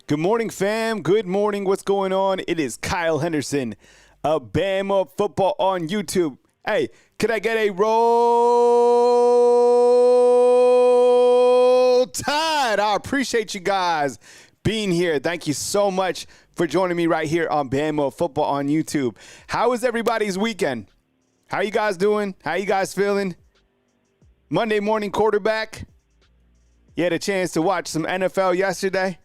Good morning, fam. Good morning. What's going on? It is Kyle Henderson of Bama Football on YouTube. Hey, can I get a roll tide? I appreciate you guys being here. Thank you so much for joining me right here on Bama Football on YouTube. How was everybody's weekend? How you guys doing? How you guys feeling? Monday morning quarterback. You had a chance to watch some NFL yesterday?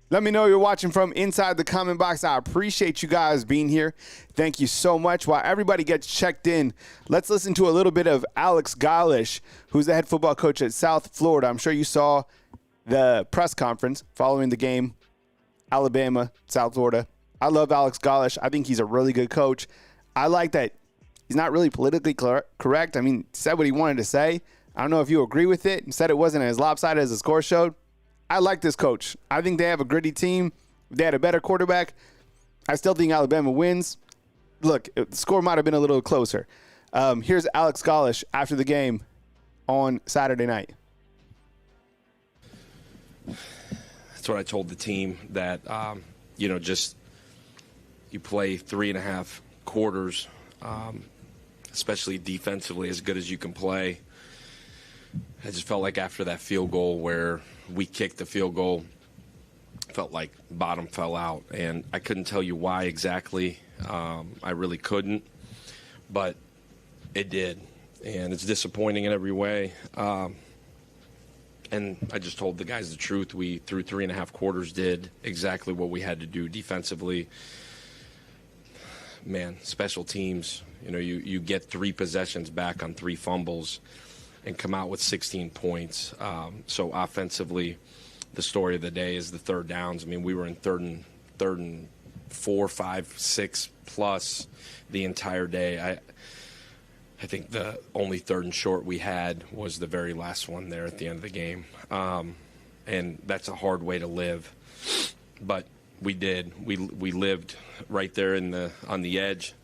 Let me know you're watching from inside the comment box. I appreciate you guys being here. Thank you so much. While everybody gets checked in, let's listen to a little bit of Alex Golesh, who's the head football coach at South Florida. I'm sure you saw the press conference following the game, Alabama, South Florida. I love Alex Golesh. I think he's a really good coach. I like that he's not really politically correct. I mean, said what he wanted to say. I don't know if you agree with it and said it wasn't as lopsided as the score showed. I like this coach. I think they have a gritty team. If they had a better quarterback, I still think Alabama wins. Look, the score might have been a little closer. Here's Alex Golesh after the game on Saturday night. That's what I told the team, that, just you play 3.5 quarters, especially defensively, as good as you can play. I just felt like after that field goal where we kicked the field goal, felt like bottom fell out. And I couldn't tell you why exactly. I really couldn't. But it did. And it's disappointing in every way. And I just told the guys the truth. We, through 3.5 quarters, did exactly what we had to do defensively. Man, special teams, you get 3 possessions back on 3 fumbles and come out with 16 points. So offensively, the story of the day is the third downs. I mean, we were in third and 4, 5, 6 plus the entire day. I think the only third and short we had was the very last one there at the end of the game. And that's a hard way to live. But we did. We lived right there on the edge.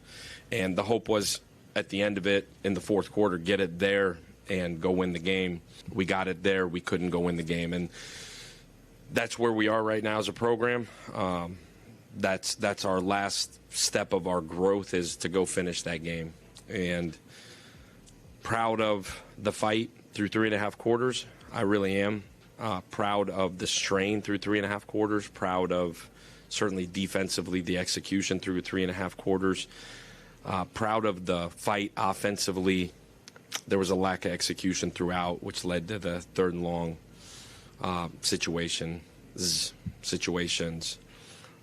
And the hope was at the end of it, in the fourth quarter, get it there and go win the game. We got it there. We couldn't go win the game. And that's where we are right now as a program. That's our last step of our growth, is to go finish that game. And proud of the fight through 3.5 quarters. I really am. Proud of the strain through 3.5 quarters. Proud of, certainly defensively, the execution through 3.5 quarters. Proud of the fight offensively. There was a lack of execution throughout, which led to the third and long situations.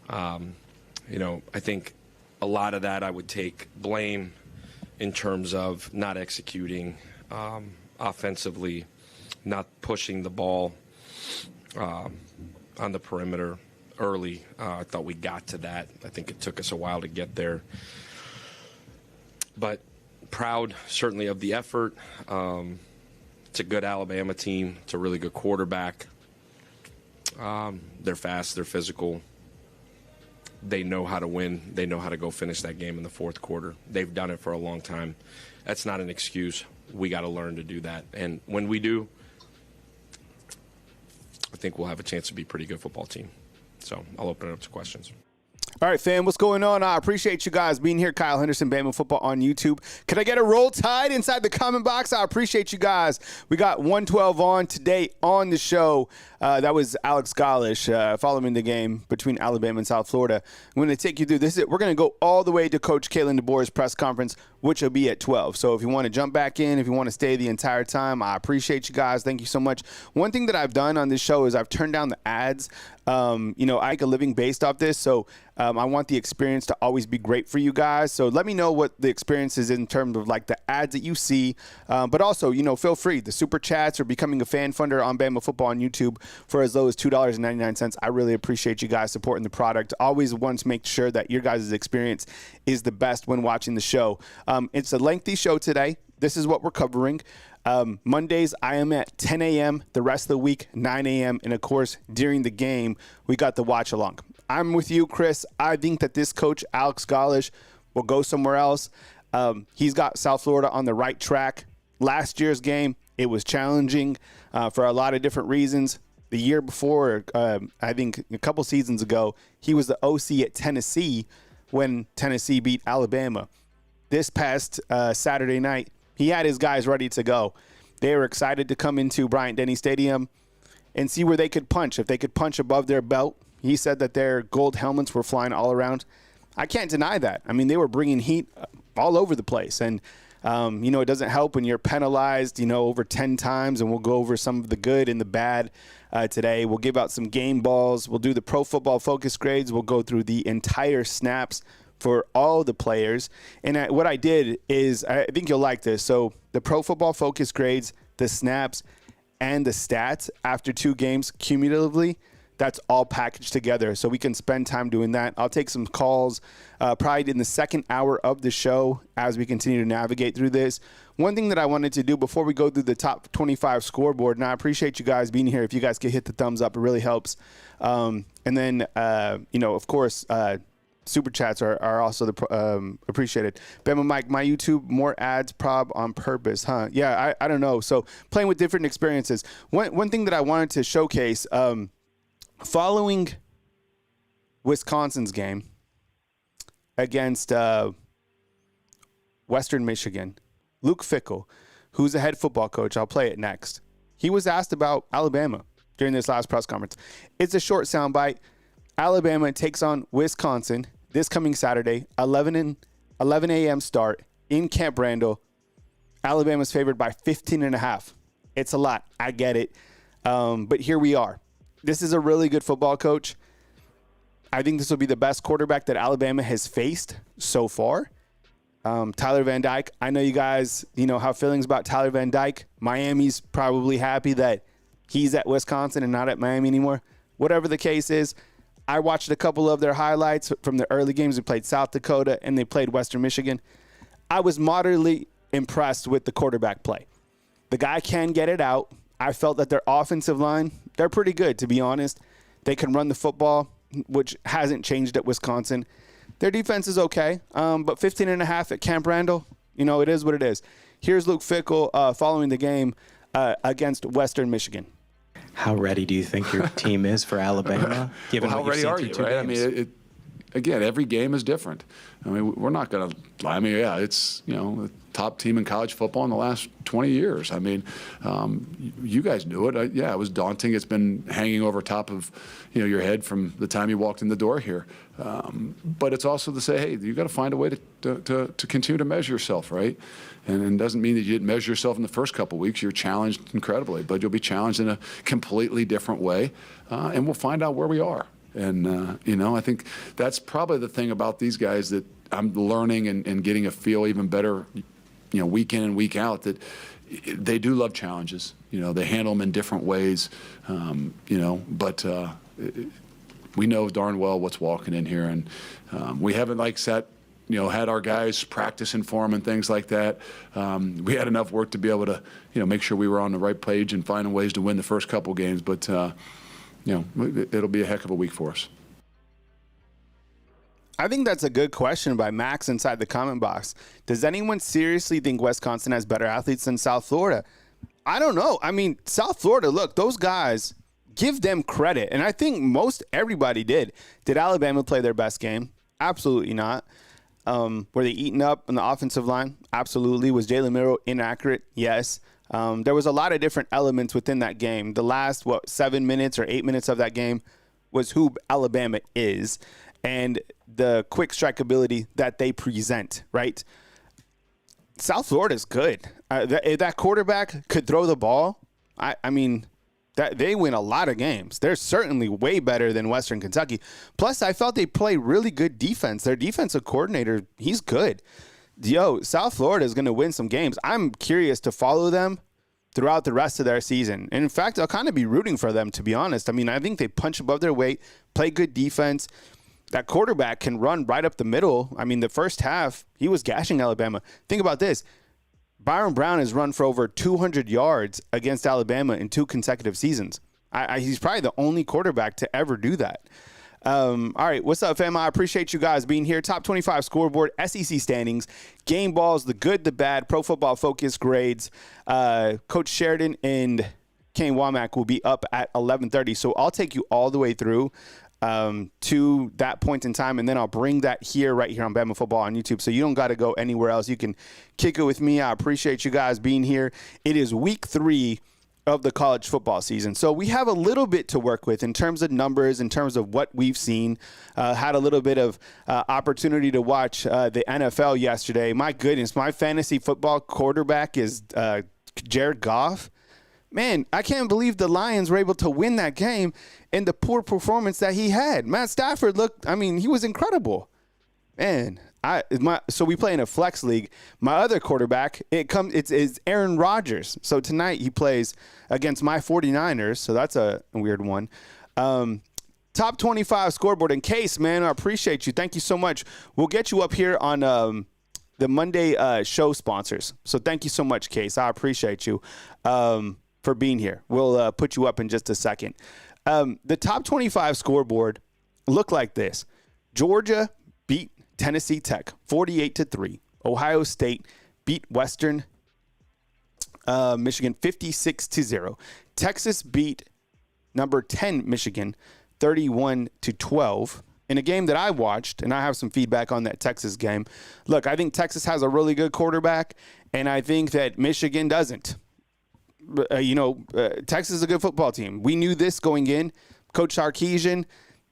I think a lot of that I would take blame in terms of not executing offensively, not pushing the ball on the perimeter early. I thought we got to that. I think it took us a while to get there. But proud, certainly, of the effort. It's a good Alabama team. It's a really good quarterback. They're fast. They're physical. They know how to win. They know how to go finish that game in the fourth quarter. They've done it for a long time. That's not an excuse. We got to learn to do that. And when we do, I think we'll have a chance to be a pretty good football team. So I'll open it up to questions. All right, fam, what's going on? I appreciate you guys being here. Kyle Henderson, Bama Football on YouTube. Can I get a roll tide inside the comment box? I appreciate you guys. We got 112 on today on the show. That was Alex Golesh following the game between Alabama and South Florida. I'm going to take you through this. We're going to go all the way to Coach Kalen DeBoer's press conference, which will be at 12. So if you want to jump back in, if you want to stay the entire time, I appreciate you guys. Thank you so much. One thing that I've done on this show is I've turned down the ads. I make a living based off this, so I want the experience to always be great for you guys. So let me know what the experience is in terms of like the ads that you see, but also, feel free. The super chats or becoming a fan funder on Bama Football on YouTube for as low as $2.99. I really appreciate you guys supporting the product. Always want to make sure that your guys' experience is the best when watching the show. It's a lengthy show today. This is what we're covering. Mondays, I am at 10 a.m. The rest of the week, 9 a.m. And, of course, during the game, we got the watch along. I'm with you, Chris. I think that this coach, Alex Golesh, will go somewhere else. He's got South Florida on the right track. Last year's game, it was challenging for a lot of different reasons. The year before, I think a couple seasons ago, he was the OC at Tennessee when Tennessee beat Alabama. This past Saturday night, he had his guys ready to go. They were excited to come into Bryant-Denny Stadium and see where they could punch. If they could punch above their belt, he said that their gold helmets were flying all around. I can't deny that. I mean, they were bringing heat all over the place. And, it doesn't help when you're penalized, over 10 times, and we'll go over some of the good and the bad today. We'll give out some game balls. We'll do the Pro Football Focus grades. We'll go through the entire snaps for all the players. And what I did is, I think you'll like this. So the Pro Football Focus grades, the snaps, and the stats after 2 games cumulatively, that's all packaged together, so we can spend time doing that. I'll take some calls probably in the second hour of the show as we continue to navigate through this. One thing that I wanted to do before we go through the top 25 scoreboard, and I appreciate you guys being here. If you guys could hit the thumbs up, it really helps. And then, of course, super chats are also appreciated. Bama Mike, my YouTube, more ads prob on purpose, huh? Yeah, I don't know. So playing with different experiences. One thing that I wanted to showcase, following Wisconsin's game against Western Michigan, Luke Fickell, who's a head football coach, I'll play it next. He was asked about Alabama during this last press conference. It's a short soundbite. Alabama takes on Wisconsin this coming Saturday, 11 a.m. start in Camp Randall. Alabama's favored by 15.5. It's a lot. I get it. But here we are. This is a really good football coach. I think this will be the best quarterback that Alabama has faced so far. Tyler Van Dyke, I know you guys, have feelings about Tyler Van Dyke. Miami's probably happy that he's at Wisconsin and not at Miami anymore. Whatever the case is, I watched a couple of their highlights from the early games. They played South Dakota and they played Western Michigan. I was moderately impressed with the quarterback play. The guy can get it out. I felt that their offensive line, they're pretty good, to be honest. They can run the football, which hasn't changed at Wisconsin. Their defense is okay, but 15.5 at Camp Randall, it is what it is. Here's Luke Fickell following the game against Western Michigan. How ready do you think your team is for Alabama? Given how ready are you, right? Games? I mean, again, every game is different. I mean, we're not going to lie. I mean, yeah, it's, the top team in college football in the last 20 years. I mean, you guys knew it. Yeah, it was daunting. It's been hanging over top of, your head from the time you walked in the door here. But it's also to say, hey, you got to find a way to continue to measure yourself, right? And it doesn't mean that you didn't measure yourself in the first couple of weeks. You're challenged incredibly, but you'll be challenged in a completely different way, and we'll find out where we are. And, I think that's probably the thing about these guys that I'm learning and getting a feel even better, week in and week out, that they do love challenges. They handle them in different ways, but we know darn well what's walking in here. And we haven't had our guys practicing for them and things like that. We had enough work to be able to, make sure we were on the right page and finding ways to win the first couple games. But, it'll be a heck of a week for us. I think that's a good question by Max inside the comment box. Does anyone seriously think Wisconsin has better athletes than South Florida? I don't know. I mean, South Florida, look, those guys, give them credit. And I think most everybody did. Did Alabama play their best game? Absolutely not. Were they eaten up on the offensive line? Absolutely. Was Jalen Milroe inaccurate? Yes. There was a lot of different elements within that game. The last, 7 minutes or 8 minutes of that game was who Alabama is and the quick strike ability that they present, right? South Florida's good. If that quarterback could throw the ball, I mean, that they win a lot of games. They're certainly way better than Western Kentucky. Plus, I felt they play really good defense. Their defensive coordinator, he's good. South Florida is going to win some games. I'm curious to follow them throughout the rest of their season. And in fact, I'll kind of be rooting for them, to be honest. I mean, I think they punch above their weight, play good defense. That quarterback can run right up the middle. I mean, the first half, he was gashing Alabama. Think about this. Byron Brown has run for over 200 yards against Alabama in 2 consecutive seasons. He's probably the only quarterback to ever do that. All right, what's up, fam? I appreciate you guys being here. Top 25 scoreboard, SEC standings, game balls, the good, the bad, Pro Football Focus grades. Coach Sheridan and Kane Wommack will be up at 11:30. So I'll take you all the way through to that point in time, and then I'll bring that right here on Bama Football on YouTube. So you don't got to go anywhere else. You can kick it with me. I appreciate you guys being here. It is week 3 of the college football season. So we have a little bit to work with in terms of numbers, in terms of what we've seen. Had a little bit of opportunity to watch the NFL yesterday. My goodness, my fantasy football quarterback is Jared Goff. Man, I can't believe the Lions were able to win that game and the poor performance that he had. Matt Stafford he was incredible. Man, so we play in a flex league. My other quarterback, it's Aaron Rodgers. So tonight he plays against my 49ers, so that's a weird one. Top 25 scoreboard. In case, man, I appreciate you. Thank you so much. We'll get you up here on the Monday show sponsors. So thank you so much, Case. I appreciate you for being here. We'll put you up in just a second. The top 25 scoreboard looked like this. Georgia beat Tennessee Tech 48-3. Ohio State beat Western Michigan 56-0. Texas beat number 10 Michigan 31-12. In a game that I watched, and I have some feedback on that Texas game. Look, I think Texas has a really good quarterback, and I think that Michigan doesn't. Texas is a good football team. We knew this going in. Coach Sarkisian,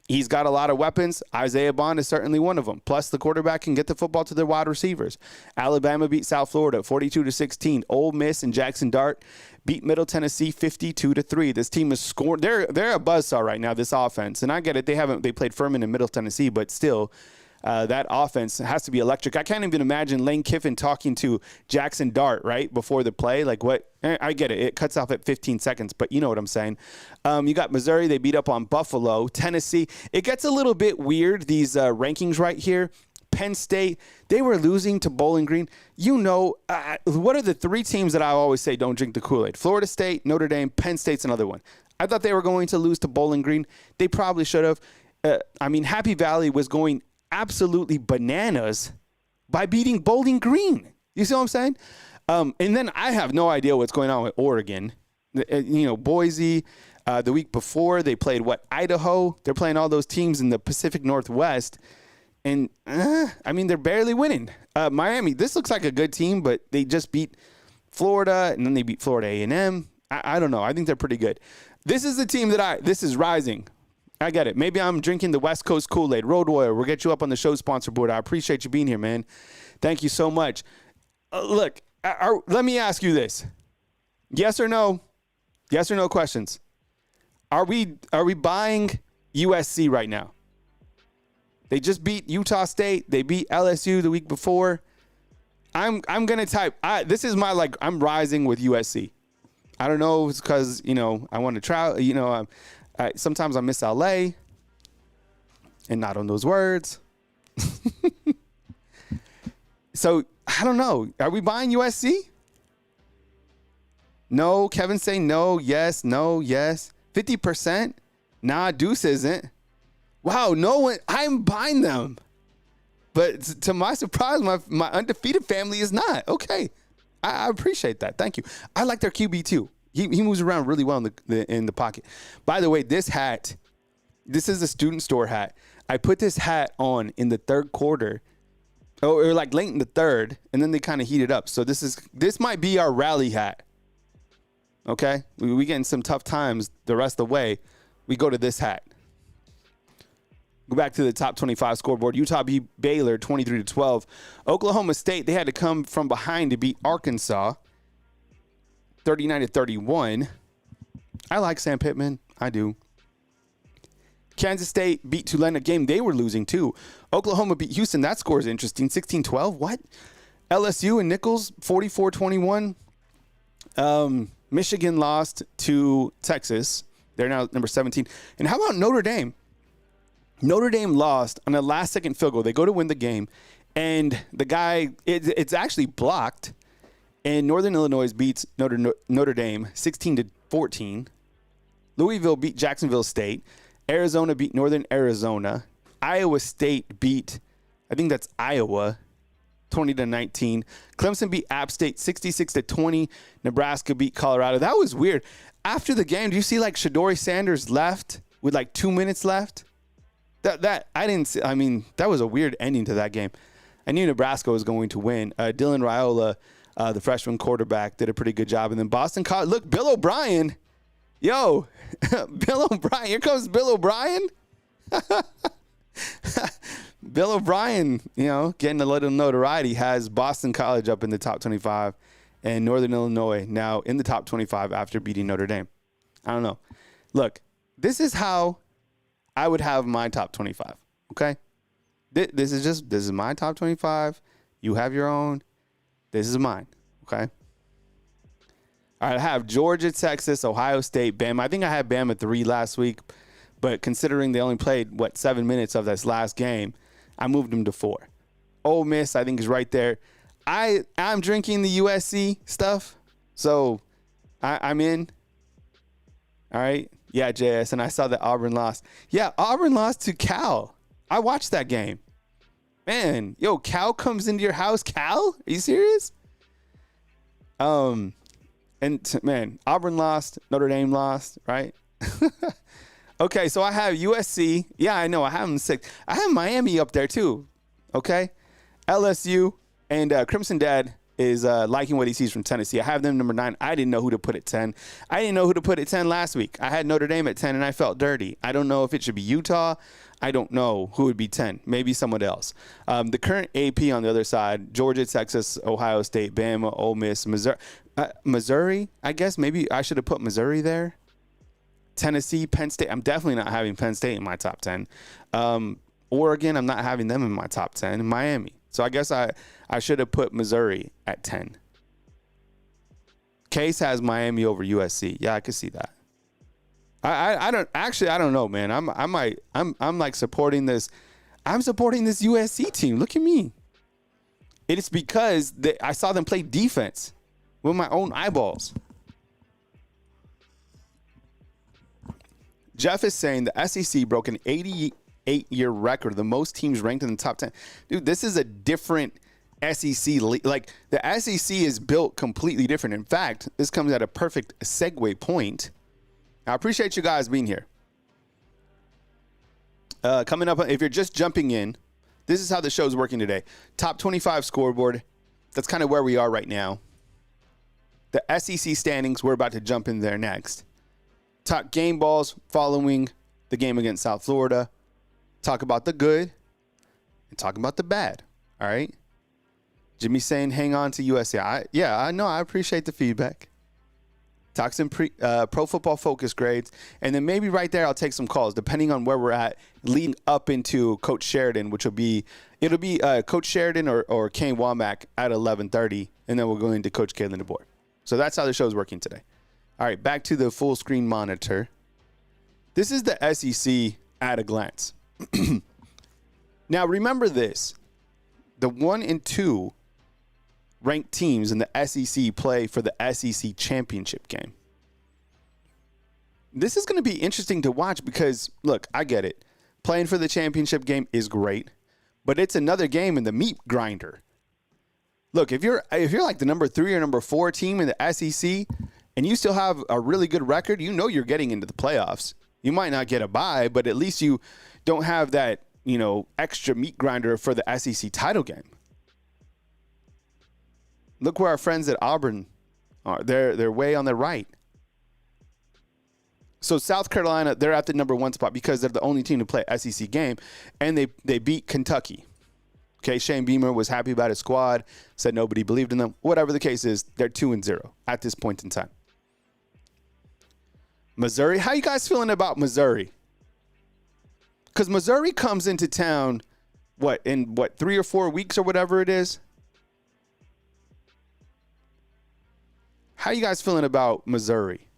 he's got a lot of weapons. Isaiah Bond is certainly one of them. Plus, the quarterback can get the football to their wide receivers. Alabama beat South Florida 42-16. Ole Miss and Jackson Dart beat Middle Tennessee 52-3. This team is scoring. They're a buzzsaw right now, this offense. And I get it. They played Furman in Middle Tennessee, but still, that offense has to be electric. I can't even imagine Lane Kiffin talking to Jackson Dart right before the play. Like what? I get it. It cuts off at 15 seconds, but you know what I'm saying. You got Missouri. They beat up on Buffalo. Tennessee. It gets a little bit weird, these rankings right here. Penn State, they were losing to Bowling Green. What are the 3 teams that I always say don't drink the Kool-Aid? Florida State, Notre Dame, Penn State's another one. I thought they were going to lose to Bowling Green. They probably should have. Happy Valley was going absolutely bananas by beating Bowling Green. You see what I'm saying? And then I have no idea what's going on with Oregon. Boise, the week before they played Idaho. They're playing all those teams in the Pacific Northwest. And, they're barely winning. Miami, this looks like a good team, but they just beat Florida, and then they beat Florida A&M. I don't know. I think they're pretty good. This is the team this is rising. I get it. Maybe I'm drinking the West Coast Kool-Aid. Road Warrior, we'll get you up on the show sponsor board. I appreciate you being here, man. Thank you so much. Look, let me ask you this. Yes or no? Yes or no questions. Are we buying USC right now? They just beat Utah State. They beat LSU the week before. I'm going to type. This is my, I'm rising with USC. I don't know. It's because, I want to try, sometimes I miss LA and not on those words. So I don't know. Are we buying USC? No. Kevin saying no, yes, no, yes. 50%? Nah, Deuce isn't. Wow, no one. I'm buying them. But to my surprise, my undefeated family is not. Okay. I appreciate that. Thank you. I like their QB too. He moves around really well in the pocket. By the way, this hat, this is a student store hat. I put this hat on in the third quarter, or late in the third, and then they kind of heated up. So this might be our rally hat. Okay, we getting some tough times the rest of the way. We go to this hat. Go back to the top 25 scoreboard. Utah beat Baylor 23-12. Oklahoma State, they had to come from behind to beat Arkansas 39-31. I like Sam Pittman. I do. Kansas State beat Tulane, a game they were losing too. Oklahoma beat Houston. That score is interesting. 16-12. What? LSU and Nichols 44-21. Michigan lost to Texas. They're now number 17. And how about Notre Dame? Notre Dame lost on a last-second field goal. They go to win the game, and the guy, it's actually blocked, and Northern Illinois beats Notre Dame 16-14. Louisville beat Jacksonville State. Arizona beat Northern Arizona. Iowa State beat, I think that's Iowa, 20-19. Clemson beat App State 66-20. Nebraska beat Colorado. That was weird. After the game, do you see like Shadori Sanders left with like 2 minutes left? That I didn't see. I mean, that was a weird ending to that game. I knew Nebraska was going to win. Dylan Raiola, the freshman quarterback, did a pretty good job. And then Boston College. Look, Bill O'Brien. Yo, Bill O'Brien. Here comes Bill O'Brien. Bill O'Brien, getting a little notoriety, has Boston College up in the top 25 and Northern Illinois now in the top 25 after beating Notre Dame. I don't know. Look, this is how I would have my top 25, okay? This is my top 25. You have your own. This is mine, okay? All right, I have Georgia, Texas, Ohio State, Bama. I think I had Bama 3 last week, but considering they only played, 7 minutes of this last game, I moved them to 4. Ole Miss, I think, is right there. I'm drinking the USC stuff, so I'm in. All right. Yeah, JS, and I saw that Auburn lost. Yeah, Auburn lost to Cal. I watched that game. Man, Cal comes into your house. Cal? Are you serious? Man, Auburn lost. Notre Dame lost, right? Okay, so I have USC. Yeah, I know. I have them 6. I have Miami up there, too. Okay? LSU and Crimson Dad is liking what he sees from Tennessee. I have them number 9. I didn't know who to put at 10. I didn't know who to put at 10 last week. I had Notre Dame at 10, and I felt dirty. I don't know if it should be Utah. I don't know who would be 10. Maybe someone else. The current AP on the other side, Georgia, Texas, Ohio State, Bama, Ole Miss, Missouri. Missouri, I guess maybe I should have put Missouri there. Tennessee, Penn State. I'm definitely not having Penn State in my top 10. Oregon, I'm not having them in my top 10. Miami. So I guess I should have put Missouri at 10. Case has Miami over USC. Yeah, I could see that. I don't know, man. I'm like supporting this. I'm supporting this USC team. Look at me. It is because I saw them play defense with my own eyeballs. Jeff is saying the SEC broke an 88-year record, the most teams ranked in the top 10. Dude, this is a different SEC league. Like, the SEC is built completely different. In fact, this comes at a perfect segue point. I appreciate you guys being here. Coming up, if you're just jumping in, this is how the show's working today. Top 25 scoreboard. That's kind of where we are right now. The SEC standings, we're about to jump in there next. Talk game balls following the game against South Florida. Talk about the good and talk about the bad. All right. Jimmy saying hang on to USC. I know. I appreciate the feedback. Talk some pro football focus grades. And then maybe right there I'll take some calls depending on where we're at leading up into Coach Sheridan, which will be Coach Sheridan or Kane Wommack at 11:30. And then we'll go into Coach Kalen DeBoer. So that's how the show's working today. All right, back to the full screen monitor. This is the SEC at a glance. Now, remember this. The 1 and 2 ranked teams in the SEC play for the SEC championship game. This is going to be interesting to watch because, look, I get it. Playing for the championship game is great, but it's another game in the meat grinder. Look, if you're like the number 3 or number 4 team in the SEC and you still have a really good record, you're getting into the playoffs. You might not get a bye, but at least you don't have that, extra meat grinder for the SEC title game. Look where our friends at Auburn are. They're way on the right. So South Carolina, they're at the number 1 spot because they're the only team to play SEC game, and they beat Kentucky. Okay, Shane Beamer was happy about his squad, said nobody believed in them. Whatever the case is, they're 2-0 at this point in time. Missouri, how you guys feeling about Missouri? Because Missouri comes into town, in 3 or 4 weeks or whatever it is? How you guys feeling about Missouri?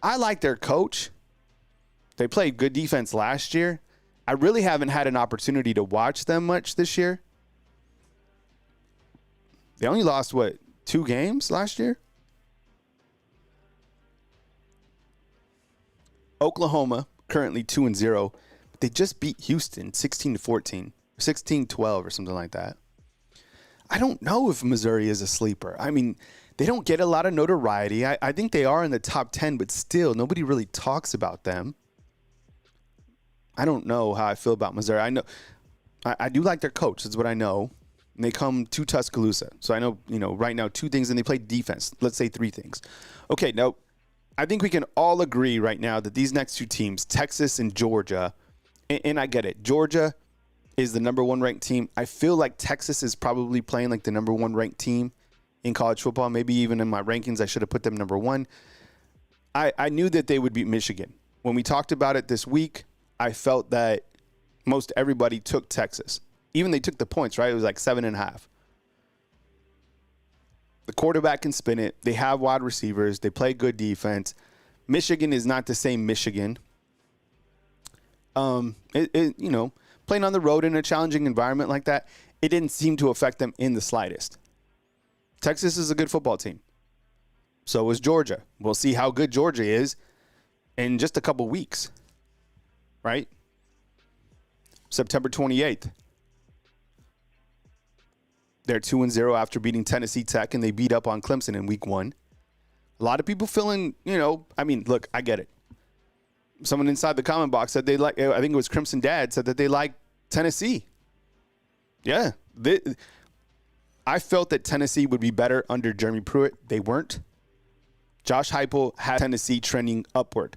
I like their coach. They played good defense last year. I really haven't had an opportunity to watch them much this year. They only lost, 2 games last year? Oklahoma, currently 2-0, but they just beat Houston 16-14, 16-12 or something like that. I don't know if Missouri is a sleeper. I mean, they don't get a lot of notoriety. I think they are in the top 10, but still, nobody really talks about them. I don't know how I feel about Missouri. I know I do like their coach. That's what I know. And they come to Tuscaloosa. So I know, right now 2 things, and they play defense. Let's say 3 things. Okay, now, I think we can all agree right now that these next 2 teams, Texas and Georgia, and I get it, Georgia is the number 1 ranked team. I feel like Texas is probably playing like the number 1 ranked team in college football. Maybe even in my rankings, I should have put them number 1. I knew that they would beat Michigan. When we talked about it this week, I felt that most everybody took Texas. Even they took the points, right? It was like 7.5. The quarterback can spin it. They have wide receivers. They play good defense. Michigan is not the same Michigan. Playing on the road in a challenging environment like that, it didn't seem to affect them in the slightest. Texas is a good football team. So is Georgia. We'll see how good Georgia is in just a couple weeks, right? September 28th. They're 2-0 after beating Tennessee Tech, and they beat up on Clemson in week 1. A lot of people feeling, look, I get it. Someone inside the comment box said I think it was Crimson Dad, said that they like Tennessee. Yeah. I felt that Tennessee would be better under Jeremy Pruitt. They weren't. Josh Heupel had Tennessee trending upward.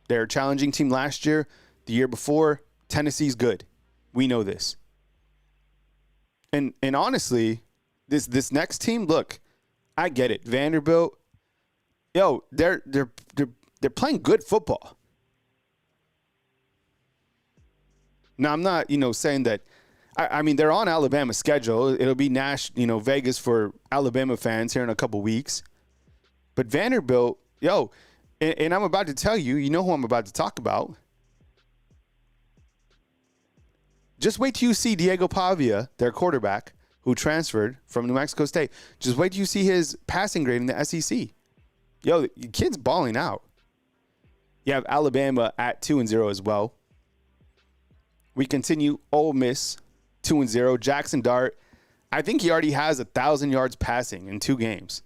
They're a challenging team last year. The year before, Tennessee's good. We know this. And honestly, this next team, look, I get it. Vanderbilt, they're playing good football. Now, I'm not, saying that. I mean, they're on Alabama's schedule. It'll be Vegas for Alabama fans here in a couple weeks. But Vanderbilt, and I'm about to tell you, who I'm about to talk about. Just wait till you see Diego Pavia, their quarterback, who transferred from New Mexico State. Just wait till you see his passing grade in the SEC. The kid's balling out. You have Alabama at 2-0 as well. We continue. Ole Miss, 2-0. Jackson Dart, I think he already has 1,000 yards passing in 2 games.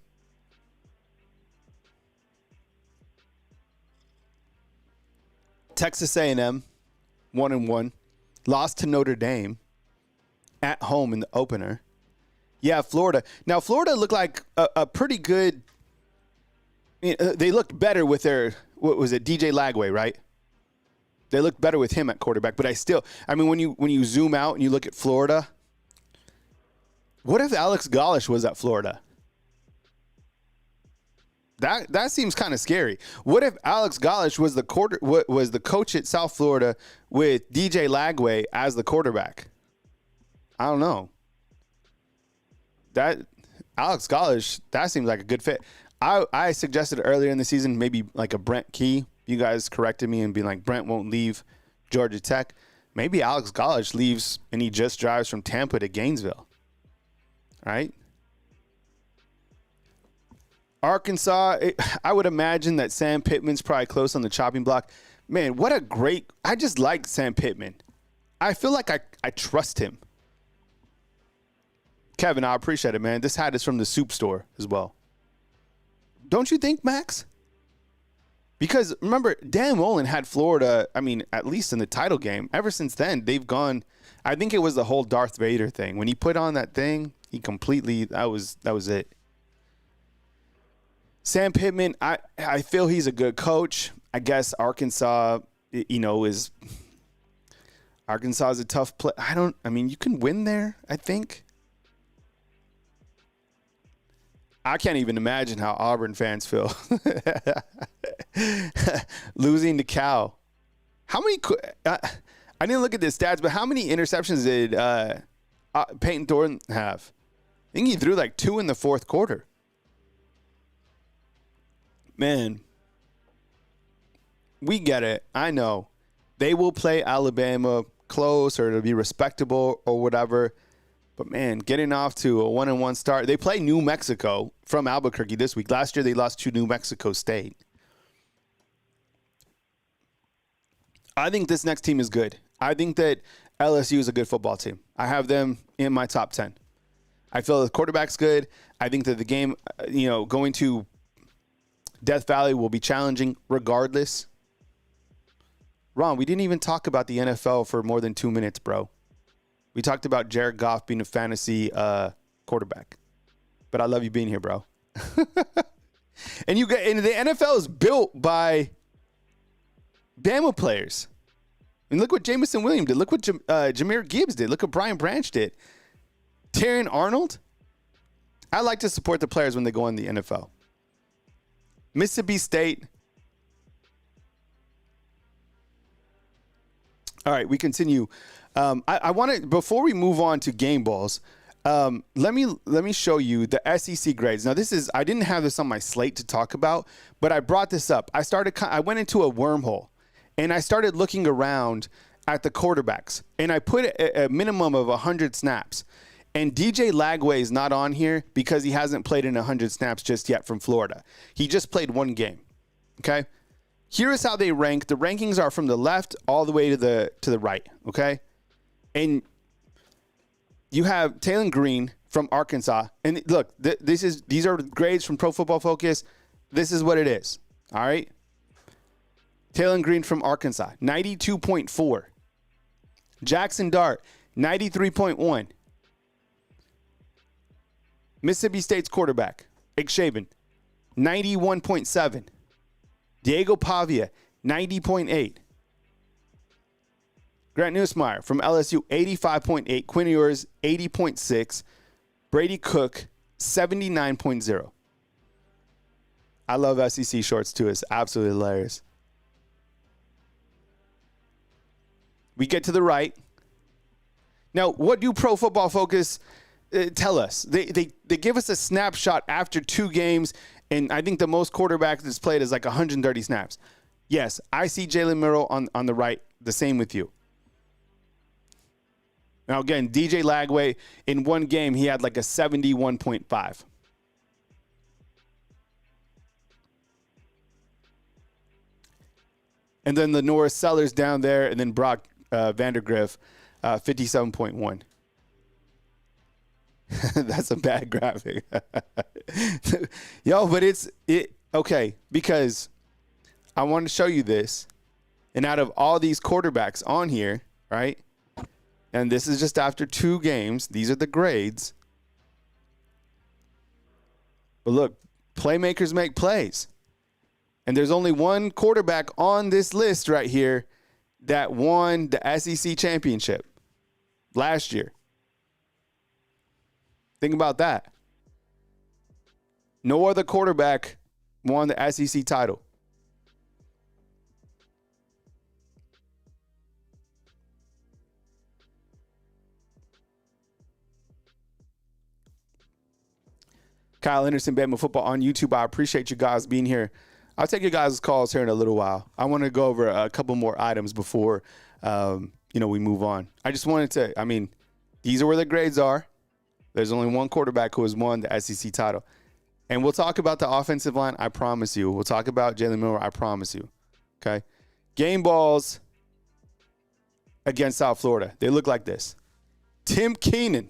Texas A&M, 1-1. Lost to Notre Dame at home in the opener. Yeah, Florida. Now, Florida looked like a pretty good – they looked better with their – what was it, DJ Lagway, right? They looked better with him at quarterback. But when you zoom out and you look at Florida, what if Alex Gollash was at Florida? That seems kind of scary. What if Alex Gollash was the coach at South Florida with DJ Lagway as the quarterback? I don't know. That Alex Gollash, that seems like a good fit. I suggested earlier in the season maybe like a Brent Key. You guys corrected me and being like, Brent won't leave Georgia Tech. Maybe Alex Gollash leaves and he just drives from Tampa to Gainesville. All right? Arkansas, I would imagine that Sam Pittman's probably close on the chopping block. Man, I just like Sam Pittman. I feel like I trust him. Kevin, I appreciate it, man. This hat is from the soup store as well. Don't you think, Max? Because remember, Dan Mullen had Florida, at least in the title game. Ever since then, they've gone, I think it was the whole Darth Vader thing. When he put on that thing, he completely, that was it. Sam Pittman, I feel he's a good coach. I guess Arkansas, is a tough play. You can win there, I think. I can't even imagine how Auburn fans feel. Losing to Cal. How many, I didn't look at the stats, but how many interceptions did Peyton Thornton have? I think he threw like 2 in the fourth quarter. Man, we get it. I know. They will play Alabama close or it'll be respectable or whatever. But, man, getting off to a 1-1 start. They play New Mexico from Albuquerque this week. Last year they lost to New Mexico State. I think this next team is good. I think that LSU is a good football team. I have them in my top 10. I feel the quarterback's good. I think that the game, going to Death Valley will be challenging regardless. Ron, we didn't even talk about the NFL for more than 2 minutes, bro. We talked about Jared Goff being a fantasy quarterback. But I love you being here, bro. And the NFL is built by Bama players. I mean, look what Jamison Williams did. Look what Jahmyr Gibbs did. Look what Brian Branch did. Terrion Arnold. I like to support the players when they go in the NFL. Mississippi State. All right, we continue. I want to, before we move on to game balls, let me show you the SEC grades. Now, I didn't have this on my slate to talk about, but I brought this up. I went into a wormhole, and I started looking around at the quarterbacks, and I put a minimum of 100 snaps. And DJ Lagway is not on here because he hasn't played in 100 snaps just yet from Florida. He just played one game. Okay? Here is how they rank. The rankings are from the left all the way to the right. Okay? And you have Taylon Green from Arkansas. And look, these are grades from Pro Football Focus. This is what it is. All right? Taylon Green from Arkansas, 92.4. Jackson Dart, 93.1. Mississippi State's quarterback, Shaven, 91.7. Diego Pavia, 90.8. Grant Nussmeier from LSU, 85.8. Quinn Ewers, 80.6. Brady Cook, 79.0. I love SEC shorts too. It's absolutely hilarious. We get to the right. Now, what do Pro Football Focus tell us? They give us a snapshot after 2 games, and I think the most quarterbacks that's played is like 130 snaps. Yes, I see Jalen Milroe on the right, the same with you. Now, again, DJ Lagway, in one game, he had like a 71.5. And then the Norris Sellers down there, and then Brock Vandergriff, 57.1. That's a bad graphic. Yo, but it's okay, because I want to show you this. And out of all these quarterbacks on here, right? And this is just after 2 games. These are the grades. But look, playmakers make plays. And there's only one quarterback on this list right here that won the SEC championship last year. Think about that. No other quarterback won the SEC title. Kyle Henderson, Bama Football on YouTube. I appreciate you guys being here. I'll take your guys' calls here in a little while. I want to go over a couple more items before we move on. I just wanted to, these are where the grades are. There's only one quarterback who has won the SEC title. And we'll talk about the offensive line, I promise you. We'll talk about Jalen Milroe, I promise you. Okay? Game balls against South Florida. They look like this. Tim Keenan.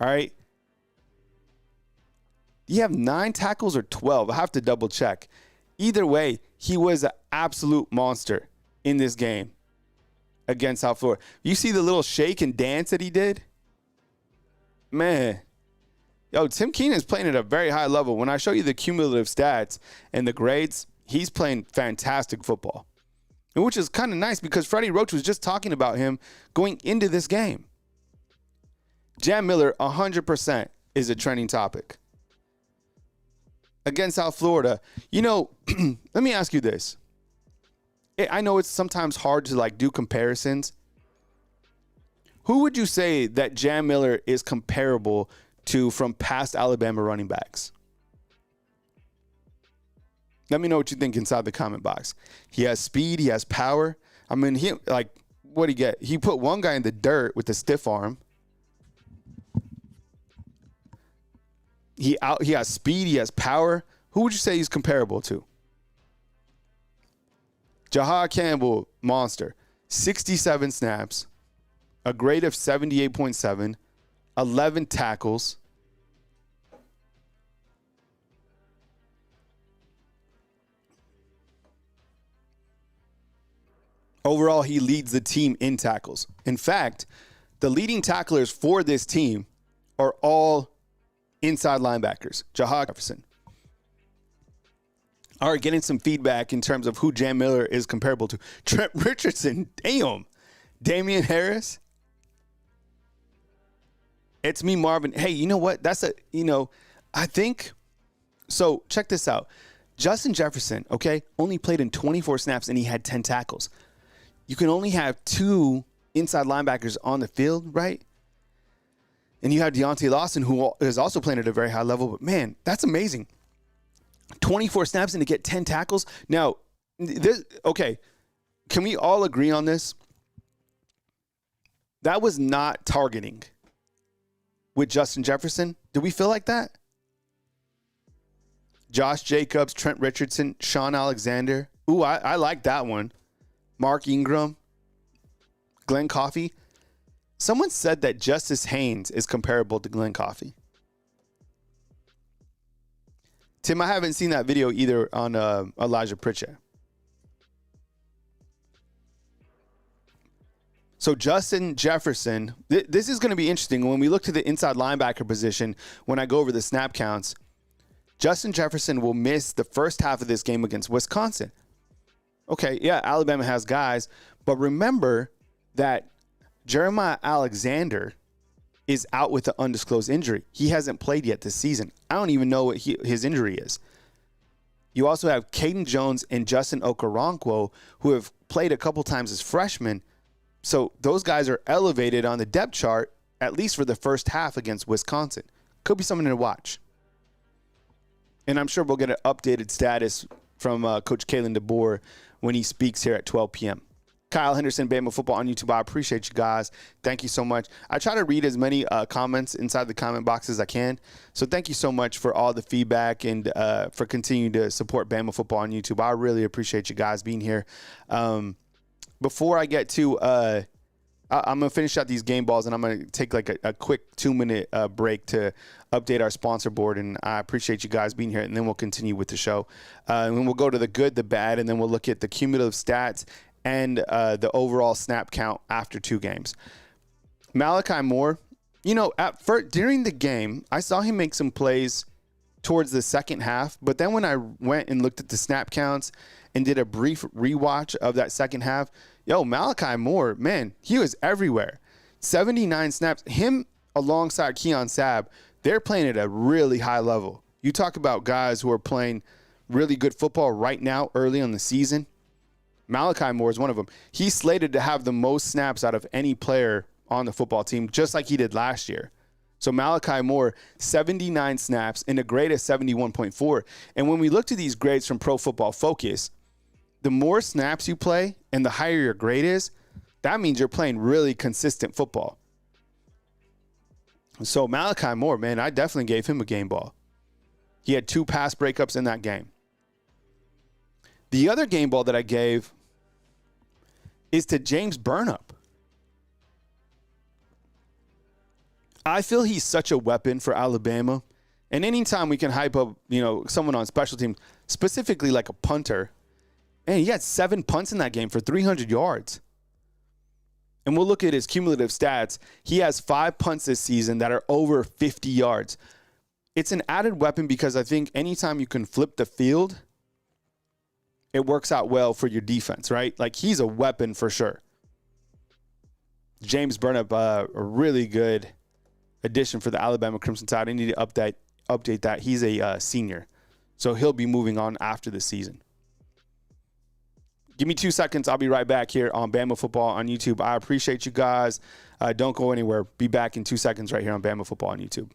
All right? You have 9 tackles or 12. I have to double check. Either way, he was an absolute monster in this game against South Florida. You see the little shake and dance that he did? Man. Yo, Tim Keenan is playing at a very high level. When I show you the cumulative stats and the grades, he's playing fantastic football. And which is kind of nice because Freddie Roach was just talking about him going into this game. Jam Miller, 100% is a trending topic. Against South Florida, let me ask you this. I know it's sometimes hard to do comparisons. Who would you say that Jam Miller is comparable to from past Alabama running backs? Let me know what you think inside the comment box. He has speed. He has power. What'd he get? He put one guy in the dirt with a stiff arm. He has speed. He has power. Who would you say he's comparable to? Jahad Campbell, monster. 67 snaps, a grade of 78.7, 11 tackles, Overall, he leads the team in tackles. In fact, the leading tacklers for this team are all inside linebackers. Jaha Jefferson. All right, getting some feedback in terms of who Jam Miller is comparable to. Trent Richardson, damn. Damian Harris. It's me, Marvin. Hey, you know what? I think, so check this out. Justin Jefferson, okay, only played in 24 snaps and he had 10 tackles. You can only have 2 inside linebackers on the field, right? And you have Deontay Lawson, who is also playing at a very high level. But, man, that's amazing. 24 snaps and to get 10 tackles. Now, okay, can we all agree on this? That was not targeting with Justin Jefferson. Do we feel like that? Josh Jacobs, Trent Richardson, Sean Alexander. Ooh, I like that one. Mark Ingram, Glenn Coffey. Someone said that Justice Haynes is comparable to Glenn Coffey. Tim, I haven't seen that video either on Elijah Pritchett. So Justin Jefferson, this is going to be interesting. When we look to the inside linebacker position, when I go over the snap counts, Justin Jefferson will miss the first half of this game against Wisconsin. Okay, yeah, Alabama has guys, but remember that Jeremiah Alexander is out with an undisclosed injury. He hasn't played yet this season. I don't even know what his injury is. You also have Caden Jones and Justin Okoronkwo, who have played a couple times as freshmen. So those guys are elevated on the depth chart, at least for the first half against Wisconsin. Could be something to watch. And I'm sure we'll get an updated status from Coach Kalen DeBoer when he speaks here at 12 p.m. Kyle Henderson, Bama Football on YouTube. I appreciate you guys. Thank you so much. I try to read as many comments inside the comment box as I can. So thank you so much for all the feedback and for continuing to support Bama Football on YouTube. I really appreciate you guys being here. Before I get to I'm going to finish out these game balls, and I'm going to take like a quick 2-minute break to update our sponsor board. And I appreciate you guys being here, and then we'll continue with the show. And then we'll go to the good, the bad, and then we'll look at the cumulative stats and the overall snap count after 2 games. Malachi Moore, during the game, I saw him make some plays towards the second half, but then when I went and looked at the snap counts and did a brief rewatch of that second half, Malachi Moore, man, he was everywhere. 79 snaps. Him alongside Keon Sabb, they're playing at a really high level. You talk about guys who are playing really good football right now early on the season. Malachi Moore is one of them. He's slated to have the most snaps out of any player on the football team, just like he did last year. So Malachi Moore, 79 snaps and a grade of 71.4. And when we look to these grades from Pro Football Focus, the more snaps you play and the higher your grade is, that means you're playing really consistent football. So Malachi Moore, man, I definitely gave him a game ball. He had 2 pass breakups in that game. The other game ball that I gave is to James Burnup. I feel he's such a weapon for Alabama. And anytime we can hype up, someone on special teams, specifically like a punter, and he had 7 punts in that game for 300 yards. And we'll look at his cumulative stats. He has 5 punts this season that are over 50 yards. It's an added weapon because I think anytime you can flip the field, it works out well for your defense, right? Like, he's a weapon for sure. James Burnap, a really good addition for the Alabama Crimson Tide. I need to update that. He's a senior, so he'll be moving on after the season. Give me 2 seconds. I'll be right back here on Bama Football on YouTube. I appreciate you guys. Don't go anywhere. Be back in 2 seconds right here on Bama Football on YouTube.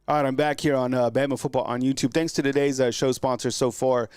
All right, I'm back here on Bama Football on YouTube. Thanks to today's show sponsors so far,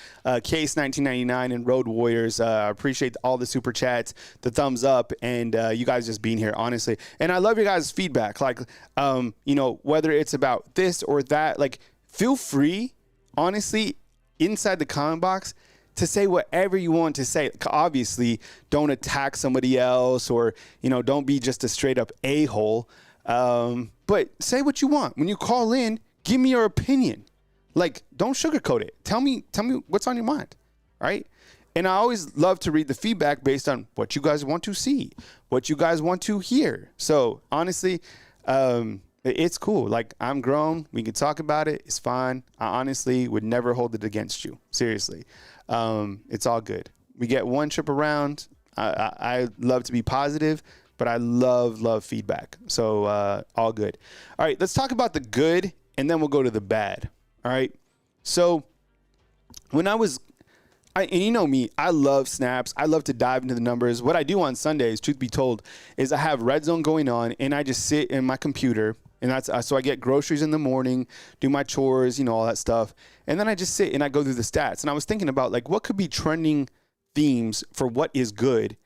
Case 1999 and Road Warriors. I appreciate all the super chats, the thumbs up, and you guys just being here, honestly. And I love your guys' feedback. Like, whether it's about this or that, like, feel free, honestly, inside the comment box to say whatever you want to say. Obviously, don't attack somebody else or, don't be just a straight up a-hole. But say what you want. When you call in, give me your opinion. Like, don't sugarcoat it. Tell me what's on your mind, right? And I always love to read the feedback based on what you guys want to see, what you guys want to hear. So, honestly, it's cool. Like, I'm grown. We can talk about it. It's fine. I honestly would never hold it against you. Seriously. It's all good. We get one trip around. I love to be positive, but I love feedback. So all good. All right, let's talk about the good, and then we'll go to the bad. All right. So when and you know me, I love snaps. I love to dive into the numbers. What I do on Sundays, truth be told, is I have Red Zone going on, and I just sit in my computer, and that's so I get groceries in the morning, do my chores, all that stuff, and then I just sit and I go through the stats. And I was thinking about, like, what could be trending themes for what is good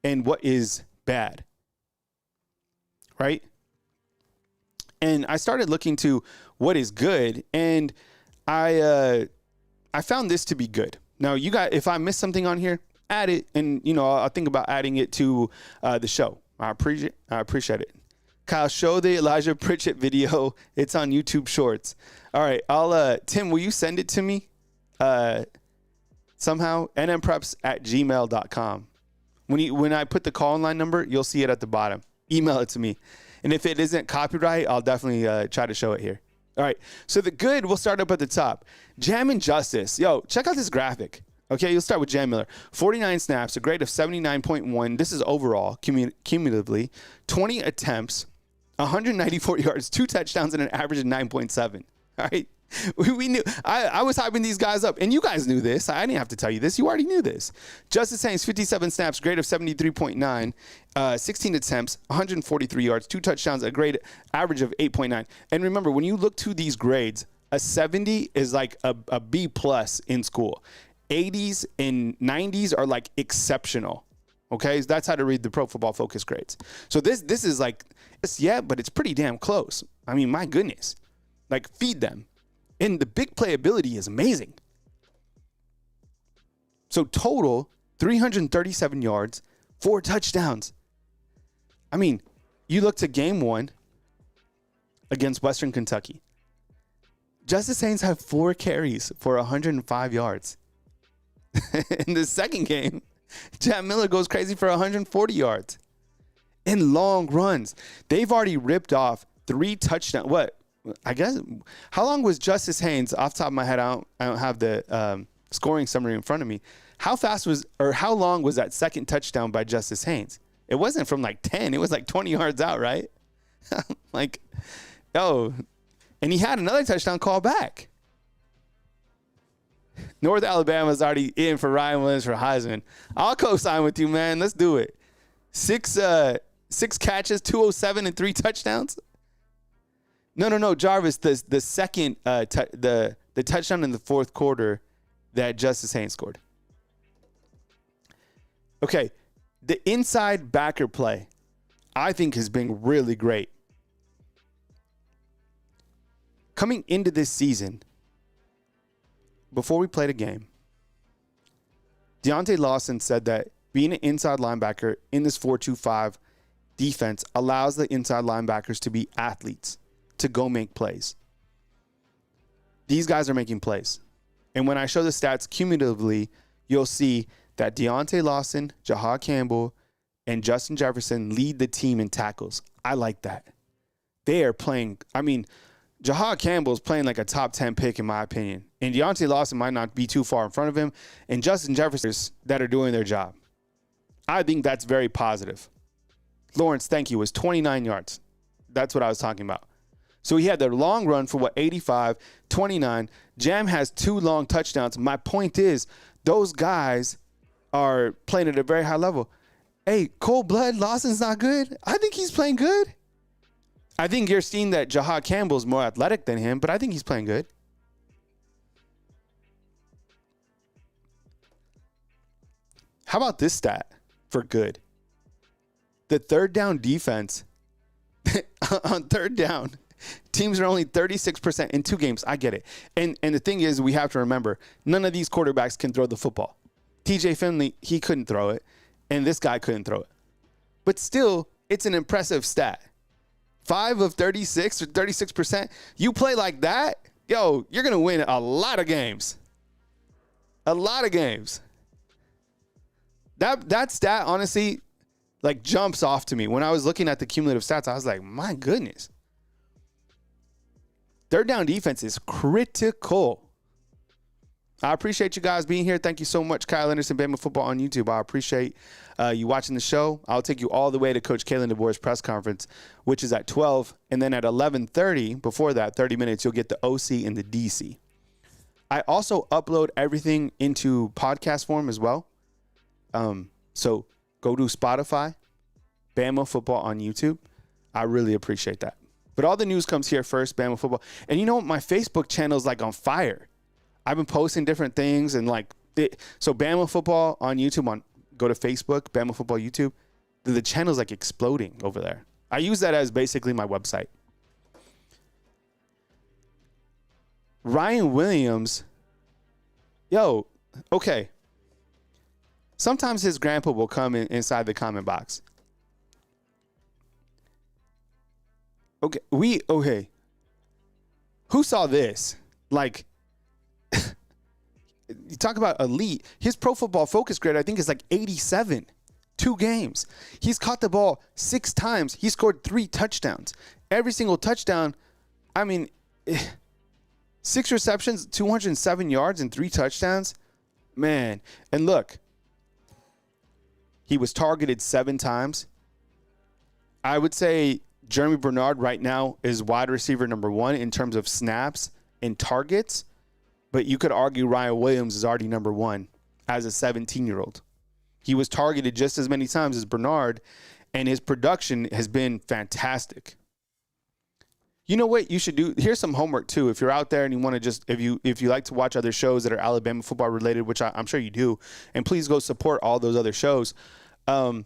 and what is bad. Right? And I started looking to what is good, and I found this to be good. Now, you got, if I miss something on here, add it, and I'll think about adding it to the show. I appreciate it. Kyle, show the Elijah Pritchett video. It's on YouTube Shorts. All right, Tim, will you send it to me somehow? nmpreps@gmail.com. When I put the call-in line number, you'll see it at the bottom. Email it to me. And if it isn't copyright, I'll definitely try to show it here. All right. So the good, we'll start up at the top. Jam and Justice. Yo, check out this graphic. Okay, you'll start with Jam Miller. 49 snaps, a grade of 79.1. This is overall, cumulatively. 20 attempts, 194 yards, 2 touchdowns, and an average of 9.7. All right. We knew. I was hyping these guys up, and you guys knew this. I didn't have to tell you this. You already knew this. Justice Haynes, 57 snaps, grade of 73.9, 16 attempts, 143 yards, 2 touchdowns, a grade average of 8.9. And remember, when you look to these grades, a 70 is like a B plus in school. 80s and 90s are like exceptional. Okay, so that's how to read the Pro Football Focus grades. So this is like, but it's pretty damn close. I mean, my goodness, like, feed them. And the big playability is amazing. So total, 337 yards, 4 touchdowns. I mean, you look to game 1 against Western Kentucky. Justice Haynes had 4 carries for 105 yards. In the second game, Jam Miller goes crazy for 140 yards. In long runs, they've already ripped off 3 touchdowns. I guess, how long was Justice Haynes? Off the top of my head, I don't have the scoring summary in front of me. How long was that second touchdown by Justice Haynes? It wasn't from like 10. It was like 20 yards out, right? And he had another touchdown call back. North Alabama's already in for Ryan Williams for Heisman. I'll co-sign with you, man. Let's do it. 6 catches, 207, and 3 touchdowns. No, Jarvis. The second the touchdown in the fourth quarter that Justice Haynes scored. Okay, the inside backer play, I think, has been really great. Coming into this season, before we played a game, Deontay Lawson said that being an inside linebacker in this 4-2-5 defense allows the inside linebackers to be athletes, to go make plays. These guys are making plays. And when I show the stats cumulatively, you'll see that Deontay Lawson, Jahad Campbell, and Justin Jefferson lead the team in tackles. I like that. They are playing. I mean, Jahad Campbell is playing like a top 10 pick, in my opinion. And Deontay Lawson might not be too far in front of him. And Justin Jefferson that are doing their job. I think that's very positive. Lawrence, thank you, was 29 yards. That's what I was talking about. So he had the long run for 85, 29. Jam has 2 long touchdowns. My point is, those guys are playing at a very high level. Hey, cold blood, Lawson's not good. I think he's playing good. I think you're seeing that Jahad Campbell's more athletic than him, but I think he's playing good. How about this stat for good? The third down defense on third down, teams are only 36% in 2 games. I get it. And the thing is, we have to remember, none of these quarterbacks can throw the football. TJ Finley, he couldn't throw it, and this guy couldn't throw it. But still, it's an impressive stat. 5 of 36 or 36%. You play like that, yo, you're going to win a lot of games. A lot of games. That stat, honestly, like jumps off to me. When I was looking at the cumulative stats, I was like, my goodness. Third down defense is critical. I appreciate you guys being here. Thank you so much, Kyle Anderson, Bama Football on YouTube. I appreciate you watching the show. I'll take you all the way to Coach Kalen DeBoer's press conference, which is at 12. And then at 11:30, before that, 30 minutes, you'll get the OC and the DC. I also upload everything into podcast form as well. So go to Spotify, Bama Football on YouTube. I really appreciate that. But all the news comes here first, Bama Football. And you know what? My Facebook channel is like on fire. I've been posting different things and so Bama Football on YouTube, go to Facebook, Bama Football YouTube. The channel's like exploding over there. I use that as basically my website. Ryan Williams, okay. Sometimes his grandpa will come inside the comment box. Okay. Who saw this? Like, you talk about elite. His Pro Football Focus grade, I think, is like 87. 2 games. He's caught the ball 6 times. He scored 3 touchdowns. Every single touchdown, 6 receptions, 207 yards, and 3 touchdowns. Man. And look. He was targeted 7 times. I would say Jeremy Bernard right now is wide receiver number 1 in terms of snaps and targets. But you could argue Ryan Williams is already number 1 as a 17-year-old. He was targeted just as many times as Bernard, and his production has been fantastic. You know what you should do? Here's some homework, too. If you're out there and you want to if you like to watch other shows that are Alabama football related, which I'm sure you do, and please go support all those other shows. Aaron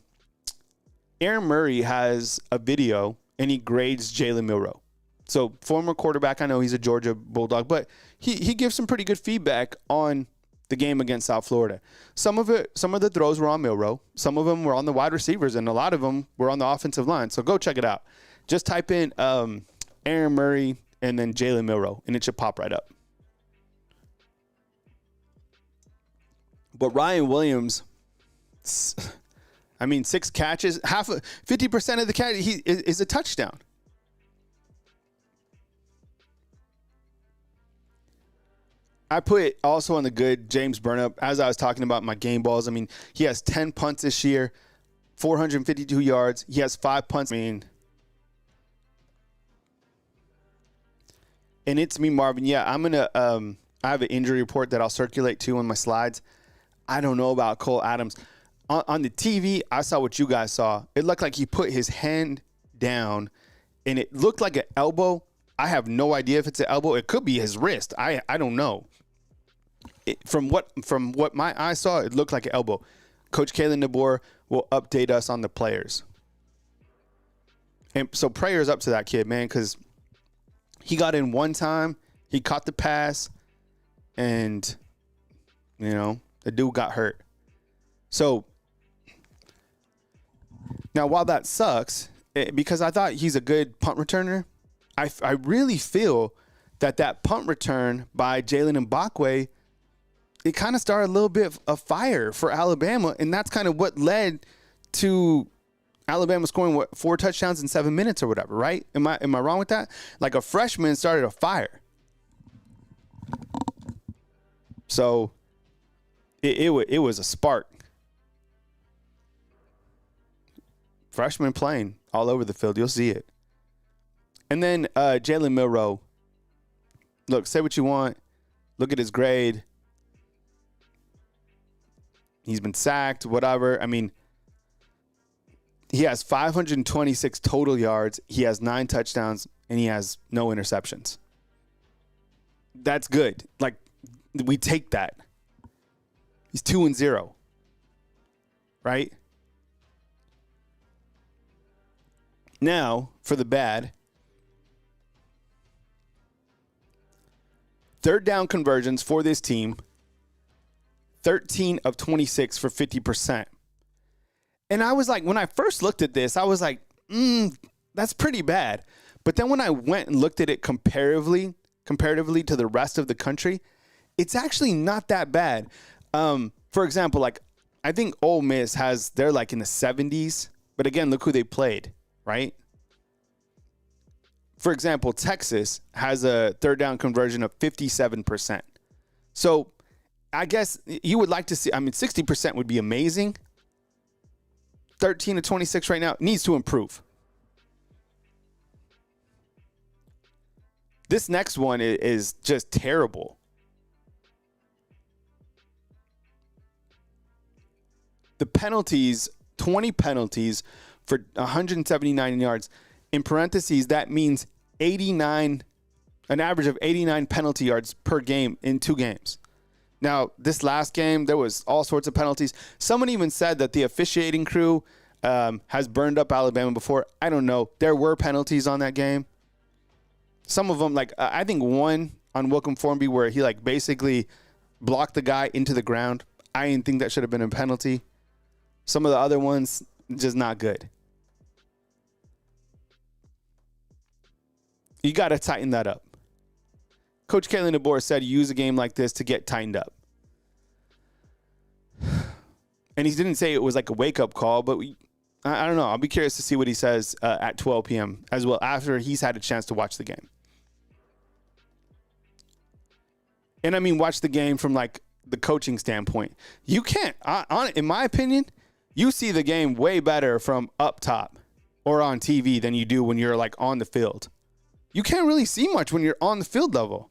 Murray has a video, and he grades Jalen Milroe. So former quarterback, I know he's a Georgia Bulldog, but he gives some pretty good feedback on the game against South Florida. Some of the throws were on Milroe. Some of them were on the wide receivers, and a lot of them were on the offensive line. So go check it out. Just type in Aaron Murray and then Jalen Milroe, and it should pop right up. But Ryan Williams, 6 catches, 50% of the catch is a touchdown. I put also on the good James Burnup, as I was talking about my game balls. He has 10 punts this year, 452 yards. He has 5 punts. And it's me, Marvin. Yeah, I'm going to I have an injury report that I'll circulate too on my slides. I don't know about Cole Adams. On the TV, I saw what you guys saw. It looked like he put his hand down, and it looked like an elbow. I have no idea if it's an elbow. It could be his wrist. I don't know. From what my eyes saw, it looked like an elbow. Coach Kalen DeBoer will update us on the players. And so prayers up to that kid, man, because he got in one time, he caught the pass, and, the dude got hurt. So now while that sucks, because I thought he's a good punt returner, I really feel that punt return by Jalen Mbakwe, it kind of started a little bit of fire for Alabama, and that's kind of what led to Alabama scoring 4 touchdowns in 7 minutes or whatever, right? Am I wrong with that? Like a freshman started a fire. So it was a spark. Freshman playing all over the field, you'll see it. And then Jalen Milroe. Look, say what you want. Look at his grade. He's been sacked, whatever. He has 526 total yards. He has 9 touchdowns, and he has no interceptions. That's good. Like, we take that. He's 2-0. Right? Now, for the bad. Third down conversions for this team. 13 of 26 for 50%. And I was like, when I first looked at this, I was like, that's pretty bad. But then when I went and looked at it comparatively to the rest of the country, it's actually not that bad. For example, like, I think Ole Miss they're like in the 70s. But again, look who they played, right? For example, Texas has a third down conversion of 57%. So I guess you would like to see, 60% would be amazing. 13 to 26 right now needs to improve. This next one is just terrible. The penalties, 20 penalties for 179 yards. In parentheses, that means an average of 89 penalty yards per game in 2 games. Now, this last game, there was all sorts of penalties. Someone even said that the officiating crew has burned up Alabama before. I don't know. There were penalties on that game. Some of them, like, I think one on Welcome Formby where he, like, basically blocked the guy into the ground. I didn't think that should have been a penalty. Some of the other ones, just not good. You got to tighten that up. Coach Kalen DeBoer said use a game like this to get tightened up. And he didn't say it was like a wake-up call, but I don't know. I'll be curious to see what he says at 12 p.m. as well after he's had a chance to watch the game. And I mean, watch the game from like the coaching standpoint. You can't, in my opinion, you see the game way better from up top or on TV than you do when you're like on the field. You can't really see much when you're on the field level.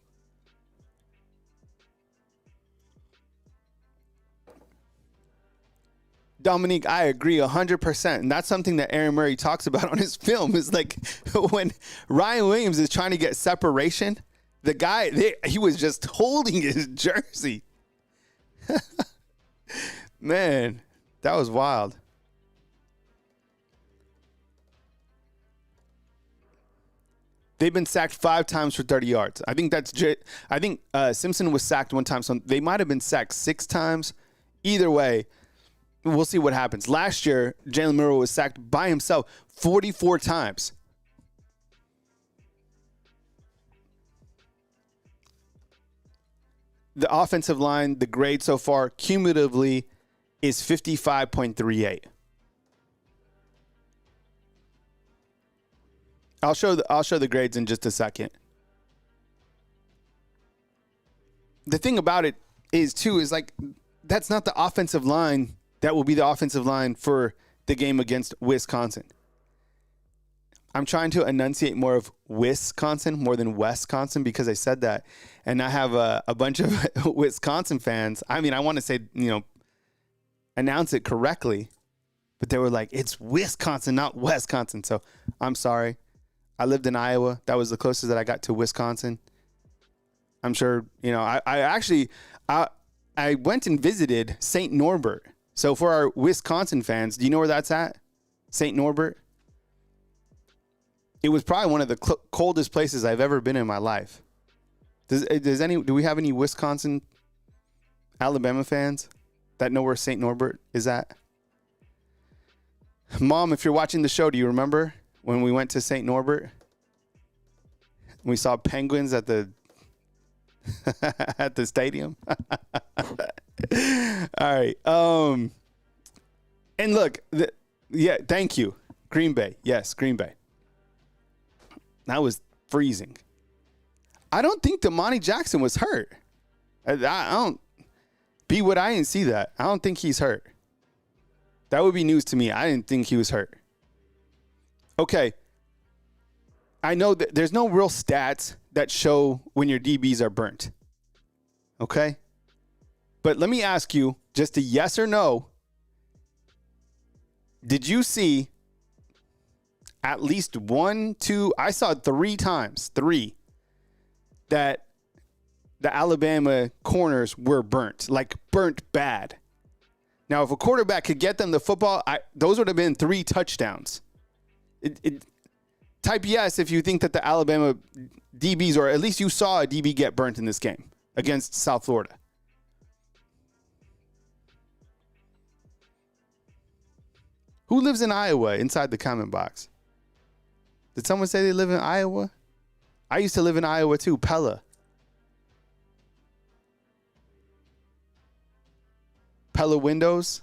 Dominique, I agree 100%. And that's something that Aaron Murray talks about on his film is like when Ryan Williams is trying to get separation, the guy, he was just holding his jersey. Man, that was wild. They've been sacked 5 times for 30 yards. I think Simpson was sacked 1 time, so they might have been sacked 6 times. Either way, we'll see what happens. Last year, Jalen Milroe was sacked by himself 44 times. The offensive line, the grade so far, cumulatively, is 55.38. I'll show the grades in just a second. The thing about it is like that's not the offensive line that will be the offensive line for the game against Wisconsin. I'm trying to enunciate more of Wisconsin more than Wisconsin because I said that. And I have a bunch of Wisconsin fans. I mean, I want to say, announce it correctly. But they were like, it's Wisconsin, not Wisconsin. So I'm sorry. I lived in Iowa. That was the closest that I got to Wisconsin. I'm sure, I went and visited St. Norbert. So for our Wisconsin fans, do you know where that's at? St. Norbert? It was probably one of the coldest places I've ever been in my life. Do we have any Wisconsin, Alabama fans that know where St. Norbert is at? Mom, if you're watching the show, do you remember when we went to St. Norbert? We saw penguins at the at the stadium. All right. And look, thank you. Green Bay. Yes, Green Bay. That was freezing. I don't think Damani Jackson was hurt. I don't. B-Wood, I didn't see that. I don't think he's hurt. That would be news to me. I didn't think he was hurt. Okay. I know that there's no real stats that show when your DBs are burnt. Okay? But let me ask you just a yes or no. Did you see at least 1, 2, I saw 3 times, that the Alabama corners were burnt bad. Now, if a quarterback could get them the football, those would have been 3 touchdowns. Type yes if you think that the Alabama DBs, or at least you saw a DB get burnt in this game against South Florida. Who lives in Iowa inside the comment box? Did someone say they live in Iowa? I used to live in Iowa too, Pella Windows.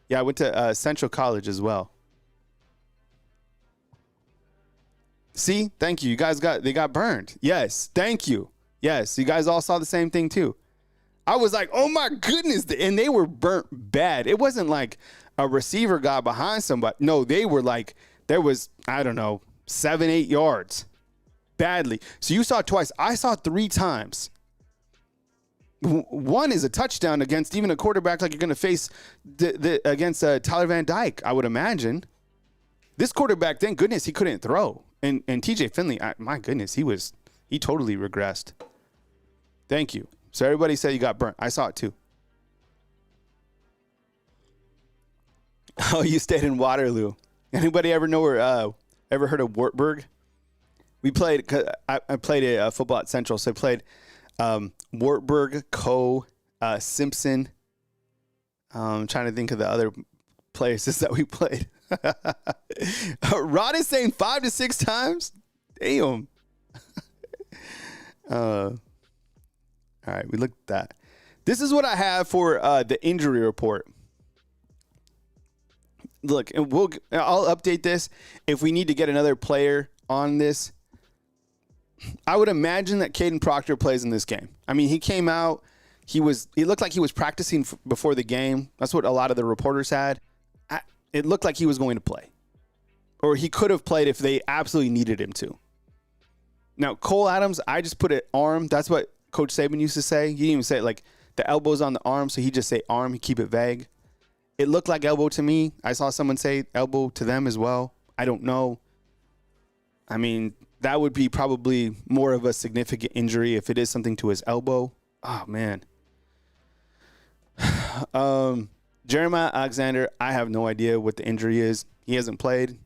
Yeah, I went to Central College as well. See, thank you. You guys they got burned. Yes, thank you. Yes, you guys all saw the same thing too. I was like, oh my goodness, and they were burnt bad. It wasn't like a receiver got behind somebody. No, they were like, there was, I don't know, 7, 8 yards badly. So you saw it twice. I saw it 3 times. One is a touchdown against even a quarterback like you're going to face against Tyler Van Dyke, I would imagine. This quarterback, thank goodness he couldn't throw. And TJ Finley, my goodness, he totally regressed. Thank you. So everybody said you got burnt. I saw it too. Oh, you stayed in Waterloo. Anybody ever know where, ever heard of Wartburg? We played, I played football at Central, so I played Wartburg, Simpson. I'm trying to think of the other places that we played. Rod is saying 5 to 6 times. Damn. All right, we looked at that. This is what I have for the injury report. Look, I'll update this if we need to get another player on this. I would imagine that Caden Proctor plays in this game. I mean, he came out. He looked like he was practicing before the game. That's what a lot of the reporters had. It looked like he was going to play. Or he could have played if they absolutely needed him to. Now, Cole Adams, I just put it arm. That's what Coach Saban used to say. He didn't even say it like the elbow's on the arm, so he just say arm. He keep it vague. It looked like elbow to me. I saw someone say elbow to them as well. I don't know. I mean, that would be probably more of a significant injury if it is something to his elbow. Oh, man. Jeremiah Alexander, I have no idea what the injury is. He hasn't played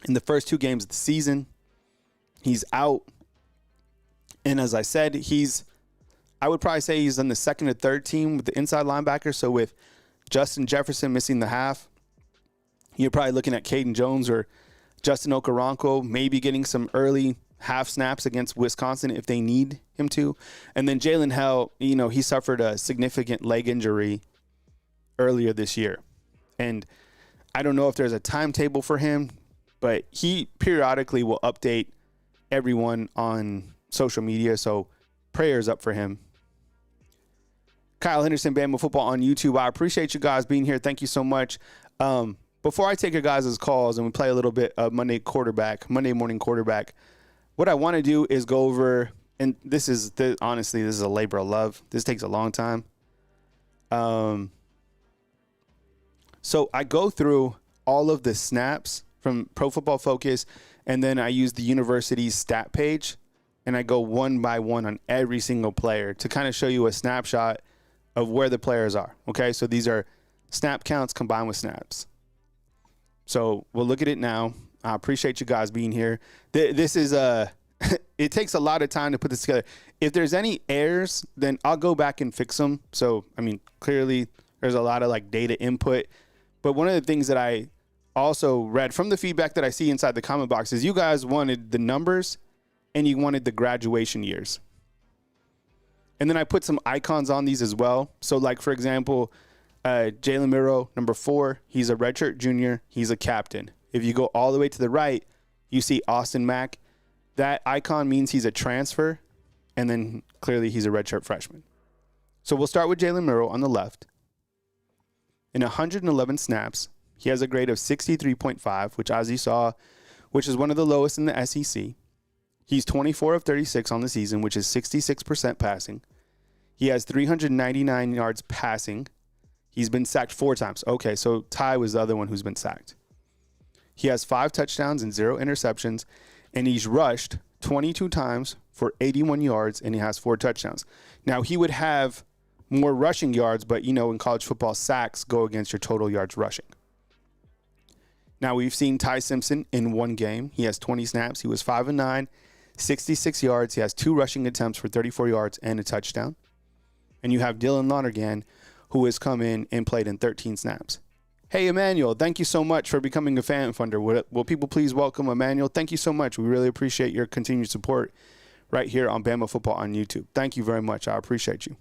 in the first 2 games of the season. He's out. And as I said, I would probably say he's on the second or third team with the inside linebacker. So with Justin Jefferson missing the half, you're probably looking at Caden Jones or Justin Okoronkwo maybe getting some early half snaps against Wisconsin if they need him to. And then Jalen Hell, he suffered a significant leg injury earlier this year. And I don't know if there's a timetable for him, but he periodically will update everyone on social media. So prayers up for him. Kyle Henderson, Bama Football on YouTube. I appreciate you guys being here. Thank you so much. Before I take your guys' calls and we play a little bit of Monday morning quarterback, what I want to do is go over, and honestly, this is a labor of love. This takes a long time. So I go through all of the snaps from Pro Football Focus, and then I use the university's stat page, and I go one by one on every single player to kind of show you a snapshot of where the players are. Okay, so these are snap counts combined with snaps. So we'll look at it now. I appreciate you guys being here. This is it takes a lot of time to put this together. If there's any errors, then I'll go back and fix them. So, I mean, clearly there's a lot of like data input. But one of the things that I also read from the feedback that I see inside the comment box is you guys wanted the numbers and you wanted the graduation years. And then I put some icons on these as well. So like, for example, Jalen Milroe, number 4, he's a redshirt junior. He's a captain. If you go all the way to the right, you see Austin Mack. That icon means he's a transfer. And then clearly he's a redshirt freshman. So we'll start with Jalen Milroe on the left. In 111 snaps, he has a grade of 63.5, which as you saw, which is one of the lowest in the SEC. He's 24 of 36 on the season, which is 66% passing. He has 399 yards passing. He's been sacked 4 times. Okay, so Ty was the other one who's been sacked. He has 5 touchdowns and 0 interceptions, and he's rushed 22 times for 81 yards, and he has 4 touchdowns. Now, he would have more rushing yards, but, in college football, sacks go against your total yards rushing. Now, we've seen Ty Simpson in one game. He has 20 snaps. He was 5-9, 66 yards. He has 2 rushing attempts for 34 yards and a touchdown. And you have Dylan Lonergan, who has come in and played in 13 snaps. Hey, Emmanuel, thank you so much for becoming a fan funder. Will people please welcome Emmanuel? Thank you so much. We really appreciate your continued support right here on Bama Football on YouTube. Thank you very much. I appreciate you.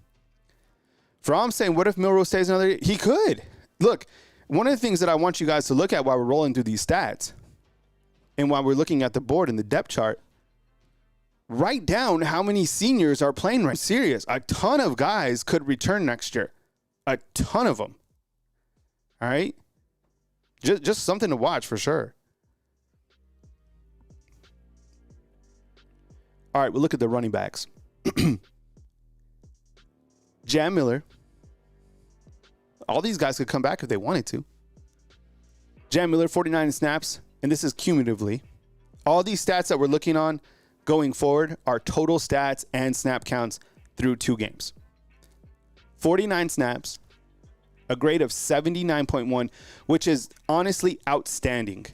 From saying, what if Milroe stays another year? He could. Look, one of the things that I want you guys to look at while we're rolling through these stats and while we're looking at the board and the depth chart, write down how many seniors are playing right. Serious. A ton of guys could return next year. A ton of them. All right? Just something to watch for sure. All right, we'll look at the running backs. Jam Miller. All these guys could come back if they wanted to. Jam Miller, 49 snaps, and this is cumulatively. All these stats that we're looking on going forward are total stats and snap counts through 2 games. 49 snaps, a grade of 79.1, which is honestly outstanding.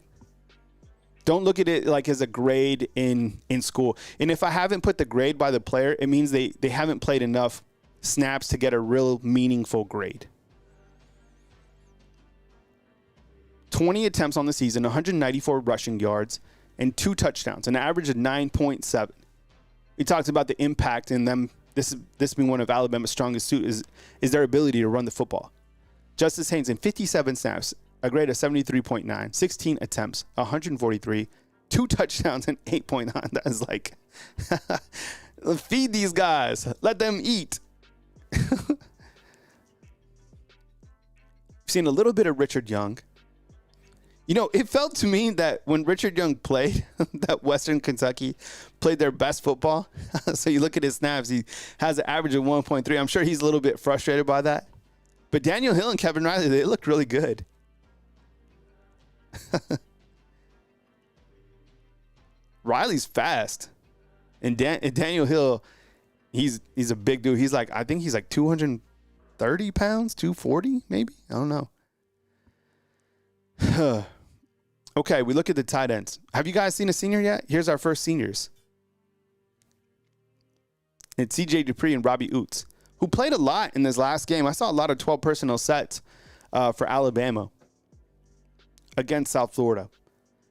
Don't look at it like as a grade in school. And if I haven't put the grade by the player, it means they haven't played enough snaps to get a real meaningful grade. 20 attempts on the season, 194 rushing yards, and 2 touchdowns, an average of 9.7. He talks about the impact in them. This being one of Alabama's strongest suit is their ability to run the football. Justice Haynes in 57 snaps, a grade of 73.9, 16 attempts, 143, 2 touchdowns, and 8.9. That is like, feed these guys. Let them eat. We've seen a little bit of Richard Young. It felt to me that when Richard Young played, that Western Kentucky played their best football. So you look at his snaps, he has an average of 1.3. I'm sure he's a little bit frustrated by that. But Daniel Hill and Kevin Riley, they looked really good. Riley's fast. And Daniel Hill, he's a big dude. I think he's like 230 pounds, 240 maybe? I don't know. Okay, we look at the tight ends. Have you guys seen a senior yet? Here's our first seniors. It's C.J. Dupree and Robbie Oots, who played a lot in this last game. I saw a lot of 12 personnel sets for Alabama against South Florida.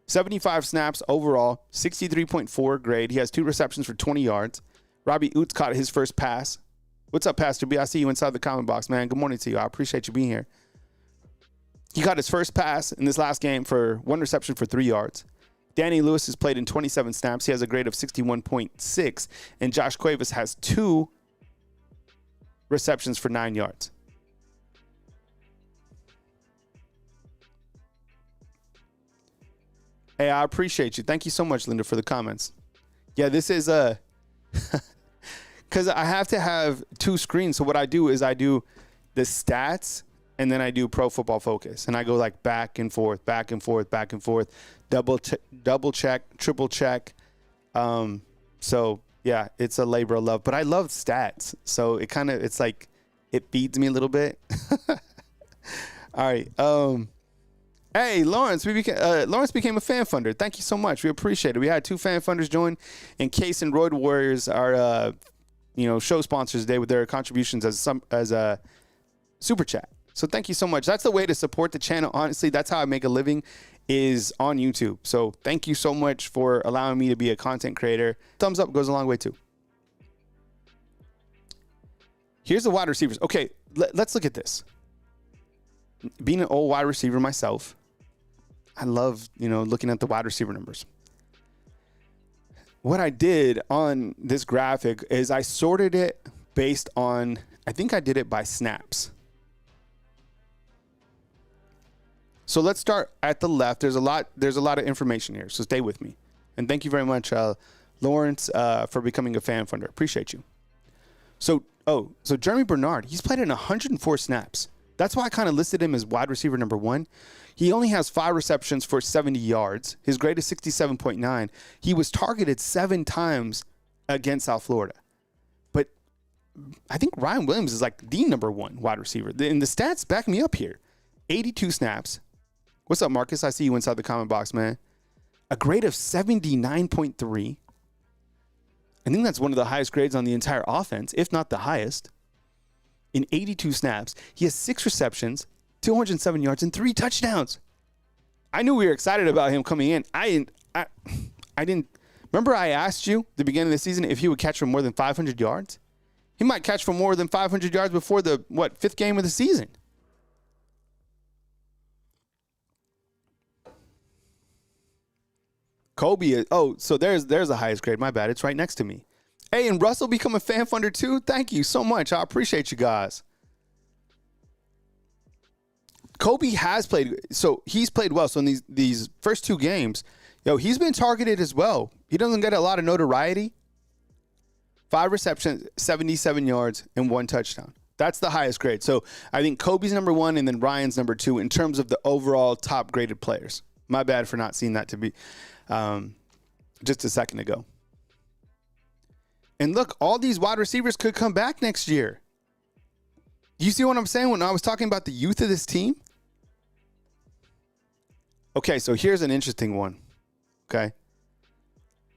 75 snaps overall, 63.4 grade. He has 2 receptions for 20 yards. Robbie Oots caught his first pass. What's up, Pastor B? I see you inside the comment box, man. Good morning to you. I appreciate you being here. He caught his first pass in this last game for 1 reception for 3 yards. Danny Lewis has played in 27 snaps. He has a grade of 61.6. And Josh Cuevas has 2 receptions for 9 yards. Hey, I appreciate you. Thank you so much, Linda, for the comments. Yeah, this is because I have to have 2 screens. So what I do is I do the stats and then I do Pro Football Focus, and I go like back and forth, back and forth, back and forth, double check, triple check. So yeah, it's a labor of love, but I love stats. So it's like it feeds me a little bit. All right. Hey, Lawrence, Lawrence became a fan funder. Thank you so much. We appreciate it. We had 2 fan funders join, and Case and Royd Warriors are, show sponsors today with their contributions as a super chat. So thank you so much. That's the way to support the channel. Honestly, that's how I make a living, is on YouTube. So thank you so much for allowing me to be a content creator. Thumbs up goes a long way too. Here's the wide receivers. Okay, let's look at this. Being an old wide receiver myself, I love, looking at the wide receiver numbers. What I did on this graphic is I sorted it based on, I think I did it by snaps. So let's start at the left. There's a lot of information here, so stay with me. And thank you very much, Lawrence, for becoming a fan funder. Appreciate you. So Jeremy Bernard, he's played in 104 snaps. That's why I kind of listed him as wide receiver number 1. He only has 5 receptions for 70 yards. His grade is 67.9. He was targeted 7 times against South Florida. But I think Ryan Williams is like the number 1 wide receiver. And the stats back me up here. 82 snaps. What's up, Marcus? I see you inside the comment box, man. A grade of 79.3. I think that's one of the highest grades on the entire offense, if not the highest. In 82 snaps, he has 6 receptions, 207 yards, and 3 touchdowns. I knew we were excited about him coming in. I didn't. Remember I asked you at the beginning of the season if he would catch for more than 500 yards? He might catch for more than 500 yards before the, 5th game of the season. Kobe, so there's the highest grade. My bad. It's right next to me. Hey, and Russell become a fan funder too? Thank you so much. I appreciate you guys. Kobe has played, so he's played well. So in these first 2 games, he's been targeted as well. He doesn't get a lot of notoriety. 5 receptions, 77 yards, and 1 touchdown. That's the highest grade. So I think Kobe's number 1 and then Ryan's number 2 in terms of the overall top graded players. My bad for not seeing that to be just a second ago. And look, all these wide receivers could come back next year. You see what I'm saying when I was talking about the youth of this team? Okay, so here's an interesting one. Okay.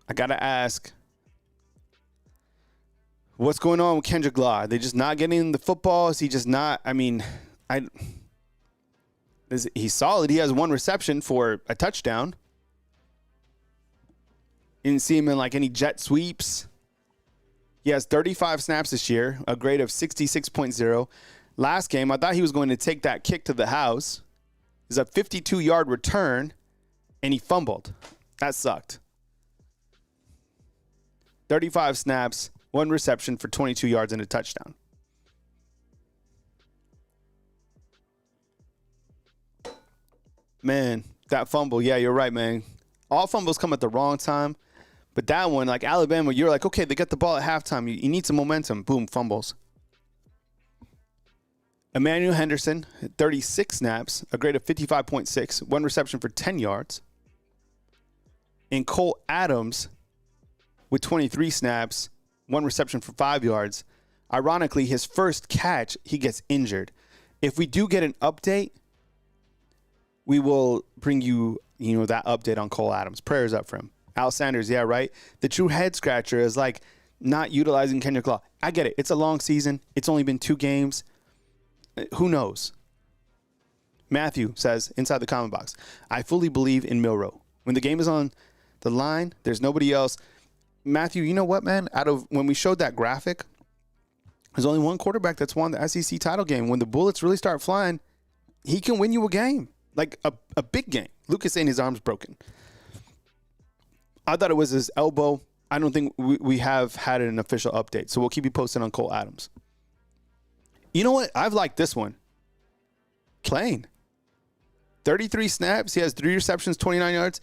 I got to ask, what's going on with Kendrick Law? Are they just not getting the football? Is he just not? I mean, he's solid. He has 1 reception for a touchdown. You didn't see him in like any jet sweeps. He has 35 snaps this year, a grade of 66.0. Last game, I thought he was going to take that kick to the house. It's a 52-yard return, and he fumbled. That sucked. 35 snaps, 1 reception for 22 yards and a touchdown. Man, that fumble, yeah, you're right, man. All fumbles come at the wrong time. But that one, like Alabama, you're like, okay, they get the ball at halftime. You need some momentum. Boom, fumbles. Emmanuel Henderson, 36 snaps, a grade of 55.6, 1 reception for 10 yards. And Cole Adams with 23 snaps, 1 reception for 5 yards. Ironically, his first catch, he gets injured. If we do get an update, we will bring you, that update on Cole Adams. Prayers up for him. Al Sanders, yeah, right? The true head scratcher is like not utilizing Kendrick Law. I get it. It's a long season. It's only been 2 games. Who knows? Matthew says, inside the comment box, I fully believe in Milroe. When the game is on the line, there's nobody else. Matthew, you know what, man? When we showed that graphic, there's only one quarterback that's won the SEC title game. When the bullets really start flying, he can win you a game. Like a big game. Lucas saying his arm's broken. I thought it was his elbow. I don't think we have had an official update. So we'll keep you posted on Cole Adams. You know what? I've liked this one. Kane. 33 snaps. He has 3 receptions, 29 yards.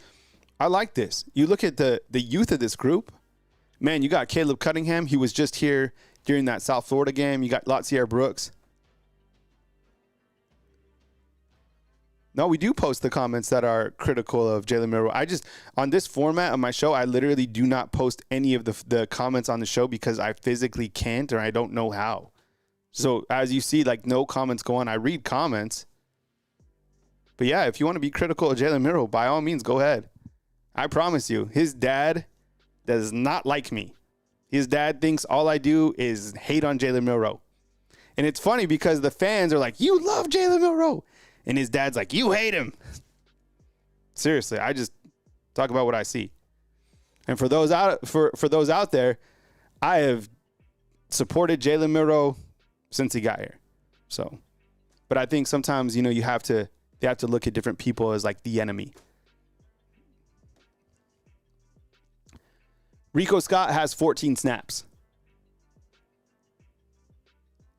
I like this. You look at the youth of this group. Man, you got Caleb Cunningham. He was just here during that South Florida game. You got Latsier Brooks. No, we do post the comments that are critical of Jalen Milroe. On this format of my show, I literally do not post any of the comments on the show because I physically can't or I don't know how. So as you see, like no comments go on. I read comments. But yeah, if you want to be critical of Jalen Milroe, by all means, go ahead. I promise you, his dad does not like me. His dad thinks all I do is hate on Jalen Milroe. And it's funny because the fans are like, you love Jalen Milroe. And his dad's like, you hate him. Seriously, I just talk about what I see. And for those out there, I have supported Jalen Milroe since he got here. So, but I think sometimes, they have to look at different people as like the enemy. Rico Scott has 14 snaps.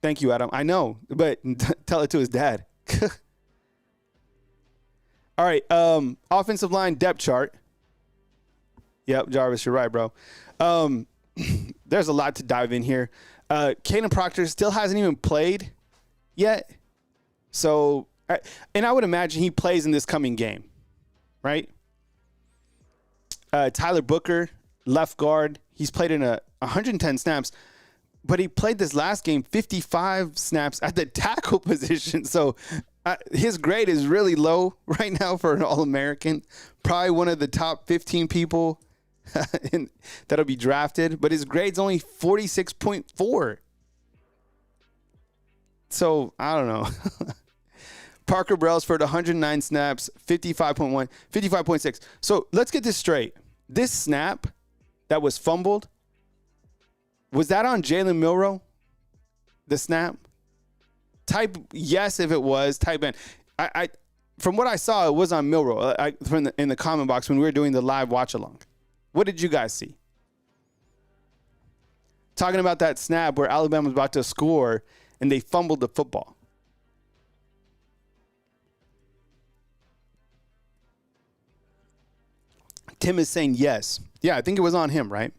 Thank you, Adam. I know, but tell it to his dad. All right, offensive line depth chart. Yep, Jarvis, you're right, bro. There's a lot to dive in here. Caden Proctor still hasn't even played yet. So, And I would imagine he plays in this coming game, right? Tyler Booker, left guard. He's played in 110 snaps, but he played this last game 55 snaps at the tackle position. So his grade is really low right now for an All-American. Probably one of the top 15 people that'll be drafted, but his grade's only 46.4. So I don't know. Parker Brailsford, 109 snaps, 55.1, 55.6. So let's get this straight. This snap that was fumbled, was that on Jalen Milroe? The snap? Type yes if it was. Type in. I from what I saw, it was on Milroe. In the comment box when we were doing the live watch along. What did you guys see? Talking about that snap where Alabama was about to score and they fumbled the football. Tim is saying yes. Yeah, I think it was on him, right?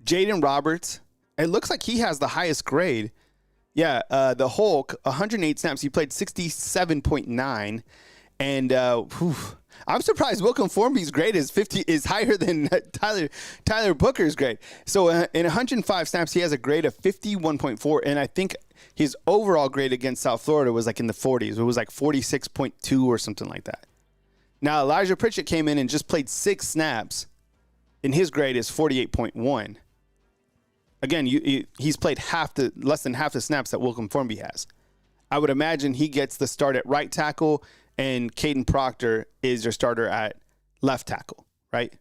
Jaden Roberts. It looks like he has the highest grade. Yeah, the Hulk, 108 snaps. He played 67.9. And I'm surprised Wilkin Formby's grade is higher than Tyler Booker's grade. So in 105 snaps, he has a grade of 51.4. And I think his overall grade against South Florida was like in the 40s. It was like 46.2 or something like that. Now, Elijah Pritchett came in and just played 6 snaps, and his grade is 48.1. Again, he's played less than half the snaps that Wilkin Formby has. I would imagine he gets the start at right tackle, and Caden Proctor is your starter at left tackle, right?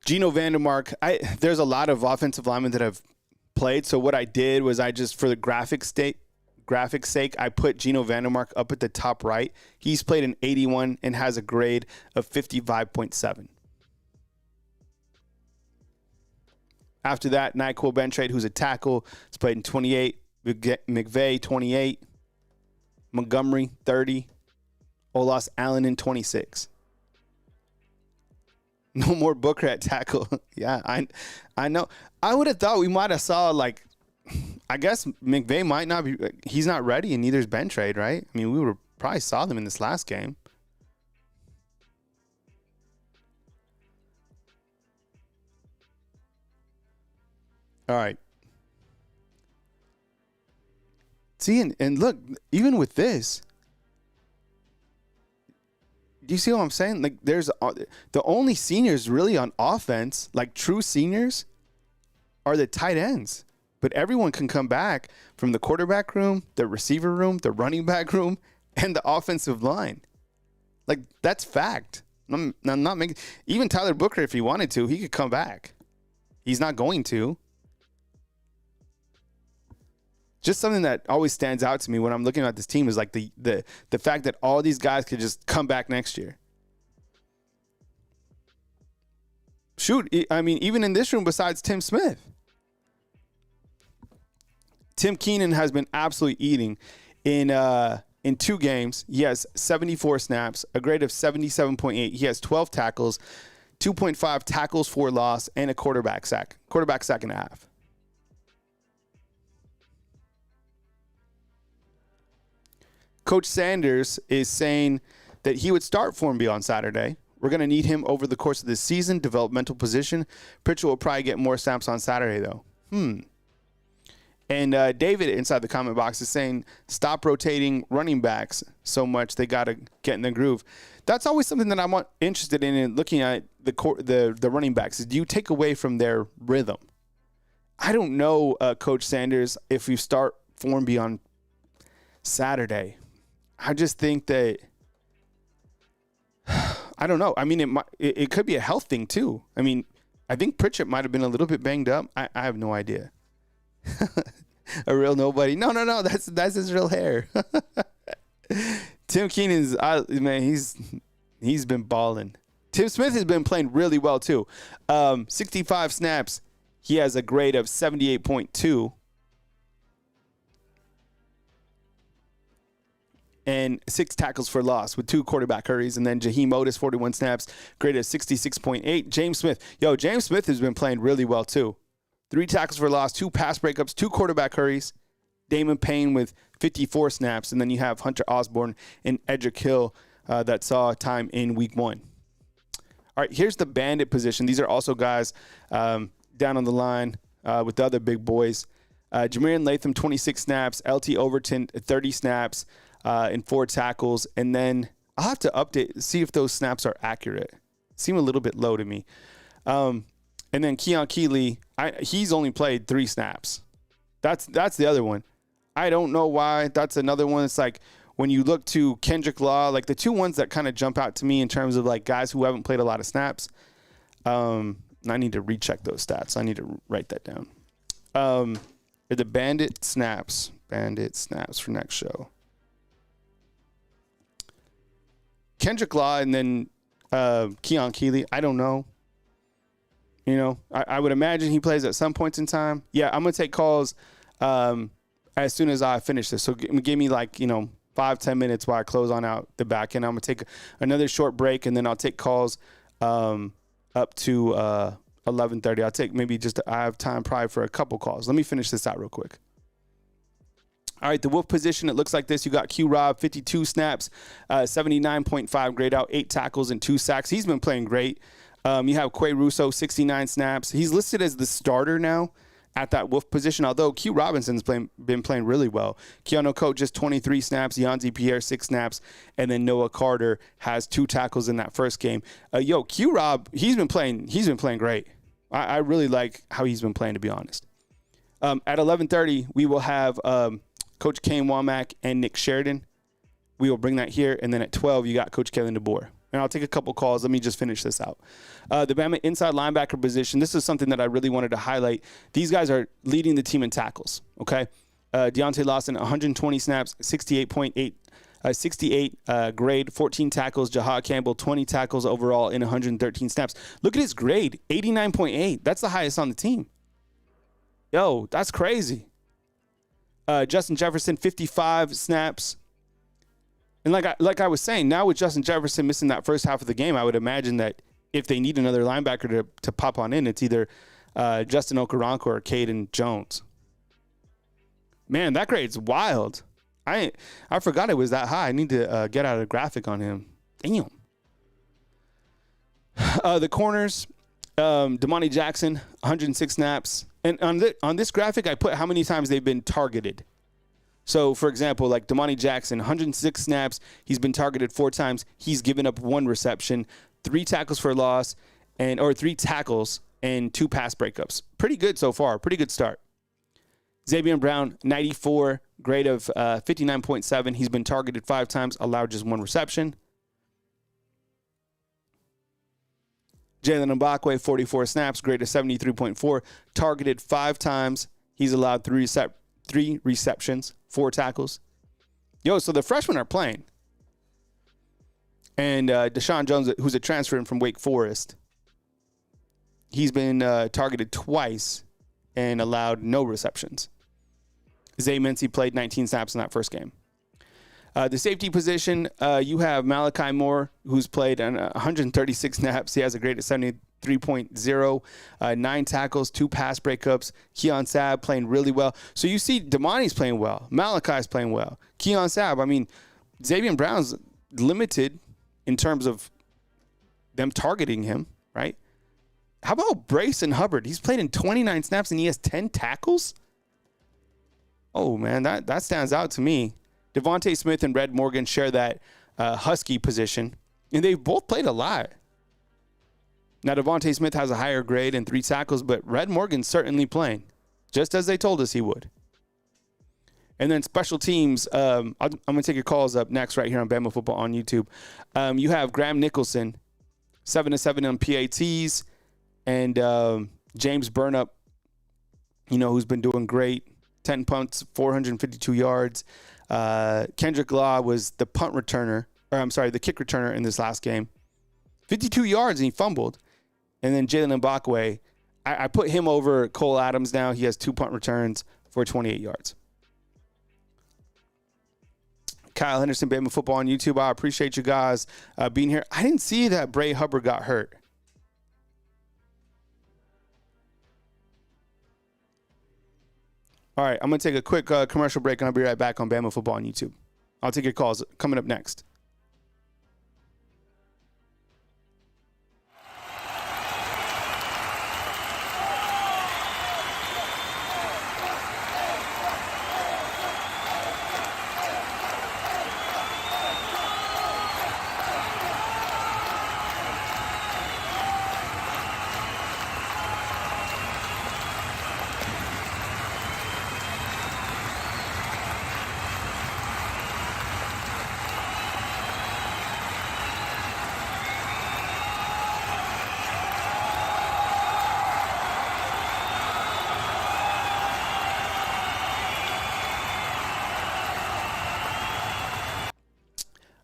Geno Vandermark, there's a lot of offensive linemen that have played. So what I did was for the graphics sake, I put Geno Vandermark up at the top right. He's played an 81 and has a grade of 55.7. After that, Nyquil Bentrade, who's a tackle, has played in 28. McVay, 28. Montgomery, 30. Olas Allen in 26. No more Booker at tackle. Yeah, I know. I would have thought we might have saw, I guess McVay might not be, he's not ready, and neither is Bentrade, right? I mean, we probably saw them in this last game. All right. See, and look, even with this, do you see what I'm saying? Like, there's the only seniors really on offense, like true seniors, are the tight ends. But everyone can come back from the quarterback room, the receiver room, the running back room, and the offensive line. Like, that's fact. I'm not making. Even Tyler Booker, if he wanted to, he could come back. He's not going to. Just something that always stands out to me when I'm looking at this team is like the fact that all these guys could just come back next year. Shoot, I mean, even in this room besides Tim Smith. Tim Keenan has been absolutely eating in 2 games. He has 74 snaps, a grade of 77.8. He has 12 tackles, 2.5 tackles for loss, and a quarterback sack and a half. Coach Sanders is saying that he would start Formby on Saturday. We're going to need him over the course of the season, developmental position. Pritchett will probably get more snaps on Saturday, though. And David inside the comment box is saying, stop rotating running backs so much. They got to get in the groove. That's always something that I'm interested in looking at the running backs. Is do you take away from their rhythm? I don't know, Coach Sanders, if you start Formby on Saturday. I just think that, I don't know. I mean, it could be a health thing too. I mean, I think Pritchett might have been a little bit banged up. I have no idea. A real nobody. No. That's his real hair. Tim Keenan's, man, he's been balling. Tim Smith has been playing really well too. 65 snaps. He has a grade of 78.2. and 6 tackles for loss with 2 quarterback hurries. And then Jaheim Otis, 41 snaps, graded 66.8. James Smith. James Smith has been playing really well too. 3 tackles for loss, 2 pass breakups, 2 quarterback hurries. Damon Payne with 54 snaps. And then you have Hunter Osborne and Edric Hill that saw time in week 1. All right, here's the bandit position. These are also guys down on the line with the other big boys. Jamarian Latham, 26 snaps. LT Overton, 30 snaps and 4 tackles. And then I'll have to see if those snaps are accurate. Seem a little bit low to me. And then Keon Keeley, he's only played 3 snaps. That's the other one. I don't know why. That's another one. It's like when you look to Kendrick Law, like the 2 ones that kind of jump out to me in terms of like guys who haven't played a lot of snaps. I need to recheck those stats. I need to write that down. The bandit snaps for next show. Kendrick Law and then Keon Keeley. I don't know. I would imagine he plays at some points in time. Yeah, I'm gonna take calls as soon as I finish this. So give me 5-10 minutes while I close on out the back end. I'm gonna take another short break and then I'll take calls up to 11:30. I'll take I have time probably for a couple calls. Let me finish this out real quick. All right, the Wolf position, it looks like this. You got Q Rob, 52 snaps, 79.5 grade out, 8 tackles and 2 sacks. He's been playing great. You have Quay Russo, 69 snaps. He's listed as the starter now at that Wolf position, although Q Robinson's been playing really well. Keanu Coate just 23 snaps, Yanzi Pierre 6 snaps, and then Noah Carter has 2 tackles in that first game. Q Rob, he's been playing great. I really like how he's been playing, to be honest. At 11:30, we will have Coach Kane Wommack and Nick Sheridan. We will bring that here, and then at 12, you got Coach Jalen DeBoer. And I'll take a couple calls. Let me just finish this out. The Bama inside linebacker position, this is something that I really wanted to highlight. These guys are leading the team in tackles, okay? Deontay Lawson, 120 snaps, 68 grade, 14 tackles. Jahad Campbell, 20 tackles overall in 113 snaps. Look at his grade, 89.8. That's the highest on the team. That's crazy. Justin Jefferson, 55 snaps. And like I was saying, now with Justin Jefferson missing that first half of the game, I would imagine that if they need another linebacker to pop on in, it's either Justin Okoronkwo or Caden Jones. Man, that grade's wild. I forgot it was that high. I need to get out a graphic on him. Damn. The corners, Damani Jackson, 106 snaps. And on this graphic, I put how many times they've been targeted. So, for example, like Damani Jackson, 106 snaps. He's been targeted 4 times. He's given up 1 reception, 3 tackles for loss, or 3 tackles and 2 pass breakups. Pretty good so far. Pretty good start. Xavier Brown, 94, grade of 59.7. He's been targeted 5 times, allowed just 1 reception. Jalen Mbakwe, 44 snaps, grade of 73.4, targeted 5 times. He's allowed 3 receptions, 4 tackles. So the freshmen are playing. And Deshaun Jones, who's a transfer from Wake Forest, he's been targeted twice and allowed no receptions. Zay Mincy played 19 snaps in that first game. The safety position, you have Malachi Moore, who's played 136 snaps. He has a grade of 73.0, 9 tackles, 2 pass breakups. Keon Sabb playing really well. So you see Damani's playing well. Malachi's playing well. Keon Sabb, Xavier Brown's limited in terms of them targeting him, right? How about Brayson Hubbard? He's played in 29 snaps and he has 10 tackles? Oh, man, that stands out to me. Devontae Smith and Red Morgan share that Husky position, and they've both played a lot. Now, Devontae Smith has a higher grade and 3 tackles, but Red Morgan's certainly playing, just as they told us he would. And then special teams, I'm going to take your calls up next right here on Bama Football on YouTube. You have Graham Nicholson, 7-7 on PATs, and James Burnup, who's been doing great, 10 punts, 452 yards. Kendrick Law was the kick returner in this last game. 52 yards and he fumbled. And then Jalen Mbakwe, I put him over Cole Adams now. He has 2 punt returns for 28 yards. Kyle Henderson, Bama Football on YouTube. I appreciate you guys being here. I didn't see that Bray Hubbard got hurt. All right, I'm going to take a quick commercial break, and I'll be right back on Bama Football on YouTube. I'll take your calls coming up next.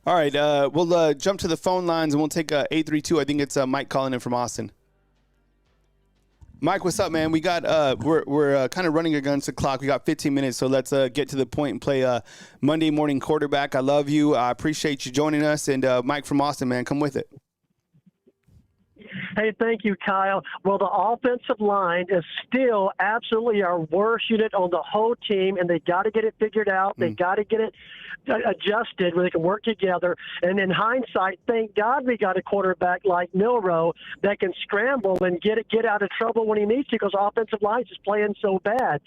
All right, we'll jump to the phone lines, and we'll take 832. I think it's Mike calling in from Austin. Mike, what's up, man? We got we're kind of running against the clock. We got 15 minutes, so let's get to the point and play Monday morning quarterback. I love you. I appreciate you joining us, and Mike from Austin, man, come with it. Hey, thank you, Kyle. Well, the offensive line is still absolutely our worst unit on the whole team, and they got to get it figured out. They got to get it adjusted where they can work together. And in hindsight, thank God we got a quarterback like Milroe that can scramble and get out of trouble when he needs to, because offensive line is just playing so bad.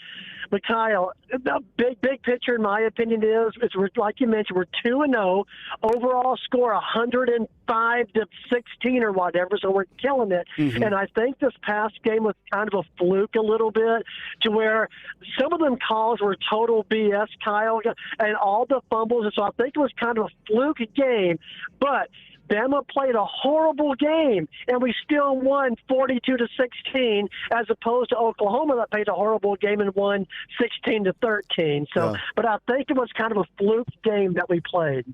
But Kyle, the big picture, in my opinion, is we're, like you mentioned, we're 2-0. Overall score 105-16 or whatever, so we're killing it. Mm-hmm. And I think this past game was kind of a fluke a little bit, to where some of them calls were total BS, Kyle, and all the fumbles. And so I think it was kind of a fluke game. But Bama played a horrible game, and we still won 42-16, as opposed to Oklahoma that played a horrible game and won 16-13. So, but I think it was kind of a fluke game that we played.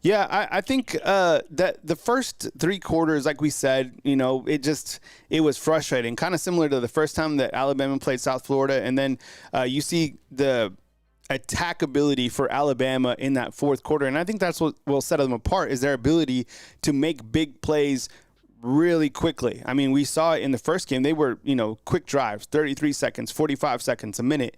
Yeah, I think that the first three quarters, like we said, it was frustrating, kind of similar to the first time that Alabama played South Florida. And then you see the attackability for Alabama in that fourth quarter. And I think that's what will set them apart, is their ability to make big plays really quickly. I mean, we saw it in the first game. They were, quick drives, 33 seconds, 45 seconds, a minute.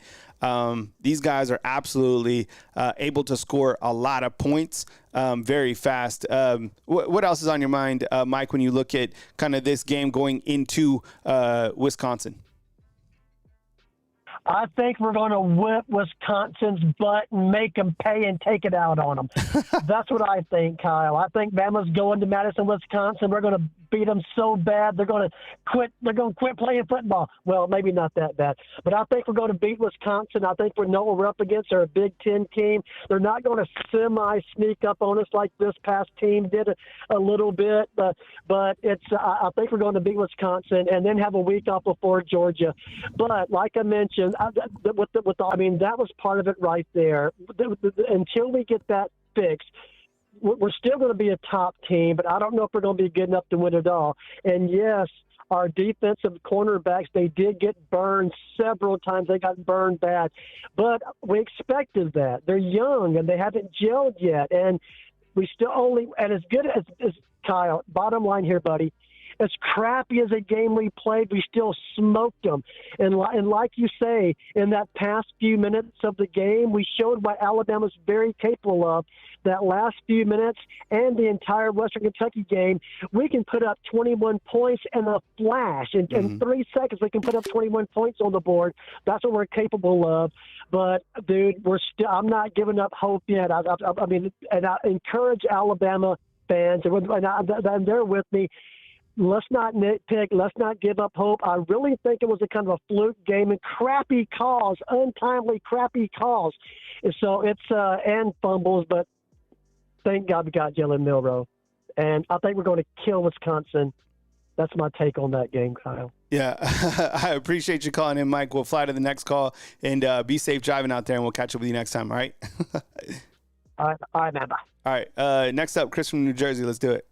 These guys are absolutely able to score a lot of points very fast. What else is on your mind, Mike, when you look at kind of this game going into Wisconsin? I think we're going to whip Wisconsin's butt and make them pay and take it out on them. That's what I think, Kyle. I think Bama's going to Madison, Wisconsin. We're going to beat them so bad they're going to quit. They're going to quit playing football. Well, maybe not that bad, but I think we're going to beat Wisconsin. I think we know what we're up against. They're a Big Ten team. They're not going to semi-sneak up on us like this past team did a little bit, but it's. I think we're going to beat Wisconsin and then have a week off before Georgia. But like I mentioned, that was part of it right there. Until we get that fixed, we're still going to be a top team, but I don't know if we're going to be good enough to win it all. And yes, our defensive cornerbacks, they did get burned several times. They got burned bad, but we expected that. They're young and they haven't gelled yet. And we still and as good as Kyle, bottom line here, buddy, as crappy as a game we played, we still smoked them. And like you say, in that past few minutes of the game, we showed what Alabama's very capable of. That last few minutes and the entire Western Kentucky game, we can put up 21 points in a flash. In 3 seconds, we can put up 21 points on the board. That's what we're capable of. But, dude, I'm not giving up hope yet. I encourage Alabama fans, and they're with me. Let's not nitpick. Let's not give up hope. I really think it was a kind of a fluke game and crappy calls, untimely crappy calls. So it's and fumbles, but thank God we got Jalen Milroe. And I think we're going to kill Wisconsin. That's my take on that game, Kyle. Yeah, I appreciate you calling in, Mike. We'll fly to the next call, and be safe driving out there, and we'll catch up with you next time, all right? All right, man. Bye. All right, next up, Chris from New Jersey. Let's do it.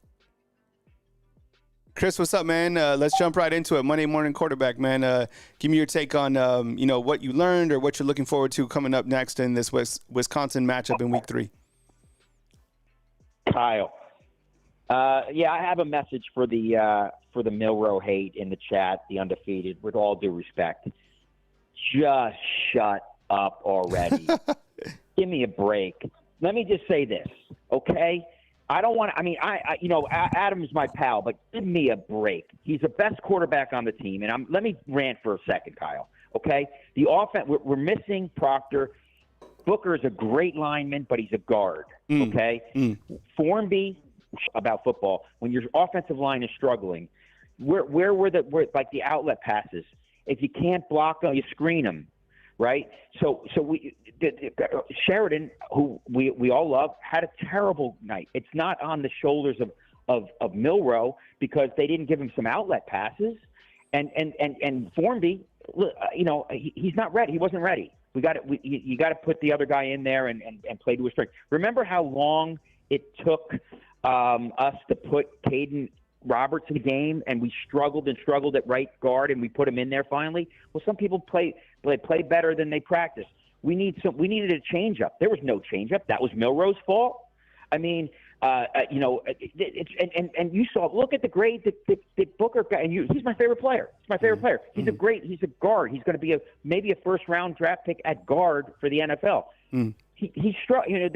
Chris, what's up, man? Let's jump right into it. Monday morning quarterback, man. Give me your take on, what you learned or what you're looking forward to coming up next in this Wisconsin matchup in Week 3. Kyle. Yeah, I have a message for the Milroe hate in the chat, the undefeated, with all due respect. Just shut up already. Give me a break. Let me just say this, okay? I don't want to – I mean, Adam's my pal, but give me a break. He's the best quarterback on the team. And let me rant for a second, Kyle, okay? The offense – we're missing Proctor. Booker is a great lineman, but he's a guard, okay? Formby – about football, when your offensive line is struggling, where were the outlet passes? If you can't block them, you screen them, right? So Sheridan, who we all love, had a terrible night. It's not on the shoulders of Milroe because they didn't give him some outlet passes, and Formby, he's not ready. He wasn't ready. You got to put the other guy in there and play to his strength. Remember how long it took us to put Caden Roberts in the game, and we struggled at right guard, and we put him in there finally? Well, some people play better than they practice. We needed a change-up. There was no change-up. That was Milroe's fault. I mean, and you saw. Look at the grade that Booker got. And he's my favorite player. He's my favorite player. He's He's a guard. He's going to be maybe a first-round draft pick at guard for the NFL. He's struck. I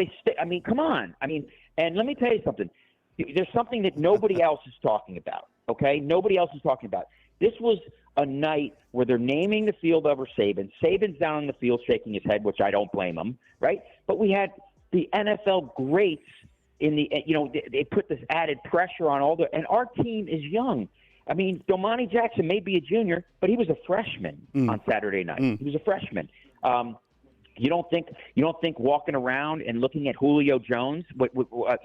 mean, come on. I mean, and let me tell you something. There's something that nobody else is talking about. Okay, nobody else is talking about. This was a night where they're naming the field over Saban. Saban's down on the field shaking his head, which I don't blame him. Right, but we had the NFL greats in the. They put this added pressure on and our team is young. I mean, Domani Jackson may be a junior, but he was a freshman on Saturday night. He was a freshman. You don't think walking around and looking at Julio Jones, I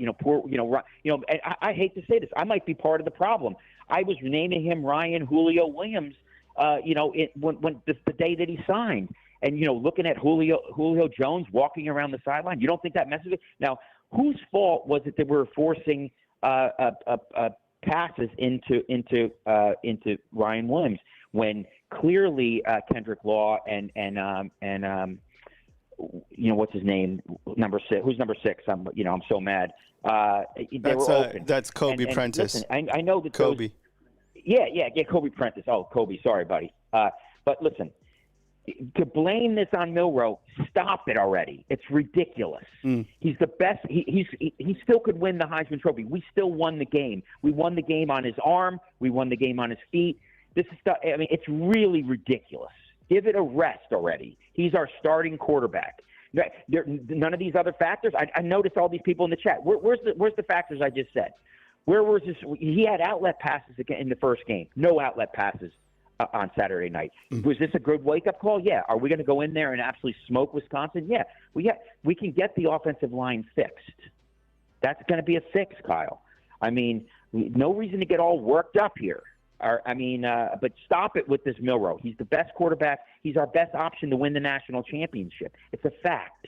hate to say this, I might be part of the problem. I was naming him Ryan Julio Williams, when the day that he signed, and looking at Julio Jones walking around the sideline. You don't think that messes with? Now, whose fault was it that we're forcing passes into Ryan Williams when clearly Kendrick Law and what's his name? Number 6. Who's number 6? I'm so mad. They were open. That's Kobe Prentice. Listen, I know that Kobe. Yeah, Kobe Prentice. Oh, Kobe. Sorry, buddy. But listen, to blame this on Milroe, stop it already. It's ridiculous. He's the best. He still could win the Heisman Trophy. We still won the game. We won the game on his arm. We won the game on his feet. This is stuff. I mean, it's really ridiculous. Give it a rest already. He's our starting quarterback. None of these other factors. I noticed all these people in the chat. Where's the factors I just said? Where was this? He had outlet passes again in the first game. No outlet passes on Saturday night. Was this a good wake-up call? Yeah. Are we going to go in there and absolutely smoke Wisconsin? Yeah. We can get the offensive line fixed. That's going to be a fix, Kyle. I mean, no reason to get all worked up here. But stop it with this Milroe. He's the best quarterback. He's our best option to win the national championship. It's a fact.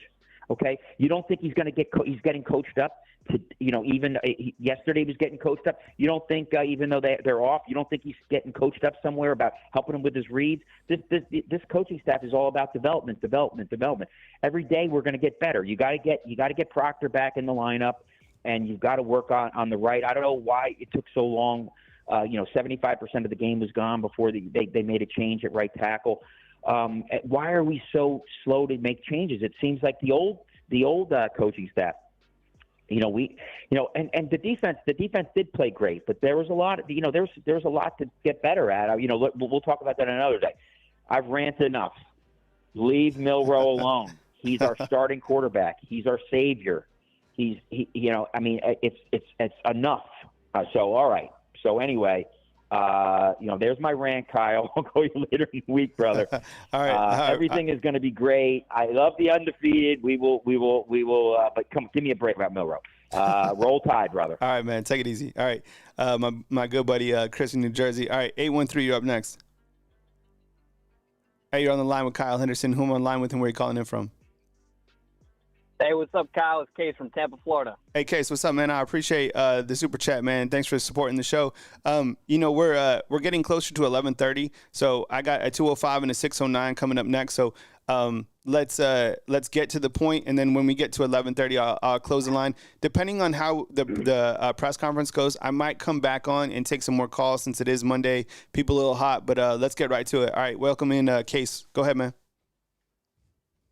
Okay, you don't think he's going to he's getting coached up to, yesterday he was getting coached up. You don't think even though they're off, you don't think he's getting coached up somewhere about helping him with his reads? This coaching staff is all about development. Every day we're going to get better. You got to get Proctor back in the lineup, and you've got to work on the right. I don't know why it took so long. 75% of the game was gone before they made a change at right tackle. Why are we so slow to make changes? It seems like the old coaching staff. And the defense did play great, but there was a lot. There was a lot to get better at. We'll talk about that another day. I've ranted enough. Leave Milroe alone. He's our starting quarterback. He's our savior. It's enough. So all right. So anyway, there's my rant, Kyle. I'll call you later in the week, brother. All right. Everything is going to be great. I love the undefeated. We will. But come, give me a break about Milroe. Roll Tide, brother. All right, man. Take it easy. All right. My good buddy, Chris in New Jersey. All right. 813, you're up next. Hey, you're on the line with Kyle Henderson. Who am I on the line with and where are you calling in from? Hey, what's up, Kyle? It's Case from Tampa, Florida. Hey, Case, what's up, man? I appreciate the super chat, man. Thanks for supporting the show. We're getting closer to 11:30, so I got a 2:05 and a 6:09 coming up next. So Let's get to the point, and then when we get to 11:30, I'll close the line. Depending on how the press conference goes, I might come back on and take some more calls since it is Monday. People a little hot, but let's get right to it. All right, welcome in, Case. Go ahead, man.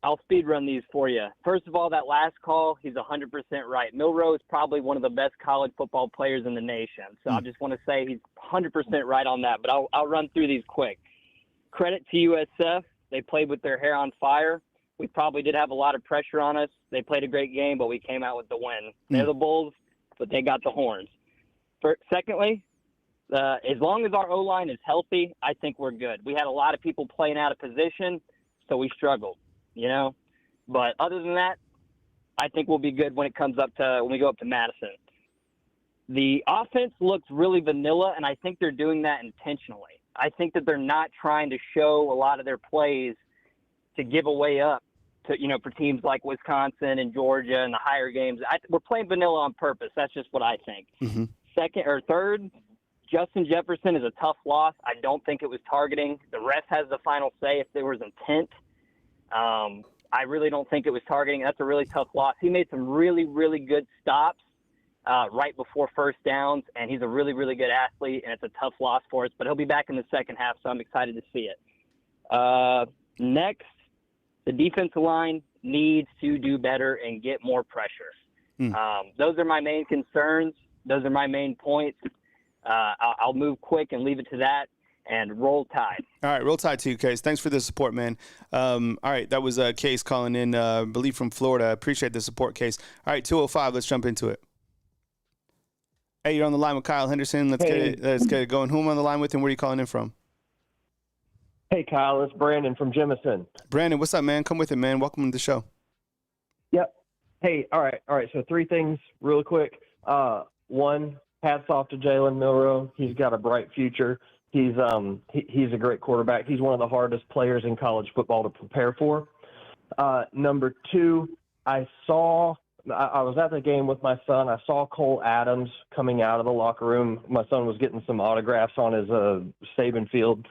I'll speed run these for you. First of all, that last call, he's 100% right. Milroe is probably one of the best college football players in the nation. So I just want to say he's 100% right on that, but I'll run through these quick. Credit to USF. They played with their hair on fire. We probably did have a lot of pressure on us. They played a great game, but we came out with the win. They're the Bulls, but they got the horns. Secondly, as long as our O-line is healthy, I think we're good. We had a lot of people playing out of position, so we struggled, But other than that, I think we'll be good when we go up to Madison. The offense looks really vanilla, and I think they're doing that intentionally. I think that they're not trying to show a lot of their plays to give away up to, for teams like Wisconsin and Georgia and the higher games. We're playing vanilla on purpose. That's just what I think. Third, Justin Jefferson is a tough loss. I don't think it was targeting. The ref has the final say if there was intent. I really don't think it was targeting. That's a really tough loss. He made some really, really good stops right before first downs, and he's a really, really good athlete, and it's a tough loss for us. But he'll be back in the second half, so I'm excited to see it. Next, the defensive line needs to do better and get more pressure. Those are my main concerns. Those are my main points. I'll move quick and leave it to that. And roll tide. All right, roll tide to you, Case. Thanks for the support, man. All right, that was Case calling in, I believe from Florida. I appreciate the support, Case. All right, 205, let's jump into it. Hey, you're on the line with Kyle Henderson. Let's get it going. Who am I on the line with, and where are you calling in from? Hey, Kyle, it's Brandon from Jemison. Brandon, what's up, man? Come with it, man. Welcome to the show. Yep. Hey, all right. So 3 things real quick. One, hats off to Jalen Milroe. He's got a bright future. He's a great quarterback. He's one of the hardest players in college football to prepare for. Number 2, I was at the game with my son. I saw Cole Adams coming out of the locker room. My son was getting some autographs on his Saban Field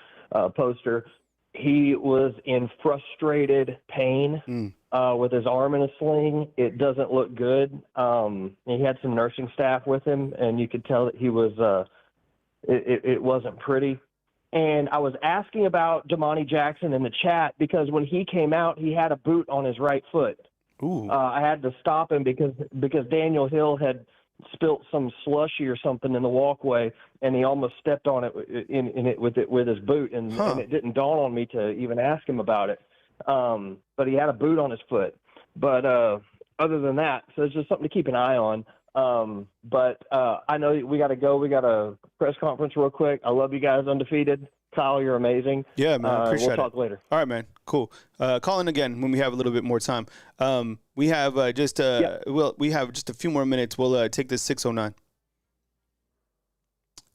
poster. He was in frustrated pain with his arm in a sling. It doesn't look good. He had some nursing staff with him, and you could tell that he was it wasn't pretty. And I was asking about Damani Jackson in the chat because when he came out, he had a boot on his right foot. Ooh. I had to stop him because Daniel Hill had spilt some slushy or something in the walkway, and he almost stepped on it with his boot, and it didn't dawn on me to even ask him about it. But he had a boot on his foot. But other than that, so it's just something to keep an eye on. But I know we got to go. We got a press conference real quick. I love you guys, undefeated. Kyle, you're amazing. Yeah, man. Appreciate we'll talk later. All right, man. Cool. Call in again when we have a little bit more time. We have just a few more minutes. We'll take this 609.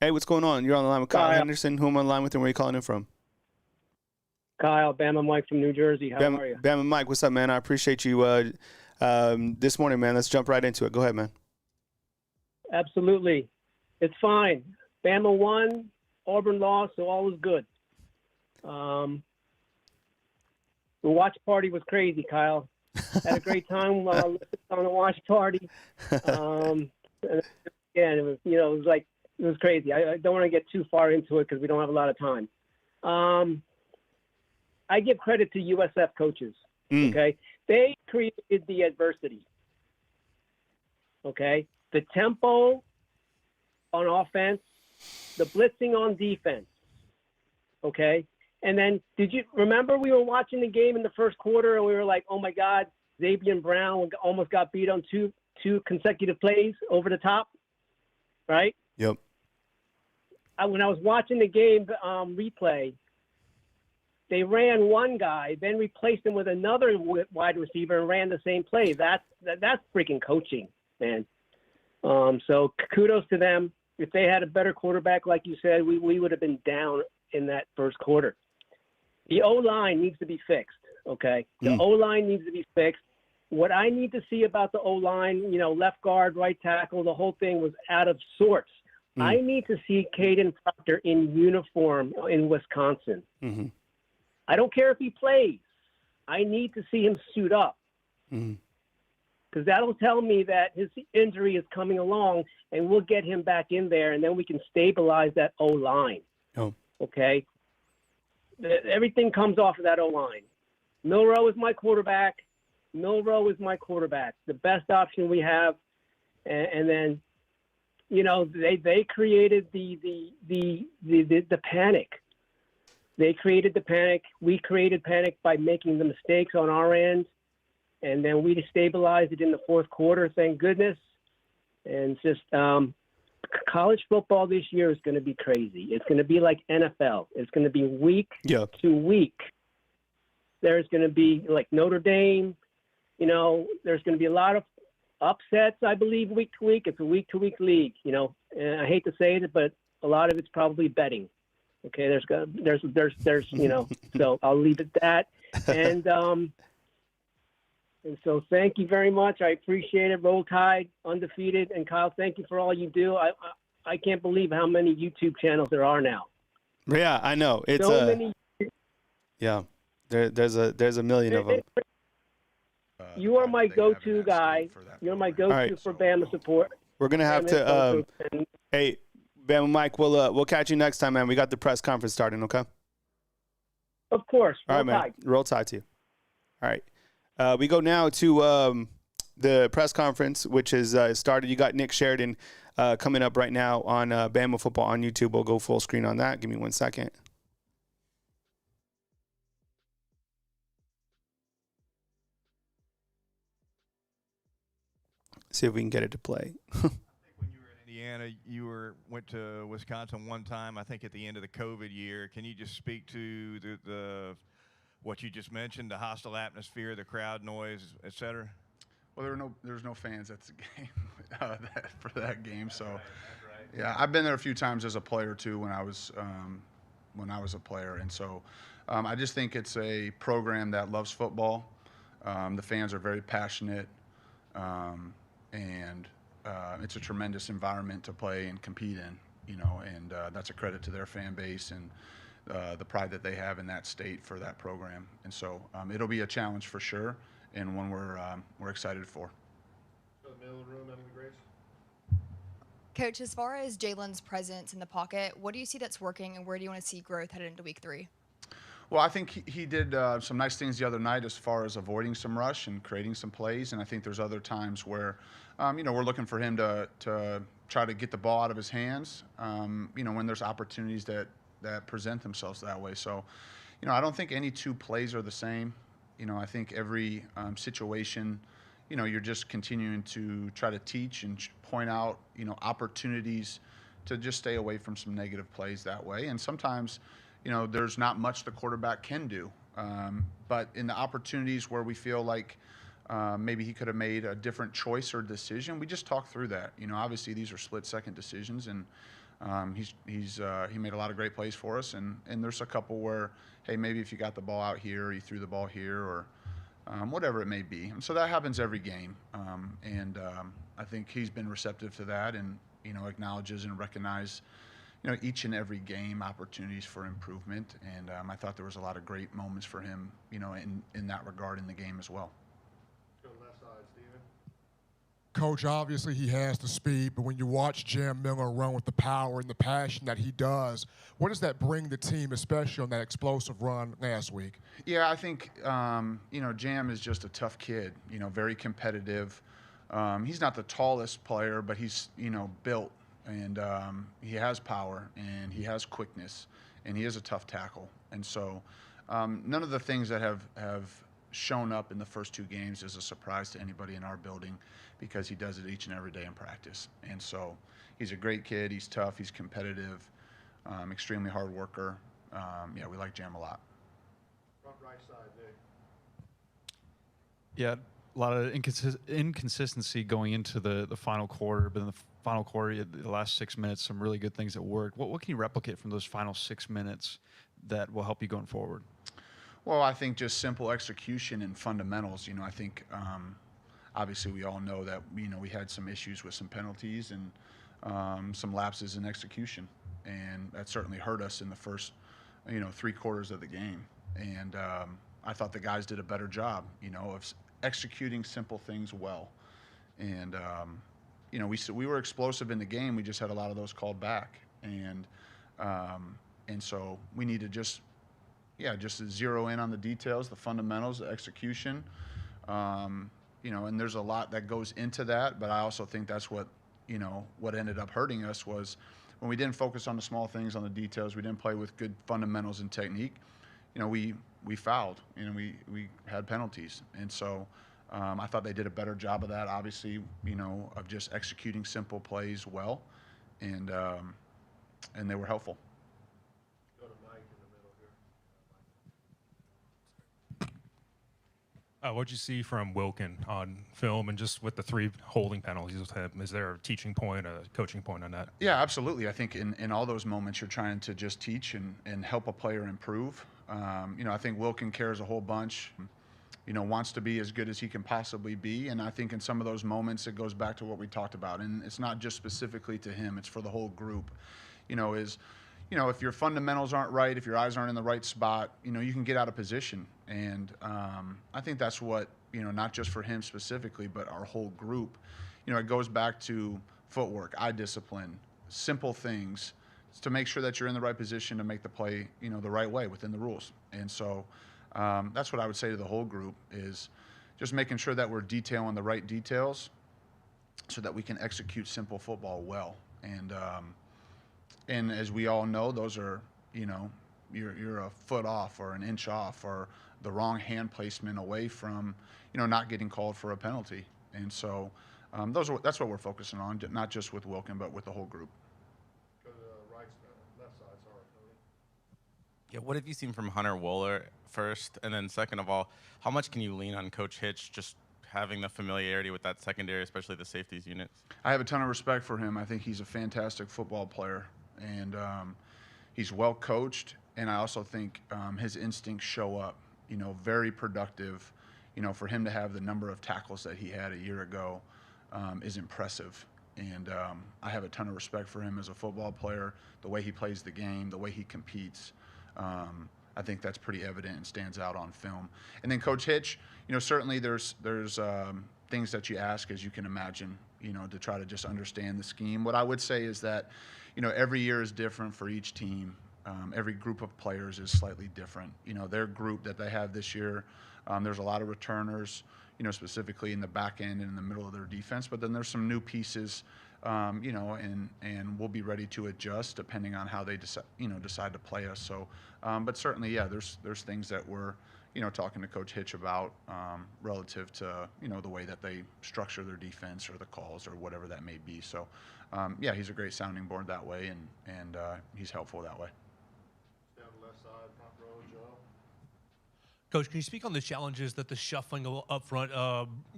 Hey, what's going on? You're on the line with Kyle Henderson. Who am I on the line with, and where are you calling in from? Kyle, Bama Mike from New Jersey. How are you? Bama Mike, what's up, man? I appreciate you this morning, man. Let's jump right into it. Go ahead, man. Absolutely. It's fine. Bama won, Auburn lost, so all was good. The watch party was crazy, Kyle. Had a great time on the watch party. Again, it was crazy. I don't want to get too far into it because we don't have a lot of time. I give credit to USF coaches. Okay, they created the adversity. Okay. The tempo on offense, the blitzing on defense, okay? And then did you remember we were watching the game in the first quarter and we were like, oh, my God, Xavier Brown almost got beat on two consecutive plays over the top, right? Yep. When I was watching the game replay, they ran one guy, then replaced him with another wide receiver and ran the same play. That's freaking coaching, man. So kudos to them. If they had a better quarterback, like you said, we would have been down in that first quarter. The O-line needs to be fixed, okay? The O-line needs to be fixed. What I need to see about the O-line, left guard, right tackle, the whole thing was out of sorts. I need to see Caden Proctor in uniform in Wisconsin. I don't care if he plays. I need to see him suit up. Because that'll tell me that his injury is coming along, and we'll get him back in there, and then we can stabilize that O-line. Oh. Okay? Everything comes off of that O-line. Milroe is my quarterback. The best option we have. And then, you know, they created the panic. They created the panic. We created panic by making the mistakes on our end. And then we stabilized it in the fourth quarter, thank goodness. And it's just college football this year is going to be crazy. It's going to be like NFL. It's going to be week to week. There's going to be like Notre Dame. You know, there's going to be a lot of upsets, I believe, week to week. It's a week-to-week league, you know. And I hate to say it, but a lot of it's probably betting. Okay, there's you know. So I'll leave it at that. And so thank you very much. I appreciate it. Roll Tide, undefeated. And Kyle, thank you for all you do. I can't believe how many YouTube channels there are now. Yeah, I know. It's so many. Yeah, there's a million of them. You are my go-to guy. You're my go-to for Bama support. We're gonna have to. Hey, Bama Mike, we'll catch you next time, man. We got the press conference starting. Okay. Of course. All right, man. Roll Tide to you. All right. We go now to the press conference, which is started. You got Nick Sheridan coming up right now on Bama Football on YouTube. We'll go full screen on that. Give me 1 second. See if we can get it to play. I think when you were in Indiana, you went to Wisconsin one time, I think at the end of the COVID year. Can you just speak to the what you just mentioned, the hostile atmosphere, the crowd noise, et cetera? Well, there's no fans at the game for that game. So, yeah, I've been there a few times as a player too when I was a player, and so I just think it's a program that loves football. The fans are very passionate, and it's a tremendous environment to play and compete in. You know, and that's a credit to their fan base and the pride that they have in that state for that program. And so it'll be a challenge for sure, and one we're excited for. The middle of the room, having the grace. Coach, as far as Jalen's presence in the pocket, what do you see that's working, and where do you want to see growth headed into week 3? Well, I think he did some nice things the other night as far as avoiding some rush and creating some plays, and I think there's other times where, you know, we're looking for him to try to get the ball out of his hands, you know, when there's opportunities that present themselves that way. So, you know, I don't think any two plays are the same. You know, I think every situation, you know, you're just continuing to try to teach and point out, you know, opportunities to just stay away from some negative plays that way. And sometimes, you know, there's not much the quarterback can do. But in the opportunities where we feel like maybe he could have made a different choice or decision, we just talk through that. You know, obviously these are split-second decisions, and he made a lot of great plays for us, and there's a couple where, hey, maybe if you got the ball out here, or you threw the ball here, or whatever it may be. And so that happens every game, and I think he's been receptive to that, and you know, acknowledges and recognizes, you know, each and every game opportunities for improvement. And I thought there was a lot of great moments for him, you know, in that regard in the game as well. Coach, obviously he has the speed, but when you watch Jam Miller run with the power and the passion that he does, what does that bring the team, especially on that explosive run last week? Yeah, I think, you know, Jam is just a tough kid, you know, very competitive. He's not the tallest player, but he's, you know, built, and he has power, and he has quickness, and he is a tough tackle. And so none of the things that have shown up in the first 2 games is a surprise to anybody in our building, because he does it each and every day in practice. And so he's a great kid. He's tough. He's competitive, extremely hard worker. Yeah, we like Jam a lot. Front right side, Nick. Yeah, a lot of inconsistency going into the final quarter, but in the final quarter, the last 6 minutes, some really good things that worked. What can you replicate from those final 6 minutes that will help you going forward? Well, I think just simple execution and fundamentals. You know, I think obviously we all know that, you know, we had some issues with some penalties and some lapses in execution, and that certainly hurt us in the first, you know, 3 quarters of the game. And I thought the guys did a better job, of executing simple things well. And, we were explosive in the game. We just had a lot of those called back. And so we need to just zero in on the details, the fundamentals, the execution. And there's a lot that goes into that, but I also think that's what ended up hurting us was when we didn't focus on the small things, on the details, we didn't play with good fundamentals and technique, we fouled, we had penalties. And so I thought they did a better job of that, obviously, of just executing simple plays well, and they were helpful. What'd you see from Wilkin on film and just with the 3 holding penalties with him? Is there a teaching point, a coaching point on that? Yeah, absolutely. I think in all those moments you're trying to just teach and help a player improve. I think Wilkin cares a whole bunch, wants to be as good as he can possibly be. And I think in some of those moments it goes back to what we talked about. And it's not just specifically to him, it's for the whole group. If your fundamentals aren't right, if your eyes aren't in the right spot, you can get out of position. And I think that's what, not just for him specifically, but our whole group, it goes back to footwork, eye discipline, simple things to make sure that you're in the right position to make the play, the right way within the rules. And so that's what I would say to the whole group is just making sure that we're detailing the right details so that we can execute simple football well. And as we all know, those are, you're a foot off or an inch off or the wrong hand placement away from, not getting called for a penalty. And so that's what we're focusing on, not just with Wilkin, but with the whole group. Go to the left side, sorry, Tony. Yeah, what have you seen from Hunter Wohler first? And then second of all, how much can you lean on Coach Hitch just having the familiarity with that secondary, especially the safeties units? I have a ton of respect for him. I think he's a fantastic football player. And he's well coached, and I also think his instincts show up, very productive. For him to have the number of tackles that he had a year ago is impressive. And I have a ton of respect for him as a football player, the way he plays the game, the way he competes. I think that's pretty evident and stands out on film. And then Coach Hitch, certainly there's things that you ask, as you can imagine, to try to just understand the scheme. What I would say is that, every year is different for each team. Every group of players is slightly different. Their group that they have this year, there's a lot of returners, specifically in the back end and in the middle of their defense. But then there's some new pieces, and we'll be ready to adjust depending on how they decide to play us. So, but certainly, yeah, there's things that we're, talking to Coach Hitch about relative to, the way that they structure their defense or the calls or whatever that may be. So, yeah, he's a great sounding board that way, and he's helpful that way. Down the left side, front row, Joe. Coach, can you speak on the challenges that the shuffling up front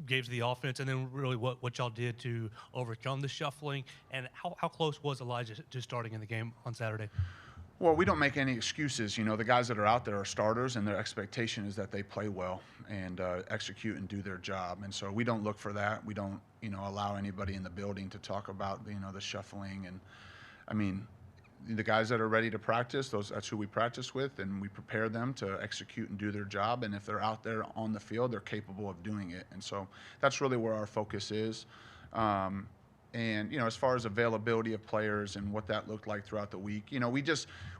gave to the offense, and then really what y'all did to overcome the shuffling, and how close was Elijah to starting in the game on Saturday? Well, we don't make any excuses. The guys that are out there are starters, and their expectation is that they play well and execute and do their job. And so we don't look for that. We don't, allow anybody in the building to talk about, the shuffling. And, I mean, the guys that are ready to practice, that's who we practice with, and we prepare them to execute and do their job. And if they're out there on the field, they're capable of doing it. And so that's really where our focus is. And, as far as availability of players and what that looked like throughout the week,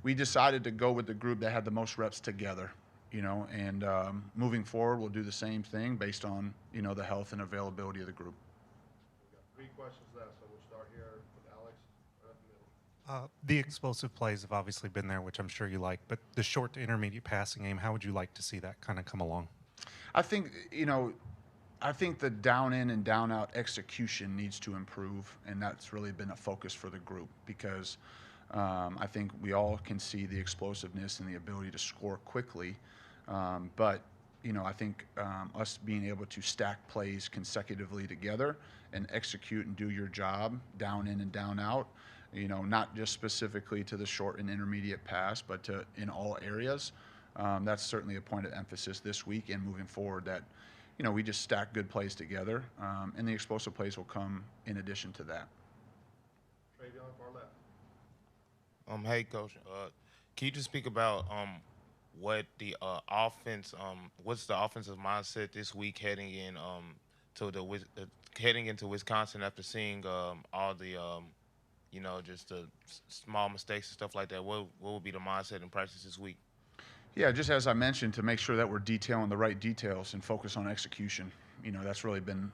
we decided to go with the group that had the most reps together, and moving forward, we'll do the same thing based on, the health and availability of the group. We've got 3 questions left, so we'll start here with Alex, right in the middle. The explosive plays have obviously been there, which I'm sure you like, but the short to intermediate passing game, how would you like to see that kind of come along? I think, I think the down in and down out execution needs to improve, and that's really been a focus for the group because I think we all can see the explosiveness and the ability to score quickly, but I think us being able to stack plays consecutively together and execute and do your job down in and down out, not just specifically to the short and intermediate pass, but to in all areas. That's certainly a point of emphasis this week and moving forward that, we just stack good plays together, and the explosive plays will come in addition to that. Travion, far left. Hey, Coach. Can you just speak about what the offense, what's the offensive mindset this week heading in heading into Wisconsin after seeing all the just the small mistakes and stuff like that. What will be the mindset in practice this week? Yeah, just as I mentioned, to make sure that we're detailing the right details and focus on execution. That's really been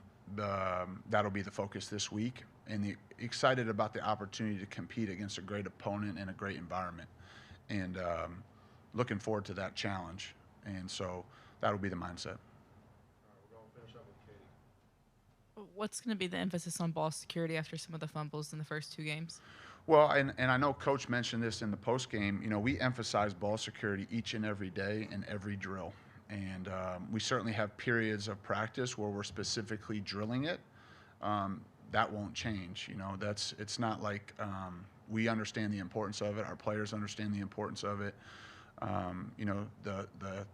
that'll be the focus this week, and excited about the opportunity to compete against a great opponent in a great environment, and looking forward to that challenge. And so that'll be the mindset. What's going to be the emphasis on ball security after some of the fumbles in the first 2 games? Well, and I know Coach mentioned this in the post game. We emphasize ball security each and every day in every drill, and we certainly have periods of practice where we're specifically drilling it. That won't change. It's not like we understand the importance of it. Our players understand the importance of it. The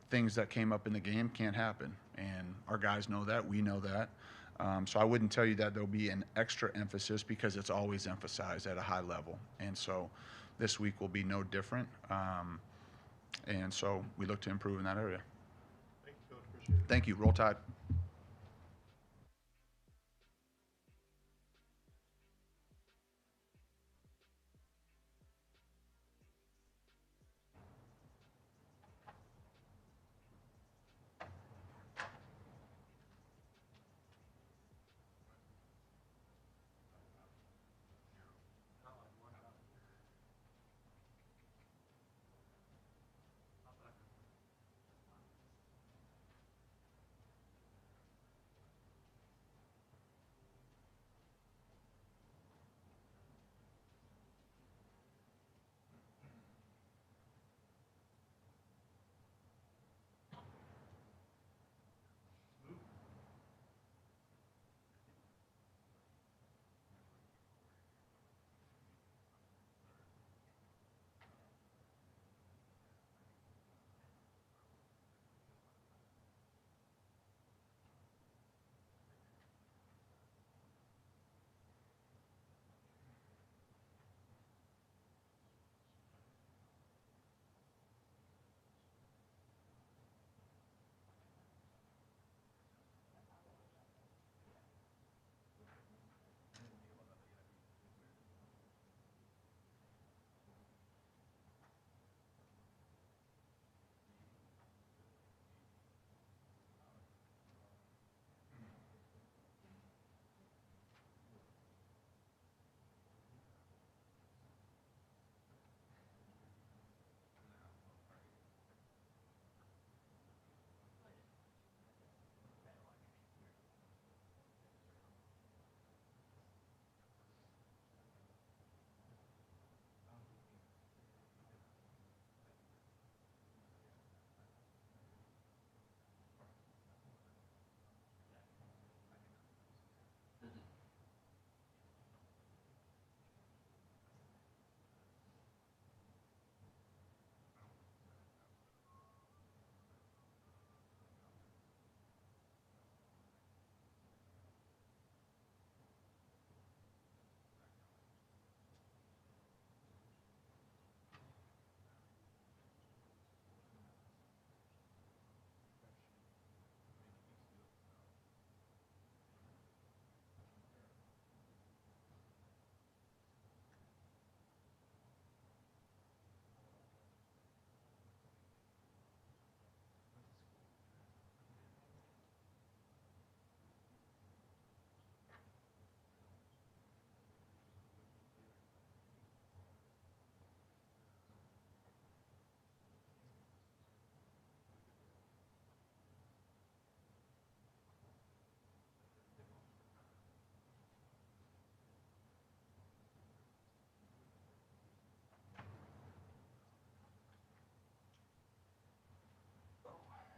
things that came up in the game can't happen, and our guys know that. We know that. So I wouldn't tell you that there'll be an extra emphasis, because it's always emphasized at a high level. And so this week will be no different. And so we look to improve in that area. Thank you, Coach. Appreciate it. Thank you. Roll Tide.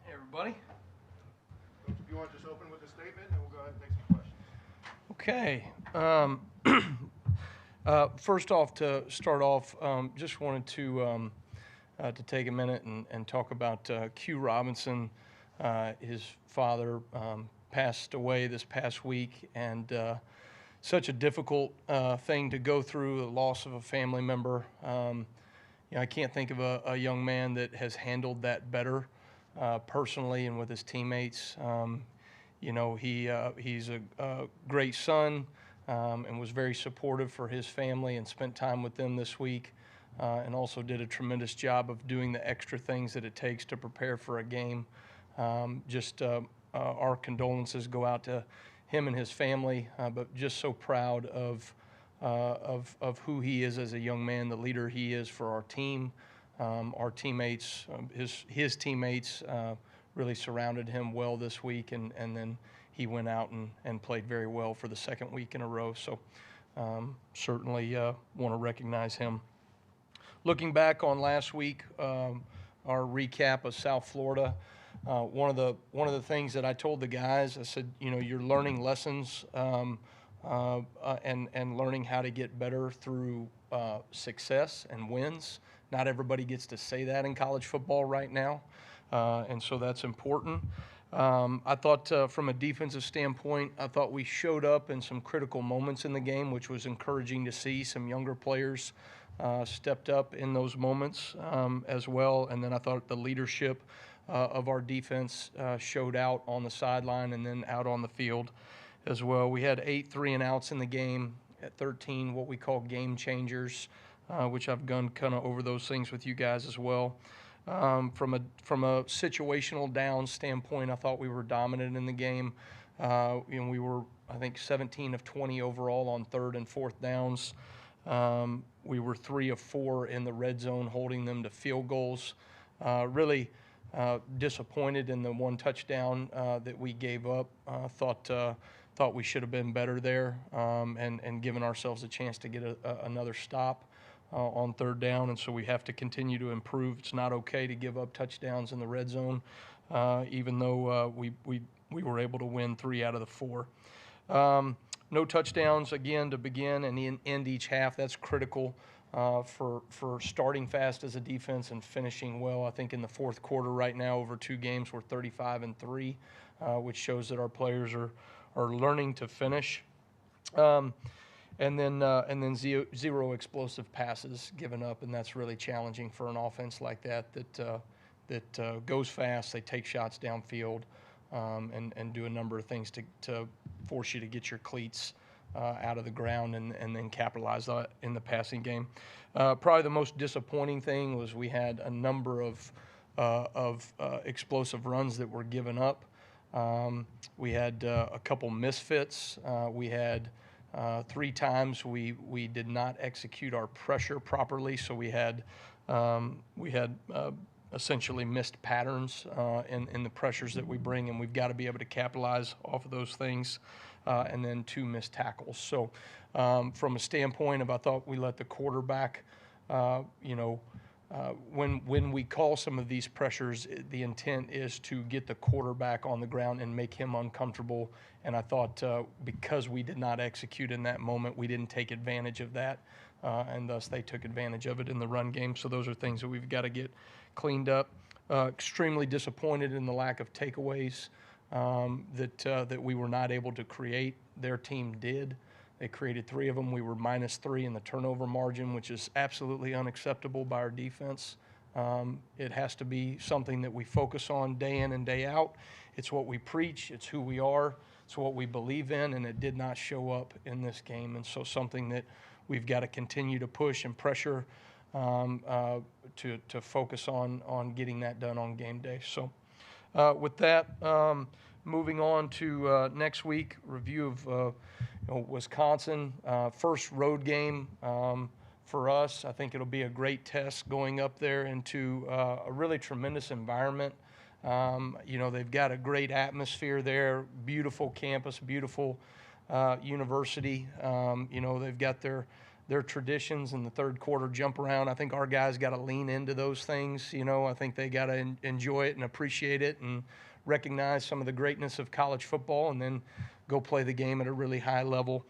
Hey, everybody. Coach, if you want to just open with a statement, and we'll go ahead and take some questions. Okay. First off, to start off, just wanted to take a minute and talk about Q Robinson. His father passed away this past week, and such a difficult thing to go through, the loss of a family member. I can't think of a young man that has handled that better personally and with his teammates. He's a great son and was very supportive for his family and spent time with them this week, and also did a tremendous job of doing the extra things that it takes to prepare for a game. Our condolences go out to him and his family, but just so proud of who he is as a young man, the leader he is for our team. Our teammates, his teammates really surrounded him well this week, and then he went out and played very well for the second week in a row. So certainly want to recognize him. Looking back on last week, our recap of South Florida, one of the things that I told the guys, I said, you're learning lessons and learning how to get better through success and wins. Not everybody gets to say that in college football right now, and so that's important. I thought from a defensive standpoint, I thought we showed up in some critical moments in the game, which was encouraging to see. Some younger players stepped up in those moments as well, and then I thought the leadership of our defense showed out on the sideline and then out on the field as well. We had 8 3-and-outs in the game, at 13 what we call game changers, which I've gone kind of over those things with you guys as well. From a situational down standpoint, I thought we were dominant in the game. We were, I think, 17 of 20 overall on 3rd and 4th downs. We were 3 of 4 in the red zone, holding them to field goals. Really disappointed in the 1 touchdown that we gave up. Thought we should have been better there and given ourselves a chance to get another stop on 3rd down, and so we have to continue to improve. It's not okay to give up touchdowns in the red zone, even though we were able to win 3 out of the 4. No touchdowns again to begin and end each half. That's critical for starting fast as a defense and finishing well. I think in the 4th quarter right now, over 2 games, we're 35-3, which shows that our players are learning to finish. And then 0 explosive passes given up, and that's really challenging for an offense like that goes fast. They take shots downfield and do a number of things to force you to get your cleats out of the ground and then capitalize in the passing game. Probably the most disappointing thing was we had a number of explosive runs that were given up. We had a couple misfits. We had 3 times we did not execute our pressure properly, so we had essentially missed patterns in the pressures that we bring, and we've got to be able to capitalize off of those things. And then 2 missed tackles. So from a standpoint of, I thought we let the quarterback, when we call some of these pressures, the intent is to get the quarterback on the ground and make him uncomfortable. And I thought because we did not execute in that moment, we didn't take advantage of that, and thus they took advantage of it in the run game. So those are things that we've got to get cleaned up. Extremely disappointed in the lack of takeaways that we were not able to create. Their team did. They created 3 of them. We were -3 in the turnover margin, which is absolutely unacceptable by our defense. It has to be something that we focus on day in and day out. It's what we preach. It's who we are. It's what we believe in, and it did not show up in this game. And so something that we've got to continue to push and pressure to focus on getting that done on game day. So with that, moving on to next week, review of Wisconsin. First road game for us. I think it'll be a great test going up there into a really tremendous environment. They've got a great atmosphere there, beautiful campus, beautiful university. They've got their traditions in the 3rd quarter jump around. I think our guys got to lean into those things. I think they got to enjoy it and appreciate it and recognize some of the greatness of college football and then go play the game at a really high level.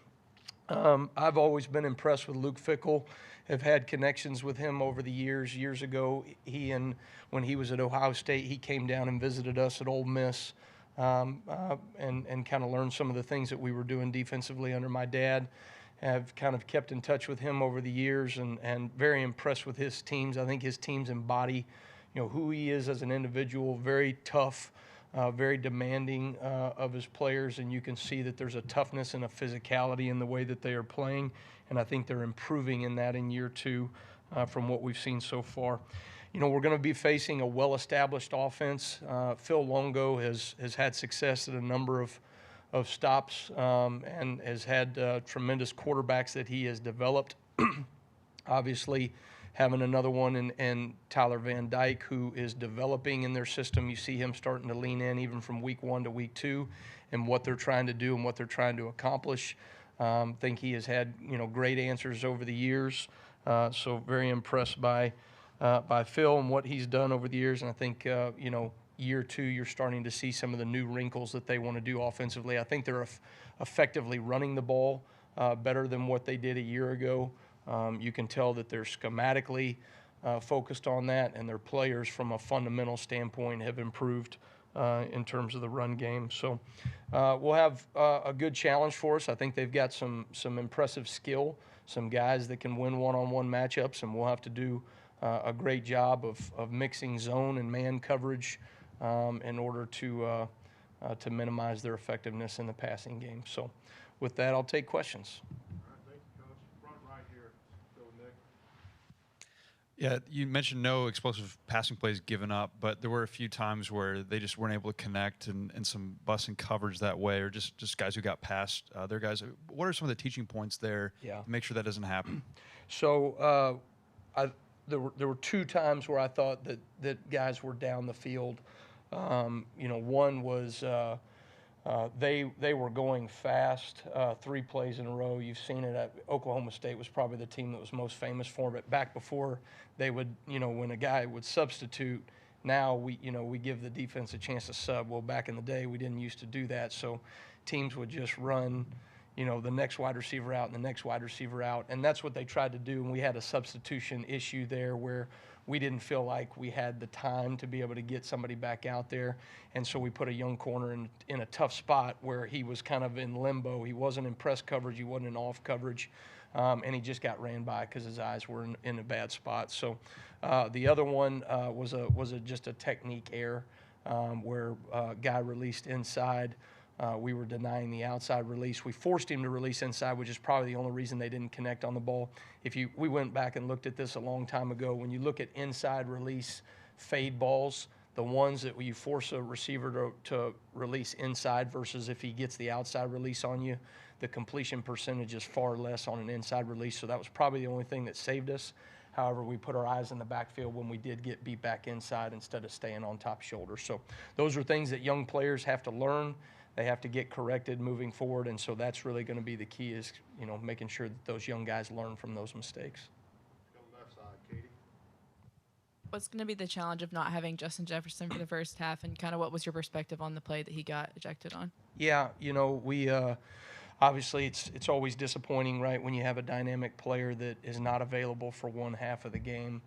I've always been impressed with Luke Fickell. Have had connections with him over the years. Years ago, when he was at Ohio State, he came down and visited us at Ole Miss and kind of learned some of the things that we were doing defensively under my dad. have kind of kept in touch with him over the years, and very impressed with his teams. I think his teams embody, who he is as an individual. Very tough, very demanding of his players, and you can see that there's a toughness and a physicality in the way that they are playing, and I think they're improving in that in year 2 from what we've seen so far. We're going to be facing a well-established offense. Phil Longo has had success at a number of stops and has had tremendous quarterbacks that he has developed. Obviously, having another one in Tyler Van Dyke, who is developing in their system. You see him starting to lean in even from week 1 to week 2 and what they're trying to do and what they're trying to accomplish. Think he has had great answers over the years. So very impressed by Phil and what he's done over the years. And I think, year 2, you're starting to see some of the new wrinkles that they want to do offensively. I think they're effectively running the ball better than what they did a year ago. You can tell that they're schematically focused on that, and their players from a fundamental standpoint have improved in terms of the run game. So we'll have a good challenge for us. I think they've got some impressive skill, some guys that can win one-on-one matchups, and we'll have to do a great job of mixing zone and man coverage in order to minimize their effectiveness in the passing game. So with that, I'll take questions. Yeah, you mentioned no explosive passing plays given up, but there were a few times where they just weren't able to connect and some busting coverage that way, or just guys who got past their guys. What are some of the teaching points there to make sure that doesn't happen? So there were 2 times where I thought that guys were down the field. One was they were going fast 3 plays in a row. You've seen it at Oklahoma State was probably the team that was most famous for it. Back before they would, when a guy would substitute, now we give the defense a chance to sub. Well, back in the day, we didn't used to do that. So teams would just run, the next wide receiver out and the next wide receiver out. And that's what they tried to do. And we had a substitution issue there where we didn't feel like we had the time to be able to get somebody back out there. And so we put a young corner in a tough spot where he was kind of in limbo. He wasn't in press coverage. He wasn't in off coverage. And he just got ran by because his eyes were in a bad spot. So the other one was just a technique error where a guy released inside. We were denying the outside release. We forced him to release inside, which is probably the only reason they didn't connect on the ball. We went back and looked at this a long time ago. When you look at inside release fade balls, the ones that you force a receiver to release inside versus if he gets the outside release on you, the completion percentage is far less on an inside release. So that was probably the only thing that saved us. However, we put our eyes in the backfield when we did get beat back inside instead of staying on top shoulder. So those are things that young players have to learn. They have to get corrected moving forward, and so that's really going to be the key is, making sure that those young guys learn from those mistakes. Left side, Katie. What's going to be the challenge of not having Justin Jefferson for the first half, and kind of what was your perspective on the play that he got ejected on? Yeah, we obviously it's always disappointing, right, when you have a dynamic player that is not available for one half of the game.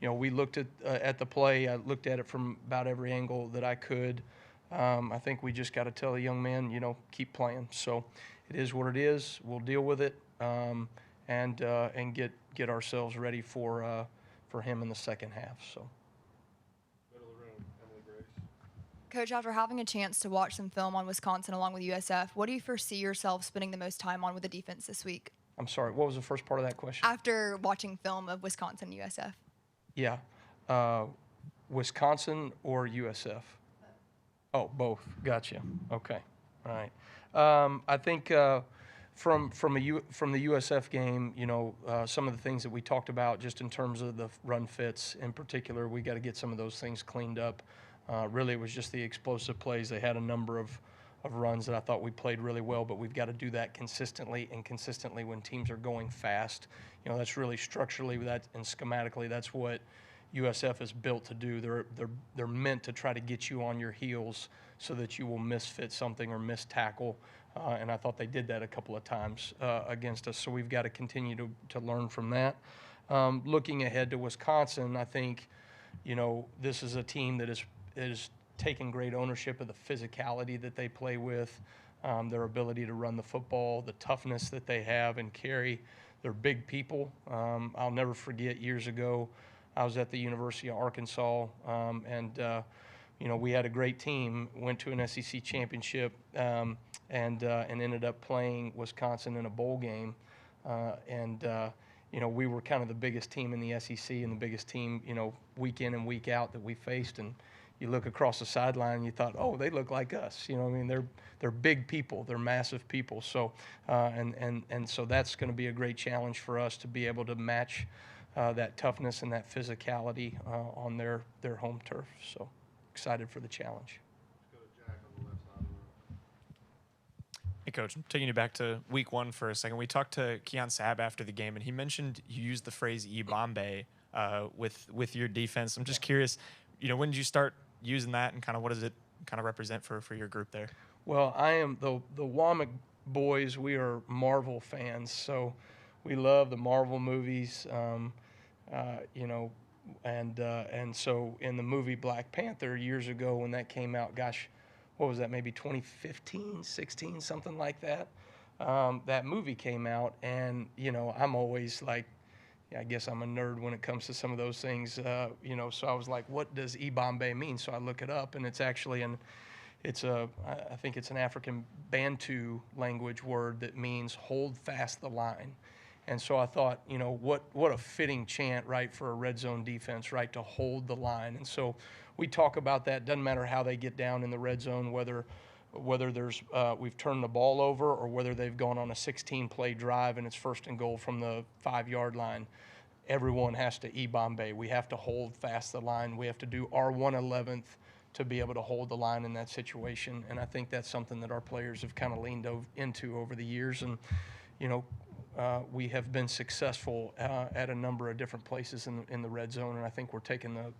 We looked at the play. I looked at it from about every angle that I could. I think we just got to tell the young man, keep playing. So it is what it is. We'll deal with it and get ourselves ready for him in the second half. So. Middle of the room, Emily Grace. Coach, after having a chance to watch some film on Wisconsin along with USF, what do you foresee yourself spending the most time on with the defense this week? I'm sorry, what was the first part of that question? After watching film of Wisconsin and USF. Yeah. Wisconsin or USF? Oh, both. Gotcha. Okay. All right. I think from the USF game, some of the things that we talked about just in terms of the run fits in particular, we got to get some of those things cleaned up. Really, it was just the explosive plays. They had a number of runs that I thought we played really well, but we've got to do that consistently when teams are going fast. That's really structurally that and schematically, that's what USF is built to do. They're meant to try to get you on your heels so that you will misfit something or miss tackle. And I thought they did that a couple of times against us. So we've got to continue to learn from that. Looking ahead to Wisconsin, I think, this is a team that is taking great ownership of the physicality that they play with. their ability to run the football, the toughness that they have and carry. They're big people. I'll never forget years ago, I was at the University of Arkansas, and we had a great team, went to an SEC championship, and ended up playing Wisconsin in a bowl game. We were kind of the biggest team in the SEC and the biggest team, week in and week out that we faced. And you look across the sideline and you thought, oh, they look like us. They're big people. They're massive people. So, so that's going to be a great challenge for us to be able to match that toughness and that physicality on their home turf. So excited for the challenge. Hey, Coach, I'm taking you back to week 1 for a second. We talked to Keon Sabb after the game, and he mentioned you used the phrase "e-Bombay" with your defense. I'm just curious, when did you start using that, and kind of what does it kind of represent for your group there? Well, I am the Wommack boys. We are Marvel fans, so we love the Marvel movies. And so in the movie Black Panther years ago when that came out, gosh, what was that, maybe 2015, 16, something like that? That movie came out, and, I'm always like, I guess I'm a nerd when it comes to some of those things, so I was like, what does e-Bombay mean? So I look it up, and it's actually I think it's an African Bantu language word that means hold fast the line. And so I thought, what a fitting chant, right, for a red zone defense, right, to hold the line. And so we talk about that. Doesn't matter how they get down in the red zone, whether there's we've turned the ball over or whether they've gone on a 16-play drive and it's 1st and goal from the 5-yard line. Everyone has to e-Bombay. We have to hold fast the line. We have to do our 1/11th to be able to hold the line in that situation. And I think that's something that our players have kind of leaned into over the years. And, we have been successful at a number of different places in the red zone, and I think we're taking the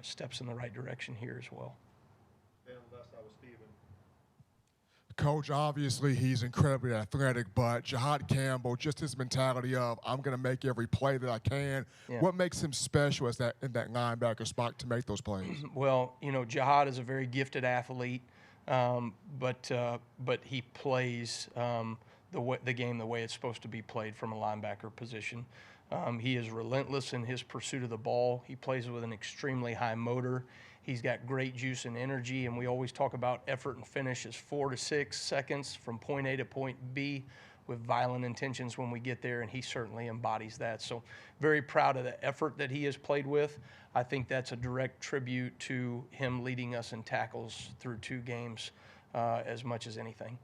steps in the right direction here as well. Coach, obviously he's incredibly athletic, but Jihad Campbell, just his mentality of I'm going to make every play that I can. Yeah. What makes him special in that linebacker spot to make those plays? Well, Jihad is a very gifted athlete, but he plays the game the way it's supposed to be played from a linebacker position. He is relentless in his pursuit of the ball. He plays with an extremely high motor. He's got great juice and energy, and we always talk about effort and finish as 4 to 6 seconds from point A to point B with violent intentions when we get there, and he certainly embodies that. So very proud of the effort that he has played with. I think that's a direct tribute to him leading us in tackles through 2 games as much as anything.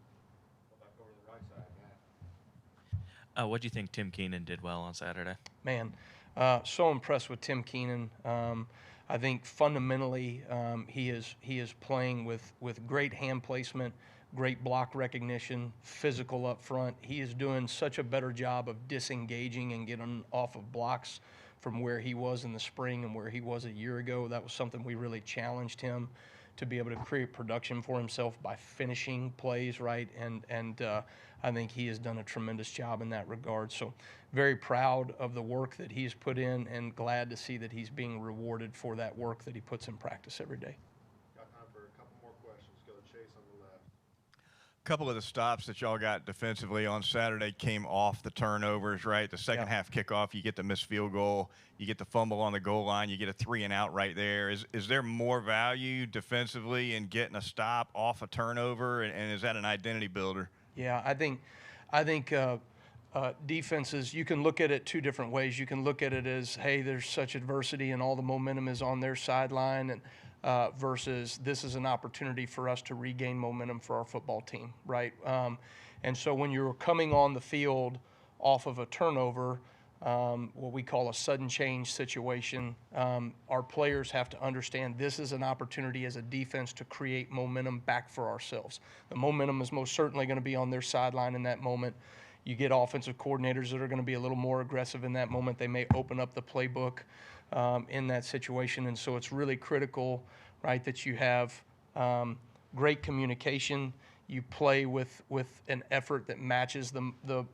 What do you think Tim Keenan did well on Saturday? Man, so impressed with Tim Keenan. I think fundamentally he is playing with great hand placement, great block recognition, physical up front. He is doing such a better job of disengaging and getting off of blocks from where he was in the spring and where he was a year ago. That was something we really challenged him to be able to create production for himself by finishing plays, right? And I think he has done a tremendous job in that regard. So very proud of the work that he's put in and glad to see that he's being rewarded for that work that he puts in practice every day. Got time for a couple more questions. Go to Chase on the left. A couple of the stops that y'all got defensively on Saturday came off the turnovers, right? The second half kickoff, you get the missed field goal, you get the fumble on the goal line, you get a 3-and-out right there. Is there more value defensively in getting a stop off a turnover, and is that an identity builder? Yeah, I think defenses, you can look at it 2 different ways. You can look at it as, hey, there's such adversity and all the momentum is on their sideline, and versus this is an opportunity for us to regain momentum for our football team, right? And so when you're coming on the field off of a turnover, what we call a sudden change situation, our players have to understand this is an opportunity as a defense to create momentum back for ourselves. The momentum is most certainly going to be on their sideline in that moment. You get offensive coordinators that are going to be a little more aggressive in that moment. They may open up the playbook in that situation. And so it's really critical, right, that you have great communication. You play with an effort that matches the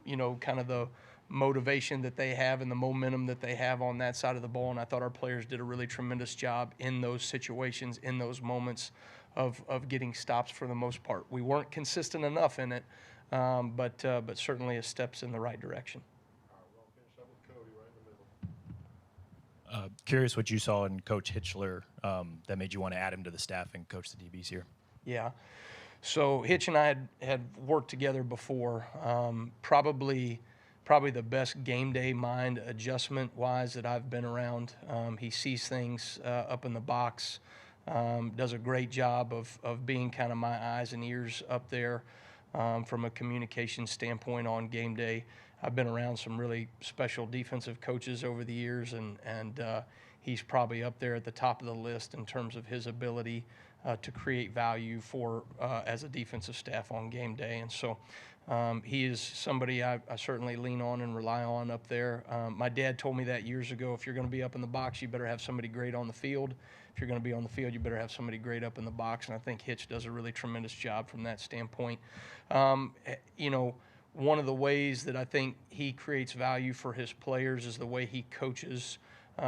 kind of the motivation that they have and the momentum that they have on that side of the ball. And I thought our players did a really tremendous job in those situations, in those moments, of getting stops for the most part. We weren't consistent enough in it, but certainly a steps in the right direction. Curious what you saw in Coach Hitchler that made you want to add him to the staff and coach the DBs here. Yeah. So Hitch and I had worked together before. Probably the best game day mind adjustment wise that I've been around. He sees things up in the box. Does a great job of being kind of my eyes and ears up there from a communication standpoint on game day. I've been around some really special defensive coaches over the years, and he's probably up there at the top of the list in terms of his ability to create value for as a defensive staff on game day. And so he is somebody I certainly lean on and rely on up there. My dad told me that years ago, if you're going to be up in the box, you better have somebody great on the field. If you're going to be on the field, you better have somebody great up in the box. And I think Hitch does a really tremendous job from that standpoint. You know, one of the ways that I think he creates value for his players is the way he coaches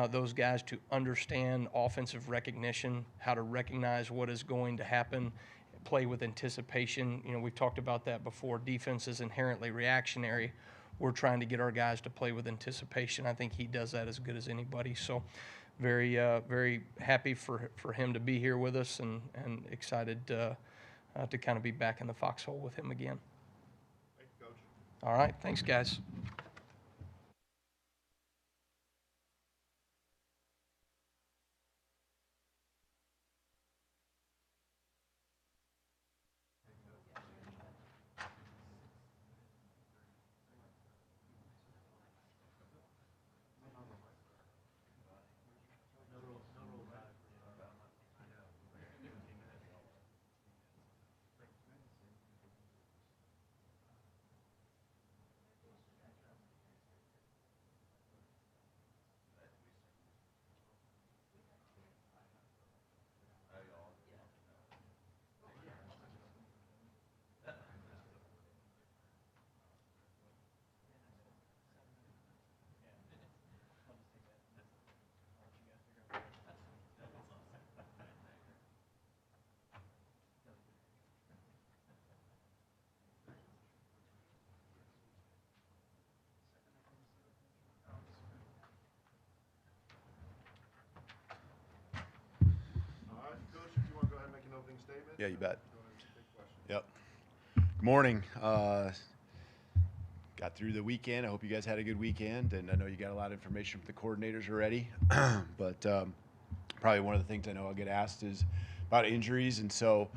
those guys to understand offensive recognition, how to recognize what is going to happen, play with anticipation. You know, we've talked about that before. Defense is inherently reactionary. We're trying to get our guys to play with anticipation. I think he does that as good as anybody. So very happy for him to be here with us, and excited to kind of be back in the foxhole with him again. Thank you, Coach. All right. Thanks, guys. Yeah, you bet. Yep. Good morning. Got through the weekend. I hope you guys had a good weekend, and I know you got a lot of information from the coordinators already. But probably one of the things I know I'll get asked is about injuries, and so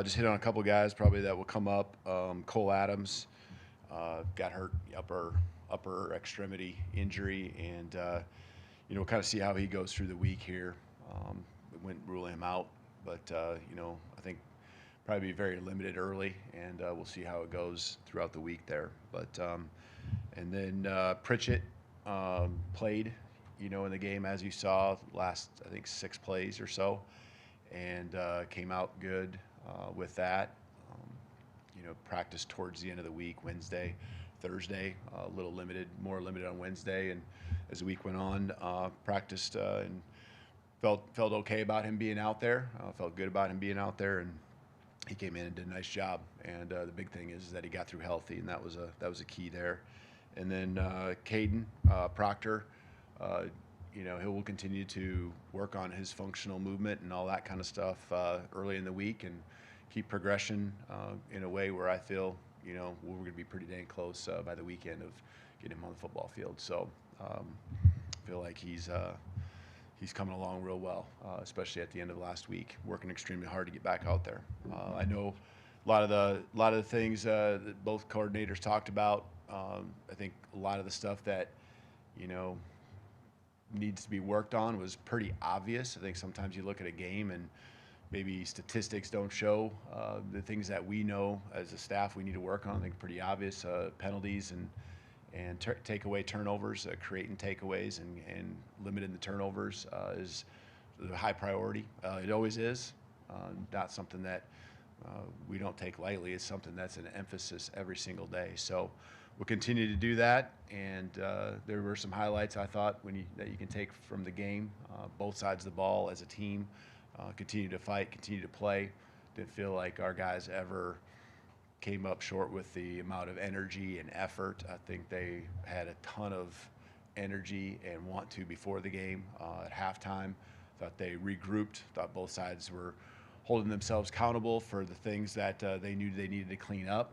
just hit on a couple guys probably that will come up. Cole Adams got hurt upper extremity injury, and you know, we'll kind of see how he goes through the week here. We wouldn't rule him out, but you know, I think probably be very limited early, and we'll see how it goes throughout the week there. But and then Pritchett played, you know, in the game as you saw last, I think 6 plays or so, and came out good with that. You know, practiced towards the end of the week, Wednesday, Thursday, a little limited, more limited on Wednesday, and as the week went on, practiced and felt okay about him being out there. Felt good about him being out there, and he came in and did a nice job. And the big thing is that he got through healthy, and that was a key there. And then Caden Proctor, you know, he will continue to work on his functional movement and all that kind of stuff early in the week, and keep progression in a way where I feel, you know, we're going to be pretty dang close by the weekend of getting him on the football field. So I feel like he's coming along real well, especially at the end of last week, working extremely hard to get back out there. I know a lot of the things that both coordinators talked about. I think a lot of the stuff that, you know, needs to be worked on was pretty obvious. I think sometimes you look at a game and maybe statistics don't show the things that we know as a staff we need to work on. I think pretty obvious penalties and takeaway turnovers, creating takeaways and limiting the turnovers is a high priority. It always is. Not something that we don't take lightly. It's something that's an emphasis every single day. So we'll continue to do that. And there were some highlights I thought that you can take from the game. Both sides of the ball as a team continue to fight, continue to play. didn't feel like our guys ever came up short with the amount of energy and effort. I think they had a ton of energy and want to before the game. At halftime, thought they regrouped, thought both sides were holding themselves accountable for the things that they knew they needed to clean up.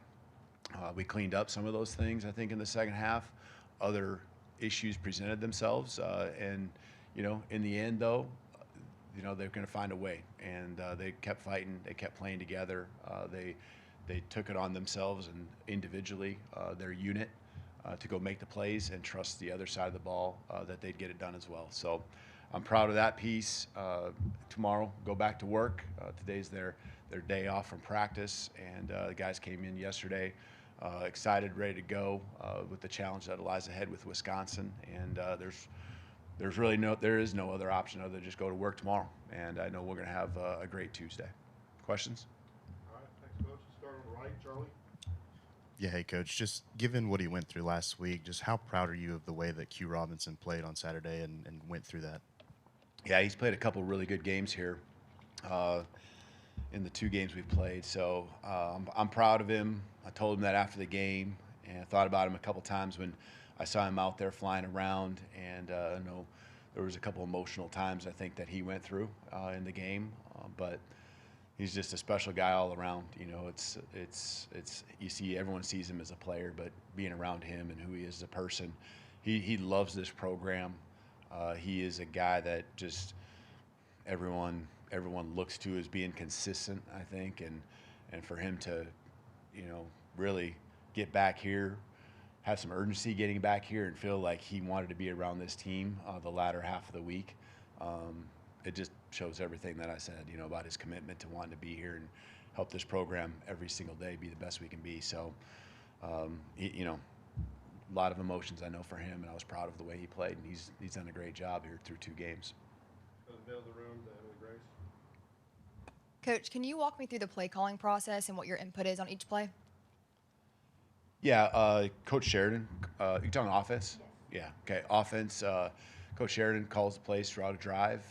We cleaned up some of those things, I think, in the second half. Other issues presented themselves, and in the end, though, they're going to find a way. And they kept fighting. They kept playing together. They took it on themselves and individually, their unit, to go make the plays and trust the other side of the ball that they'd get it done as well. So I'm proud of that piece. Tomorrow, go back to work. Today's their day off from practice, and the guys came in yesterday excited, ready to go with the challenge that lies ahead with Wisconsin. And there is no other option other than just go to work tomorrow. And I know we're going to have a great Tuesday. Questions? All right, thanks, Coach. Start on the right, Charlie. Yeah, hey, Coach. Just given what he went through last week, just how proud are you of the way that Q Robinson played on Saturday and went through that? Yeah, he's played a couple really good games here in the 2 games we've played. So I'm proud of him. I told him that after the game, and I thought about him a couple times when I saw him out there flying around. And I know there was a couple emotional times I think that he went through in the game, but he's just a special guy all around. It's you see everyone sees him as a player, but being around him and who he is as a person, he loves this program. He is a guy that just everyone looks to as being consistent, I think, and for him to really get back here, have some urgency getting back here, and feel like he wanted to be around this team the latter half of the week. It just shows everything that I said, about his commitment to wanting to be here and help this program every single day be the best we can be. So, a lot of emotions I know for him, and I was proud of the way he played, and he's done a great job here through 2 games. Go to the middle of the room, to Emily Grace. Coach, can you walk me through the play calling process and what your input is on each play? Yeah, Coach Sheridan. You're talking offense? Yes. Yeah. Okay. Offense. Coach Sheridan calls the plays throughout a drive.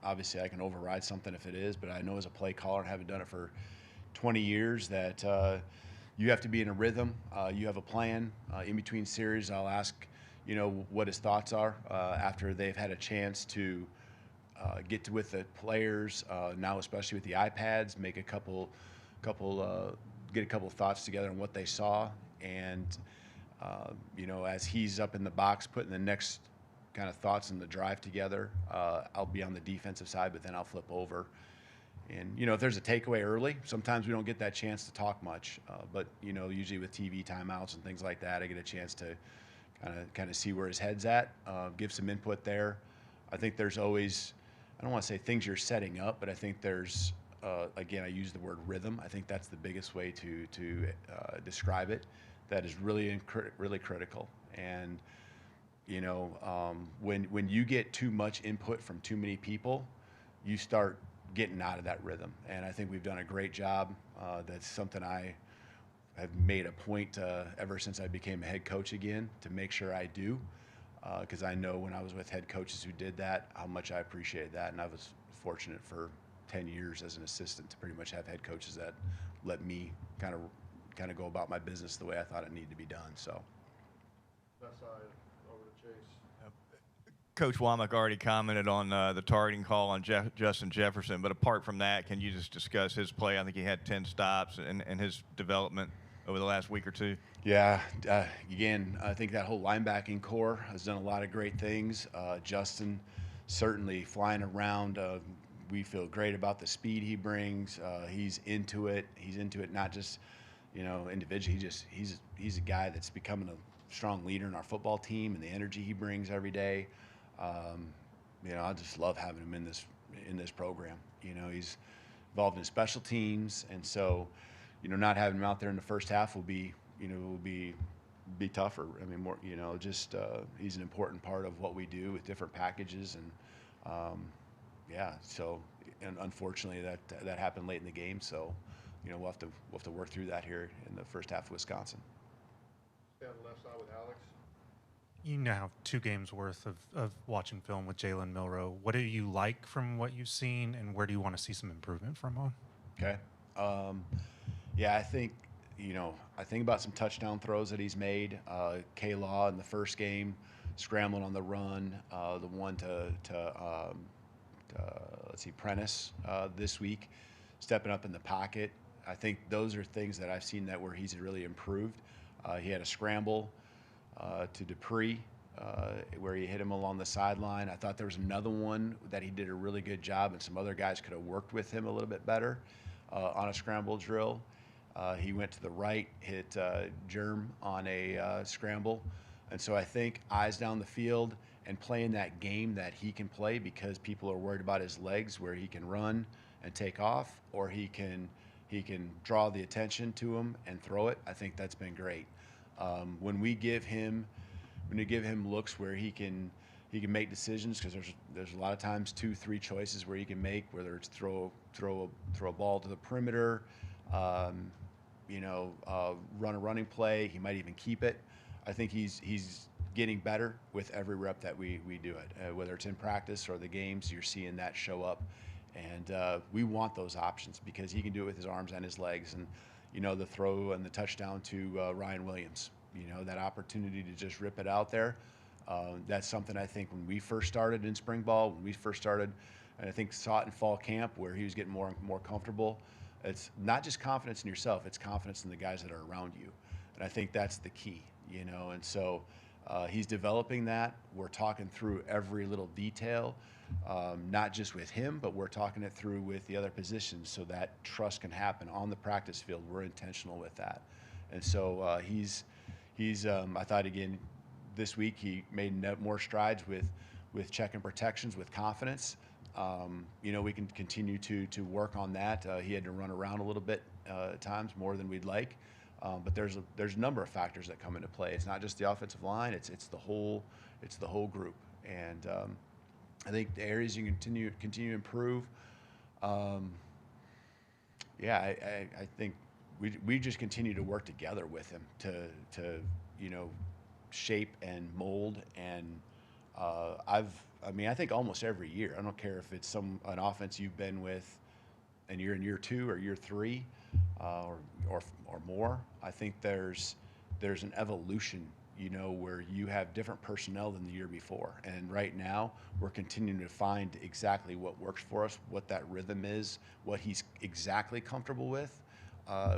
Obviously, I can override something if it is, but I know as a play caller, and having done it for 20 years, that you have to be in a rhythm. You have a plan. In between series, I'll ask, what his thoughts are after they've had a chance to get with the players. Now, especially with the iPads, make get a couple of thoughts together on what they saw, and as he's up in the box putting the next kind of thoughts in the drive together, I'll be on the defensive side, but then I'll flip over. And if there's a takeaway early, sometimes we don't get that chance to talk much, but usually with TV timeouts and things like that, I get a chance to kind of see where his head's at, give some input there. I think there's always, I don't want to say things you're setting up, but I think there's again, I use the word rhythm. I think that's the biggest way to describe it. That is really critical. And when you get too much input from too many people, you start getting out of that rhythm. And I think we've done a great job. That's something I have made a point ever since I became a head coach again, to make sure I do, because I know when I was with head coaches who did that, how much I appreciated that. And I was fortunate for 10 years as an assistant to pretty much have head coaches that let me kind of go about my business the way I thought it needed to be done. So. Left side, over to Chase. Coach Wommack already commented on the targeting call on Justin Jefferson, but apart from that, can you just discuss his play? I think he had 10 stops and his development over the last week or 2. Yeah, again, I think that whole linebacking core has done a lot of great things. Justin certainly flying around. We feel great about the speed he brings. He's into it. He's into it not just, individually. He's a guy that's becoming a strong leader in our football team, and the energy he brings every day. I just love having him in this program. He's involved in special teams, and so, not having him out there in the first half will be tougher. I mean, more, he's an important part of what we do with different packages, and so, and unfortunately that happened late in the game. So, we'll have to work through that here in the first half of Wisconsin. Stay on the left side with Alex. You now have 2 games worth of watching film with Jalen Milroe. What do you like from what you've seen, and where do you want to see some improvement from on? Okay. Yeah, I think, I think about some touchdown throws that he's made. K-Law in the first game, scrambling on the run. The one to let's see, Prentice this week, stepping up in the pocket. I think those are things that I've seen that where he's really improved. He had a scramble to Dupree where he hit him along the sideline. I thought there was another one that he did a really good job, and some other guys could have worked with him a little bit better on a scramble drill. He went to the right, hit Germ on a scramble. And so I think eyes down the field and playing that game that he can play, because people are worried about his legs, where he can run and take off, or he can draw the attention to him and throw it. I think that's been great. When we give him looks where he can make decisions, because there's a lot of times 2-3 choices where he can make, whether it's throw a ball to the perimeter, run a running play. He might even keep it. I think he's getting better with every rep that we do it. Whether it's in practice or the games, you're seeing that show up. And we want those options because he can do it with his arms and his legs. And, the throw and the touchdown to Ryan Williams, that opportunity to just rip it out there. That's something I think when we first started in spring ball, and I think saw it in fall camp where he was getting more and more comfortable. It's not just confidence in yourself, it's confidence in the guys that are around you. And I think that's the key, and so he's developing that. We're talking through every little detail, not just with him, but we're talking it through with the other positions so that trust can happen on the practice field. We're intentional with that. And so he's I thought, again, this week he made more strides with check and protections, with confidence. We can continue to work on that. He had to run around a little bit at times, more than we'd like. But there's a number of factors that come into play. It's not just the offensive line; it's the whole group. And I think the areas you continue to improve. I think we just continue to work together with him to shape and mold. And I think almost every year. I don't care if it's an offense you've been with, and you're in year 2 or year 3. Or more. I think there's an evolution, where you have different personnel than the year before. And right now, we're continuing to find exactly what works for us, what that rhythm is, what he's exactly comfortable with.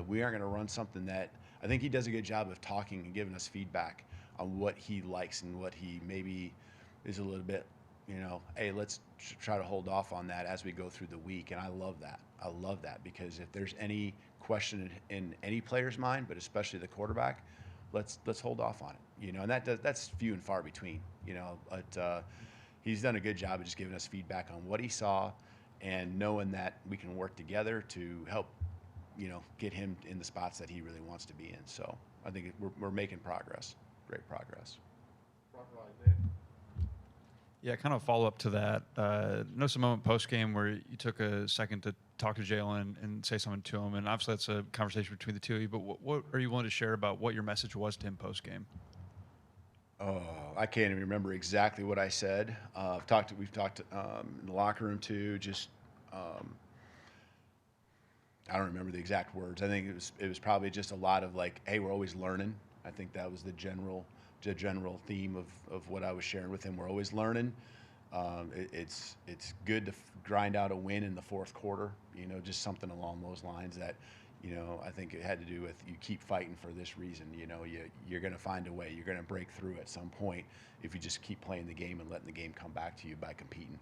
We aren't going to run something that I think he does a good job of talking and giving us feedback on what he likes and what he maybe is a little bit, hey, let's try to hold off on that as we go through the week. And I love that. I love that, because if there's any question in any player's mind, but especially the quarterback, let's hold off on it. And that's few and far between. But he's done a good job of just giving us feedback on what he saw, and knowing that we can work together to help, get him in the spots that he really wants to be in. So I think we're making progress, great progress. Yeah, kind of a follow up to that. Notice a moment post game where you took a second to talk to Jalen and say something to him, and obviously that's a conversation between the two of you. But what are you willing to share about what your message was to him post game? Oh, I can't even remember exactly what I said. We've talked in the locker room too. Just I don't remember the exact words. I think it was probably just a lot of like, hey, we're always learning. I think that was the general theme of what I was sharing with him. We're always learning. It's good to grind out a win in the fourth quarter, just something along those lines that, I think it had to do with you keep fighting for this reason. You're going to find a way. You're going to break through at some point if you just keep playing the game and letting the game come back to you by competing.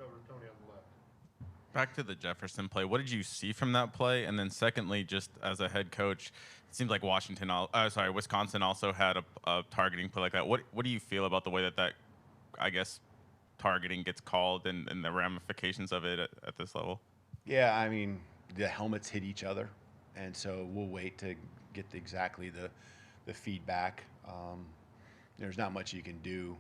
Over to Tony on the left. Back to the Jefferson play. What did you see from that play? And then secondly, just as a head coach, it seems like Wisconsin also had a targeting play like that. What do you feel about the way that I guess, targeting gets called and the ramifications of it at this level? Yeah, the helmets hit each other, and so we'll wait to get exactly the feedback. There's not much you can do,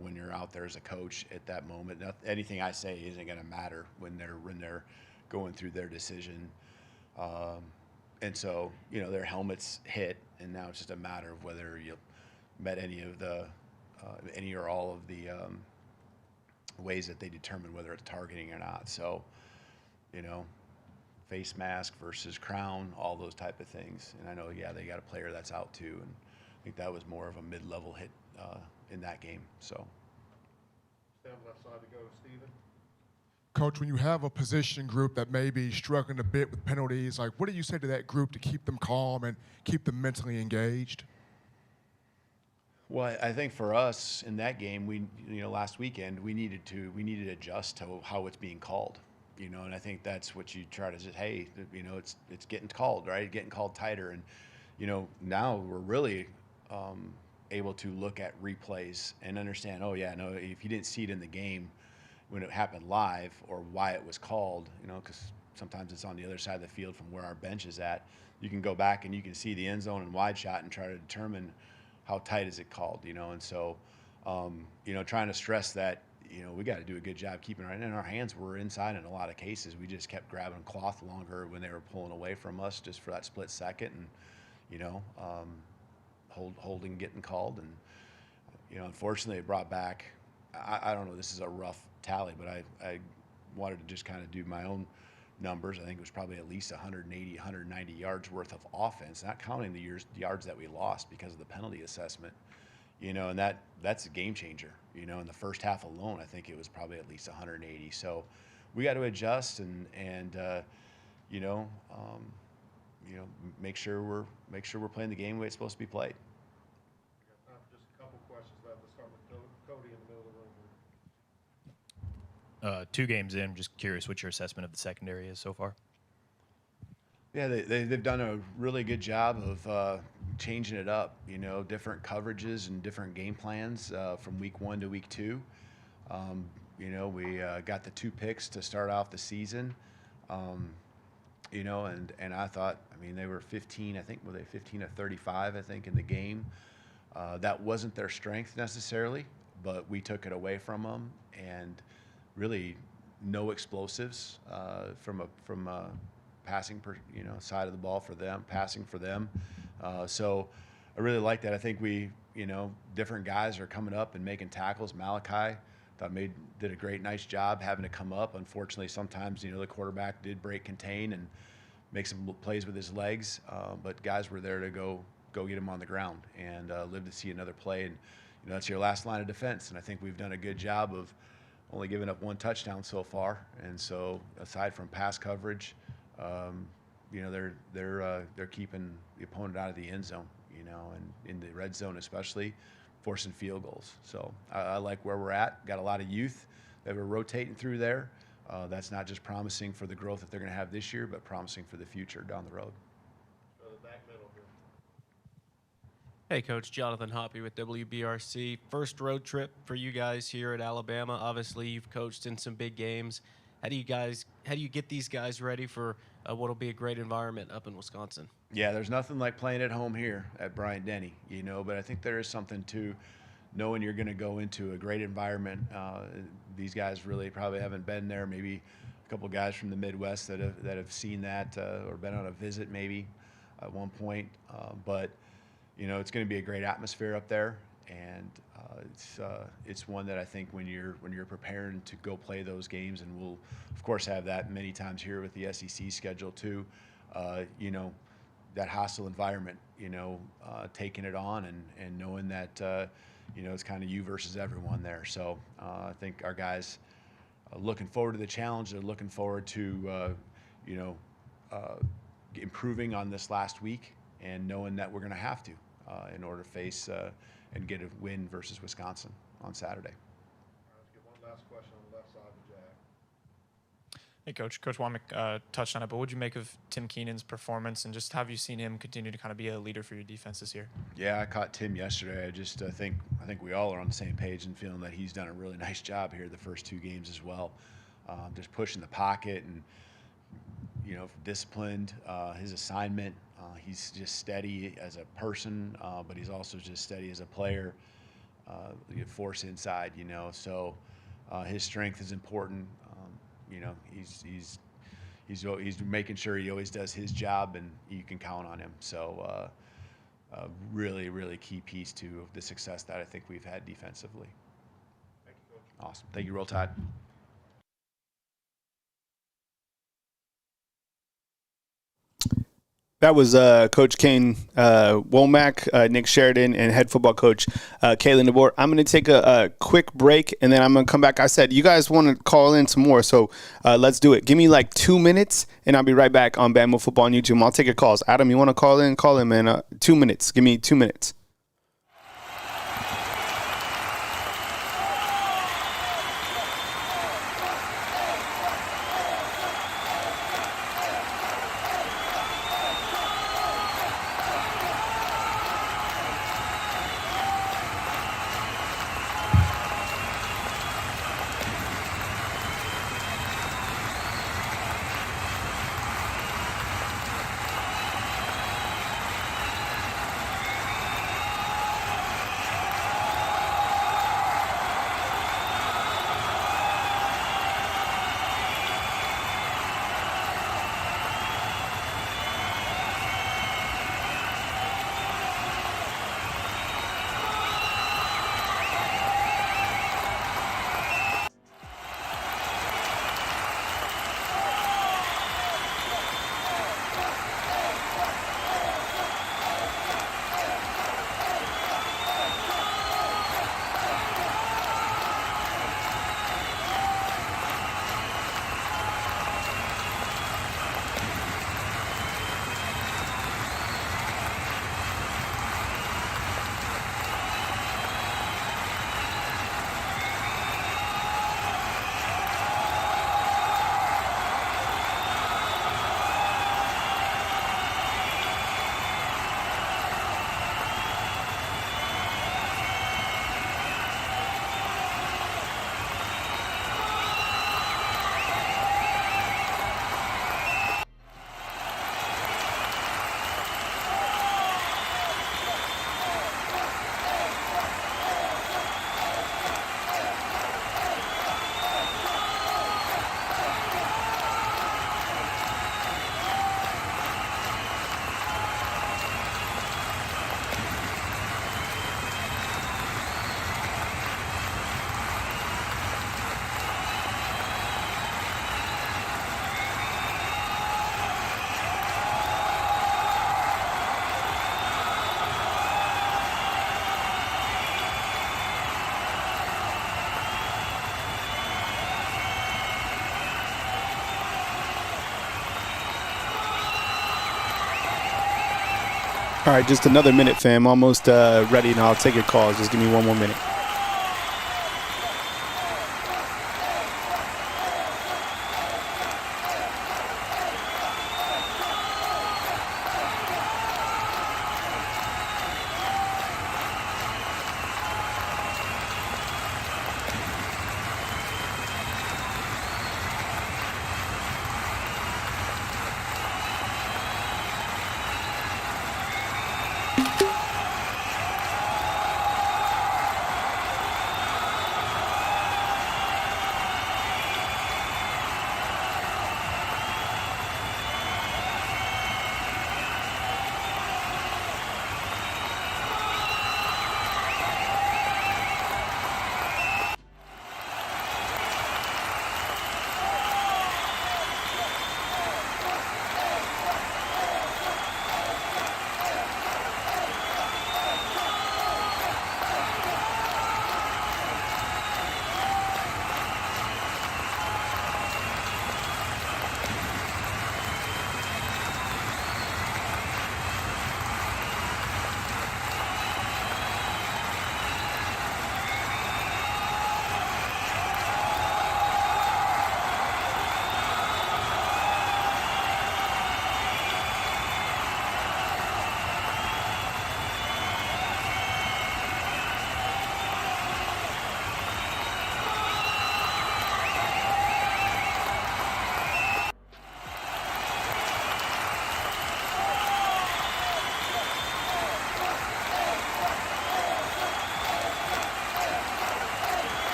when you're out there as a coach at that moment. Anything I say isn't going to matter when they're going through their decision. And so, their helmets hit, and now it's just a matter of whether you met any or all of the ways that they determine whether it's targeting or not. So, face mask versus crown, all those type of things. And I know, yeah, they got a player that's out too, and I think that was more of a mid-level hit in that game. So. Stay on the left side to go, Steven. Coach, when you have a position group that may be struggling a bit with penalties, like what do you say to that group to keep them calm and keep them mentally engaged? Well, I think for us in that game, last weekend, we needed to adjust to how it's being called, and I think that's what you try to say, hey, it's getting called, right? Getting called tighter. And, now we're really able to look at replays and understand, oh yeah, no, if you didn't see it in the game when it happened live or why it was called, because sometimes it's on the other side of the field from where our bench is at, you can go back and you can see the end zone and wide shot and try to determine how tight is it called, and so, trying to stress that, we got to do a good job keeping it in our hands. We're inside in a lot of cases. We just kept grabbing cloth longer when they were pulling away from us just for that split second, and, holding getting called. And, unfortunately it brought back, I don't know, this is a rough tally, but I wanted to just kind of do my own numbers. I think it was probably at least 180, 190 yards worth of offense, not counting the yards that we lost because of the penalty assessment, and that's a game changer. In the first half alone, I think it was probably at least 180. So we got to adjust and make sure we're playing the game the way it's supposed to be played. We got time for just a couple questions left. Let's start with Cody in the middle of the room here. 2 games in, just curious what your assessment of the secondary is so far. Yeah, they've done a really good job of changing it up, different coverages and different game plans from week 1 to week 2. We got the 2 picks to start off the season, and I thought, they were 15, I think, were they 15 of 35, I think, in the game. That wasn't their strength necessarily, but we took it away from them, and really no explosives from a passing side of the ball for them, passing for them. So I really like that. I think we, different guys are coming up and making tackles. Malachi did a nice job having to come up. Unfortunately, sometimes, the quarterback did break contain and make some plays with his legs, but guys were there to go get him on the ground and live to see another play. And, that's your last line of defense. And I think we've done a good job of only giving up 1 touchdown so far. And so aside from pass coverage, they're keeping the opponent out of the end zone, and in the red zone especially, forcing field goals. So I like where we're at. Got a lot of youth that we're rotating through there. That's not just promising for the growth that they're going to have this year, but promising for the future down the road. Go to the back middle here. Hey, Coach, Jonathan Hoppy with WBRC. First road trip for you guys here at Alabama. Obviously, you've coached in some big games. How do you get these guys ready for what'll be a great environment up in Wisconsin? Yeah, there's nothing like playing at home here at Bryant-Denny, but I think there is something to knowing you're going to go into a great environment. These guys really probably haven't been there. Maybe a couple guys from the Midwest that have seen that or been on a visit maybe at one point. But it's going to be a great atmosphere up there, and it's one that I think when you're preparing to go play those games, and we'll of course have that many times here with the SEC schedule too. That hostile environment, taking it on and knowing that it's kind of you versus everyone there. So I think our guys are looking forward to the challenge. They're looking forward to improving on this last week and knowing that we're going to have to in order to face and get a win versus Wisconsin on Saturday. All right, let's get one last question on the left side of the Jag. Hey, Coach. Coach Wommack touched on it, but what did you make of Tim Keenan's performance, and just have you seen him continue to kind of be a leader for your defense this year? Yeah, I caught Tim yesterday. I just think we all are on the same page and feeling that he's done a really nice job here the first 2 games as well. Just pushing the pocket and disciplined. His assignment. He's just steady as a person, but he's also just steady as a player. Force inside, So his strength is important. He's making sure he always does his job, and you can count on him. So really, really key piece to the success that I think we've had defensively. Thank you, Coach. Awesome. Thank you, Roll Tide. That was Coach Kane Wommack, Nick Sheridan, and head football coach Kalen DeBoer. I'm going to take a quick break, and then I'm going to come back. I said you guys want to call in some more, so let's do it. Give me like 2 minutes, and I'll be right back on Bama Football on YouTube. I'll take your calls. Adam, you want to call in? Call in, man. 2 minutes. Give me 2 minutes. All right, just another minute, fam. Almost ready, and I'll take your calls. Just give me 1 more minute.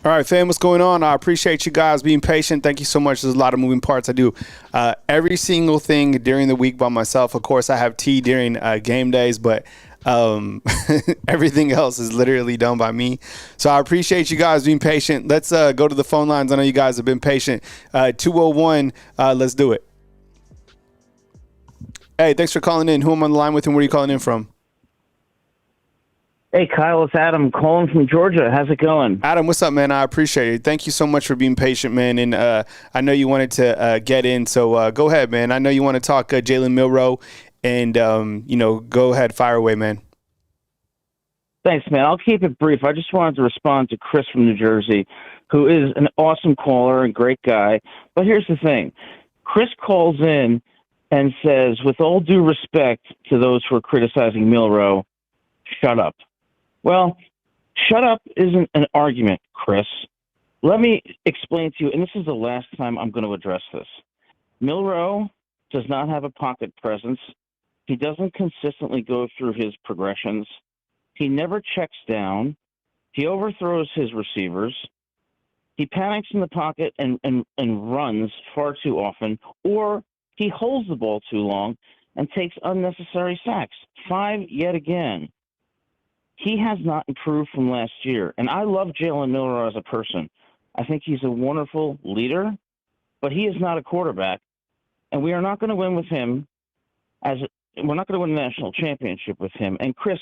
All right, fam, what's going on? I appreciate you guys being patient. Thank you so much. There's a lot of moving parts. I do every single thing during the week by myself. Of course, I have tea during game days, but everything else is literally done by me. So I appreciate you guys being patient. Let's go to the phone lines. I know you guys have been patient. 201, let's do it. Hey, thanks for calling in. Who am I on the line with and where are you calling in from? Hey, Kyle, it's Adam calling from Georgia. How's it going? Adam, what's up, man? I appreciate it. Thank you so much for being patient, man. And I know you wanted to get in, so go ahead, man. I know you want to talk Jalen Milroe, and, go ahead, fire away, man. Thanks, man. I'll keep it brief. I just wanted to respond to Chris from New Jersey, who is an awesome caller and great guy. But here's the thing. Chris calls in and says, with all due respect to those who are criticizing Milroe, shut up. Well, shut up isn't an argument, Chris. Let me explain to you, and this is the last time I'm going to address this. Milroe does not have a pocket presence. He doesn't consistently go through his progressions. He never checks down. He overthrows his receivers. He panics in the pocket and runs far too often, or he holds the ball too long and takes unnecessary sacks. 5 yet again. He has not improved from last year. And I love Jalen Milroe as a person. I think he's a wonderful leader, but he is not a quarterback. And we are not going to win with him we're not going to win a national championship with him. And Chris,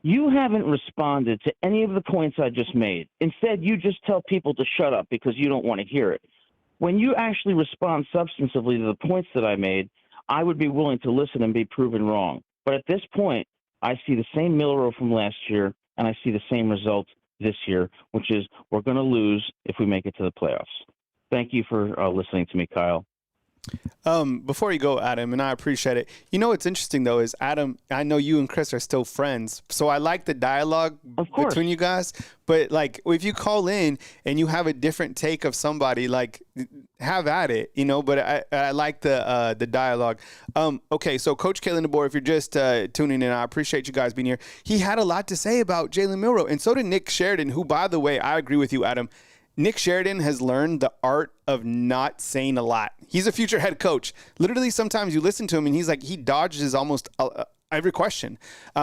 you haven't responded to any of the points I just made. Instead, you just tell people to shut up because you don't want to hear it. When you actually respond substantively to the points that I made, I would be willing to listen and be proven wrong. But at this point, I see the same Milroe from last year, and I see the same result this year, which is we're going to lose if we make it to the playoffs. Thank you for listening to me, Kyle. Before you go, Adam, and I appreciate it. You know what's interesting, though, is, Adam, I know you and Chris are still friends, so I like the dialogue between you guys. But, like, if you call in and you have a different take of somebody, like, have at it, but I like the dialogue. Okay, so Coach Kalen DeBoer, if you're just tuning in, I appreciate you guys being here. He had a lot to say about Jalen Milroe, and so did Nick Sheridan, who, by the way, I agree with you, Adam. Nick Sheridan has learned the art of not saying a lot. He's a future head coach. Literally, sometimes you listen to him and he's like, he dodges almost every question.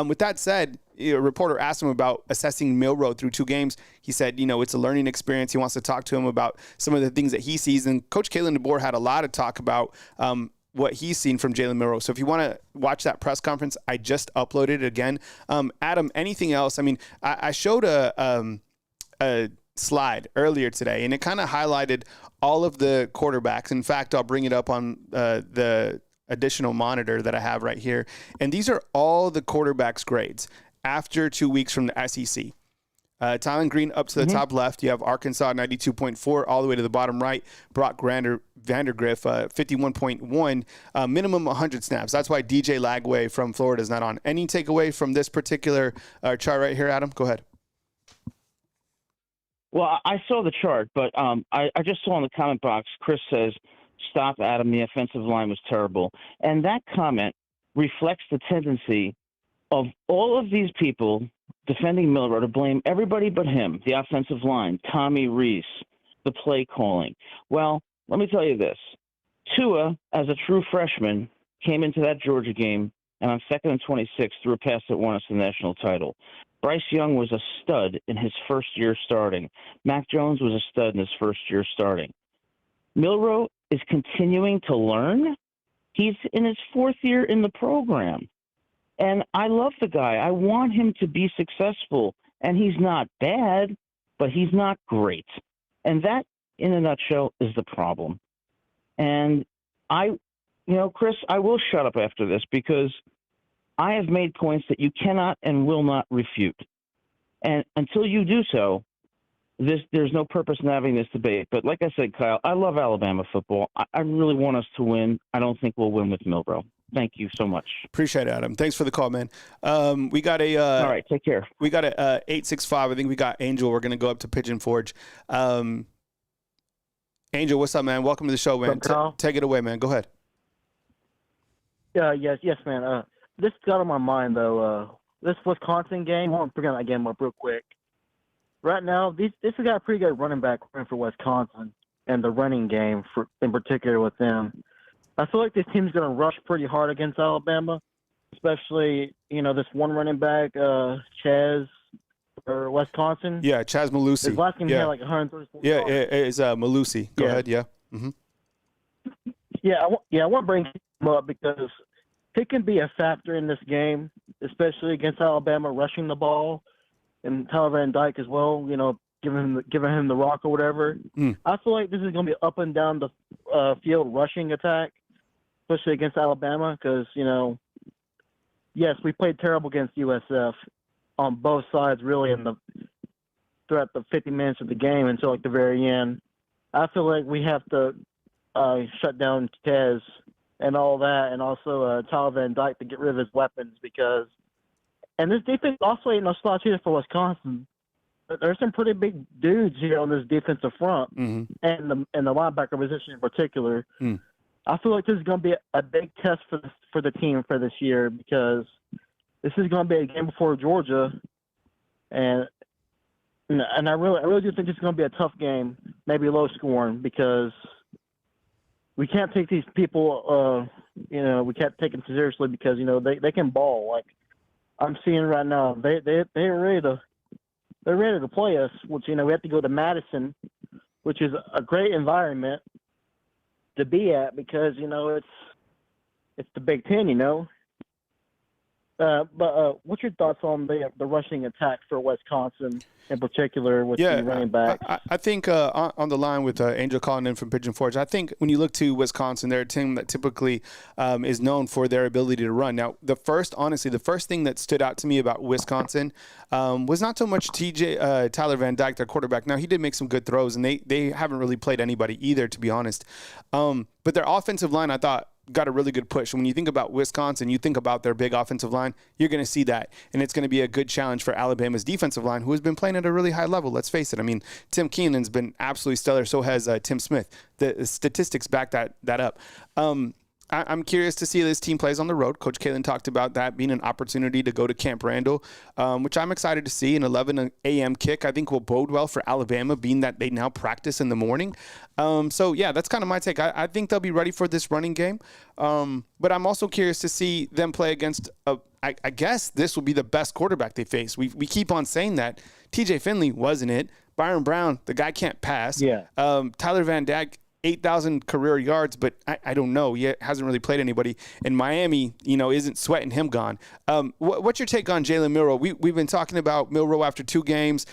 With that said, a reporter asked him about assessing Milroe through 2 games. He said, it's a learning experience. He wants to talk to him about some of the things that he sees. And Coach Kalen DeBoer had a lot of talk about what he's seen from Jalen Milroe. So if you want to watch that press conference, I just uploaded it again. Adam, anything else? I mean, I showed a slide earlier today, and it kind of highlighted all of the quarterbacks. In fact, I'll bring it up on the additional monitor that I have right here. And these are all the quarterbacks' grades after 2 weeks from the SEC. Tylen Green up to the top left. You have Arkansas 92.4 all the way to the bottom right. Brock Vandagriff 51.1, minimum 100 snaps. That's why DJ Lagway from Florida is not on. Any takeaway from this particular chart right here, Adam? Go ahead. Well, I saw the chart, but I just saw in the comment box, Chris says, stop, Adam, the offensive line was terrible. And that comment reflects the tendency of all of these people defending Milroe to blame everybody but him, the offensive line, Tommy Rees, the play calling. Well, let me tell you this. Tua, as a true freshman, came into that Georgia game, and on 2nd and 26 threw a pass that won us the national title. Bryce Young was a stud in his first year starting. Mac Jones was a stud in his first year starting. Milroe is continuing to learn. He's in his 4th year in the program. And I love the guy. I want him to be successful. And he's not bad, but he's not great. And that, in a nutshell, is the problem. And Chris, I will shut up after this because I have made points that you cannot and will not refute. And until you do so, there's no purpose in having this debate. But like I said, Kyle, I love Alabama football. I really want us to win. I don't think we'll win with Milroe. Thank you so much. Appreciate it, Adam. Thanks for the call, man. We got a all right, take care. We got a 865. I think we got Angel. We're gonna go up to Pigeon Forge. Angel, what's up, man? Welcome to the show, man. Take it away, man. Go ahead. Yes, man. This got on my mind though. This Wisconsin game. I want to bring that game up real quick. right now, this has got a pretty good running back for Wisconsin and the running game in particular with them. I feel like this team's going to rush pretty hard against Alabama, especially, this one running back, Chaz, or Wisconsin. Yeah, Chaz Malusi. His last game he yeah. had like 134 Yeah, yards. it's Malusi. Go ahead, yeah. Mm-hmm. Yeah, I want to bring him up because he can be a factor in this game, especially against Alabama rushing the ball, and Tyler Van Dyke as well. Giving him the rock or whatever. I feel like this is going to be up and down the field rushing attack, especially against Alabama, because yes, we played terrible against USF on both sides, really, throughout the 50 minutes of the game until like the very end. I feel like we have to shut down Tez and all that, and also Tyler Van Dyke to get rid of his weapons and this defense also ain't no slouch either for Wisconsin. There's some pretty big dudes here on this defensive front, and the linebacker position in particular. I feel like this is going to be a big test for the team for this year because this is going to be a game before Georgia, and I really do think this is going to be a tough game, maybe low scoring, because we can't take these people. We can't take them seriously because they can ball. Like I'm seeing right now, they're ready to play us. Which we have to go to Madison, which is a great environment to be at because it's the Big Ten. But what's your thoughts on the rushing attack for Wisconsin in particular with the running backs? I think on the line with Angel calling in from Pigeon Forge, I think when you look to Wisconsin, they're a team that typically is known for their ability to run. Now, the first thing that stood out to me about Wisconsin was not so much Tyler Van Dyke, their quarterback. Now, he did make some good throws, and they haven't really played anybody either, to be honest. But their offensive line, I thought, got a really good push. When you think about Wisconsin, you think about their big offensive line, you're going to see that. And it's going to be a good challenge for Alabama's defensive line, who has been playing at a really high level. Let's face it. I mean, Tim Keenan's been absolutely stellar. So has Tim Smith. The statistics back that up. I'm curious to see how this team plays on the road. Coach Kalen talked about that being an opportunity to go to Camp Randall, which I'm excited to see. An 11 a.m. kick, I think, will bode well for Alabama, being that they now practice in the morning. That's kind of my take. I think they'll be ready for this running game. But I'm also curious to see them play against, I guess this will be the best quarterback they face. We keep on saying that. TJ Finley wasn't it. Byron Brown, the guy can't pass. Yeah. Tyler Van Dyke, 8,000 career yards, but I don't know. He hasn't really played anybody. And Miami, isn't sweating him gone. What's your take on Jalen Milroe? We've been talking about Milroe after 2 games.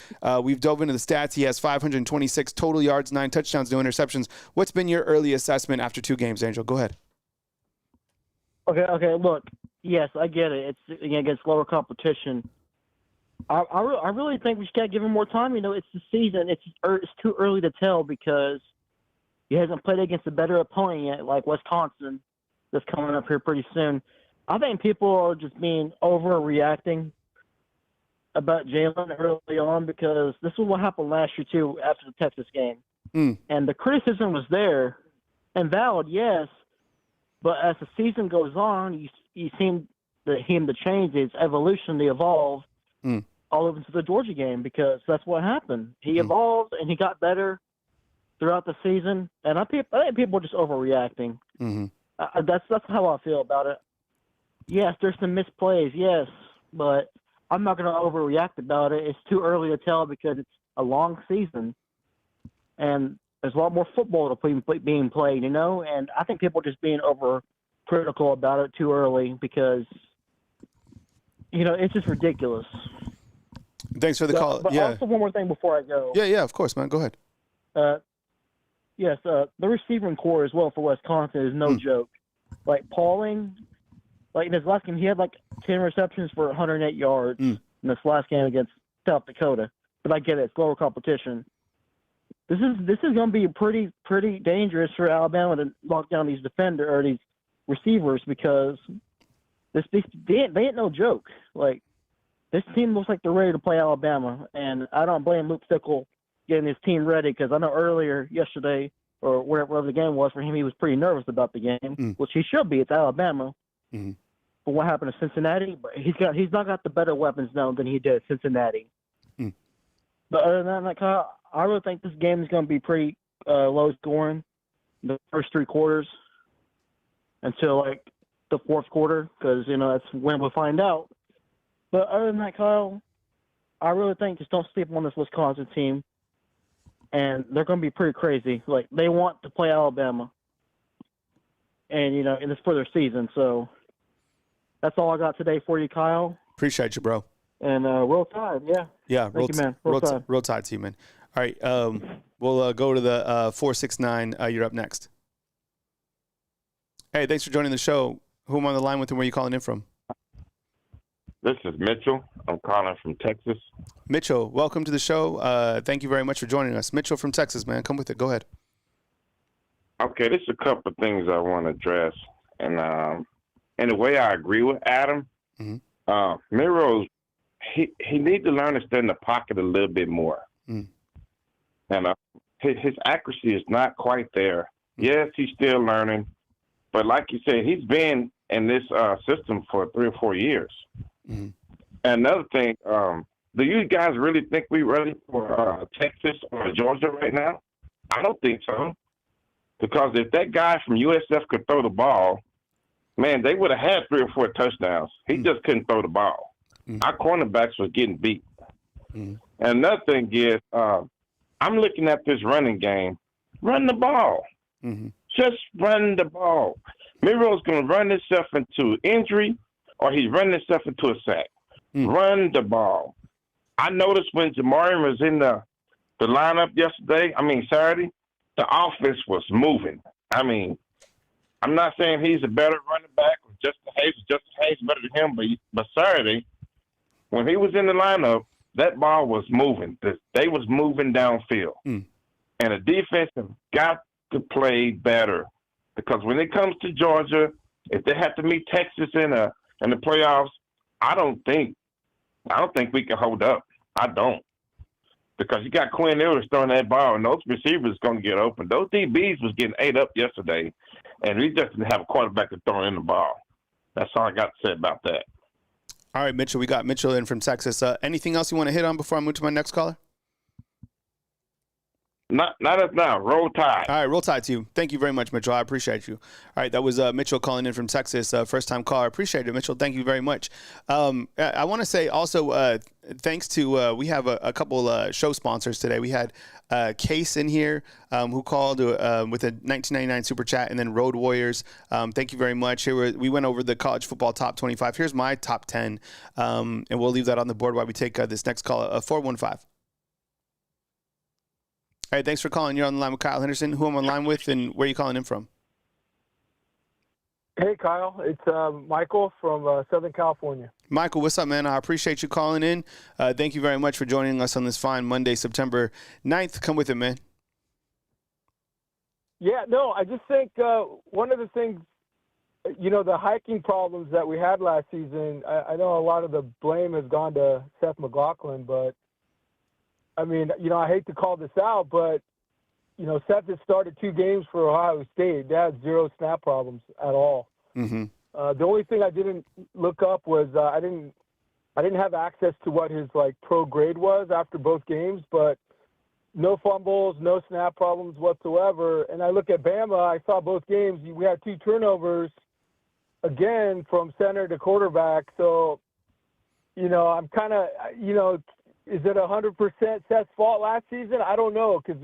We've dove into the stats. He has 526 total yards, 9 touchdowns, no interceptions. What's been your early assessment after 2 games, Angel? Go ahead. Okay. Look, yes, I get it. It's against lower competition. I really think we just got to give him more time. It's the season. It's too early to tell because he hasn't played against a better opponent yet, like Wisconsin, that's coming up here pretty soon. I think people are just being overreacting about Jalen early on because this is what happened last year, too, after the Texas game. And the criticism was there and valid, yes, but as the season goes on, you seem him to change, his evolution, to evolve all over to the Georgia game because that's what happened. He evolved and he got better throughout the season, and I think people are just overreacting. That's how I feel about it. Yes, there's some misplays, yes, but I'm not going to overreact about it. It's too early to tell because it's a long season, and there's a lot more football being played, and I think people are just being overcritical about it too early because, it's just ridiculous. Thanks for the call. But also one more thing before I go. Yeah, of course, man. Go ahead. Yes, the receiving core as well for Wisconsin is no joke. Like Pauling, in his last game, he had 10 receptions for 108 yards in this last game against South Dakota. But I get it; it's lower competition. This is going to be pretty dangerous for Alabama to lock down these these receivers because they ain't no joke. This team looks like they're ready to play Alabama, and I don't blame Luke Fickell getting his team ready because I know earlier yesterday or wherever the game was for him, he was pretty nervous about the game, which he should be. It's Alabama. But what happened to Cincinnati? But he's not got the better weapons now than he did at Cincinnati. But other than that, Kyle, I really think this game is going to be pretty low scoring the first three quarters until like the fourth quarter, because that's when we'll find out. But other than that, Kyle, I really think just don't sleep on this Wisconsin team, and they're going to be pretty crazy. Like, they want to play Alabama, and and it's for their season. So that's all I got today for you, Kyle. Appreciate you, bro. And roll Tide, yeah. Yeah, Thank you, man. Roll Tide. Roll Tide to you, man. All right, we'll go to the 469. You're up next. Hey, thanks for joining the show. Who am I on the line with and where are you calling in from? This is Mitchell. I'm calling from Texas. Mitchell, welcome to the show. Thank you very much for joining us. Mitchell from Texas, man. Come with it. Go ahead. Okay, there's a couple of things I want to address. And in a way, I agree with Adam. Milroe, he needs to learn to stay in the pocket a little bit more. And his accuracy is not quite there. Yes, he's still learning. But like you said, he's been in this system for 3 or 4 years. And another thing, do you guys really think we're ready for Texas or Georgia right now? I don't think so. Because if that guy from USF could throw the ball, man, they would have had 3 or 4 touchdowns. He just couldn't throw the ball. Our cornerbacks was getting beat. And another thing is, I'm looking at this running game. Run the ball. Just run the ball. Milroe's going to run himself into injury, or he's running himself into a sack. Run the ball. I noticed when Jamari was in the lineup Saturday, the offense was moving. I mean, I'm not saying he's a better running back or Justin Hayes better than him, but Saturday, when he was in the lineup, that ball was moving. They was moving downfield. And the defense have got to play better, because when it comes to Georgia, if they have to meet Texas in the playoffs, I don't think we can hold up. I don't, because you got Quinn Ewers throwing that ball, and those receivers going to get open. Those DBs was getting ate up yesterday, and we just didn't have a quarterback to throw in the ball. That's all I got to say about that. All right, Mitchell. We got Mitchell in from Texas. Anything else you want to hit on before I move to my next caller? Not us now. Roll Tide. All right, roll Tide to you. Thank you very much, Mitchell. I appreciate you. All right, that was Mitchell calling in from Texas, first-time caller. Appreciate it, Mitchell. Thank you very much. I want to say also thanks to we have a couple show sponsors today. We had Case in here who called with a $19.99 super chat, and then Road Warriors. Thank you very much. Here we went over the college football top 25. Here's my top 10, and we'll leave that on the board while we take this next call, 415. All right, thanks for calling. You're on the line with Kyle Henderson. Who I'm on the line with, and where are you calling in from? Hey, Kyle. It's Michael from Southern California. Michael, what's up, man? I appreciate you calling in. Thank you very much for joining us on this fine Monday, September 9th. Come with it, man. Yeah, no, I just think one of the things, the hiking problems that we had last season, I know a lot of the blame has gone to Seth McLaughlin, but I mean, I hate to call this out, but, Seth has started 2 games for Ohio State. They had 0 snap problems at all. The only thing I didn't look up was I didn't have access to what his, pro grade was after both games, but no fumbles, no snap problems whatsoever. And I look at Bama, I saw both games. We had 2 turnovers, again, from center to quarterback. So, I'm kind of, is it 100% Seth's fault last season? I don't know, because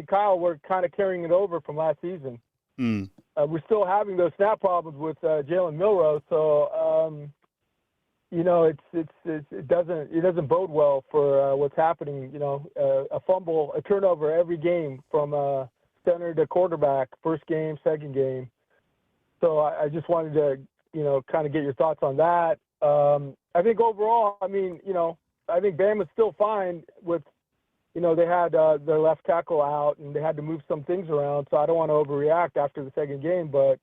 Kyle, we're kind of carrying it over from last season. We're still having those snap problems with Jalen Milroe, so it doesn't bode well for what's happening. A fumble, a turnover every game from center to quarterback, first game, second game. So I just wanted to kind of get your thoughts on that. I think overall, I think Bama's still fine with, they had their left tackle out and they had to move some things around. So I don't want to overreact after the second game, but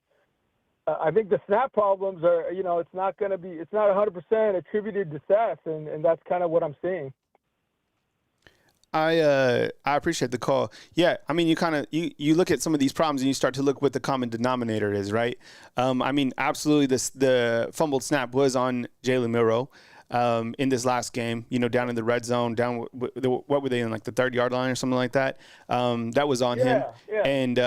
I think the snap problems are, it's not 100% attributed to Seth, and that's kind of what I'm seeing. I appreciate the call. Yeah, you look at some of these problems and you start to look what the common denominator is, right? Absolutely, the fumbled snap was on Jalen Milroe. in this last game, down in the red zone, down what were they in, like the 30-yard line or something like that? That was on him. Yeah. And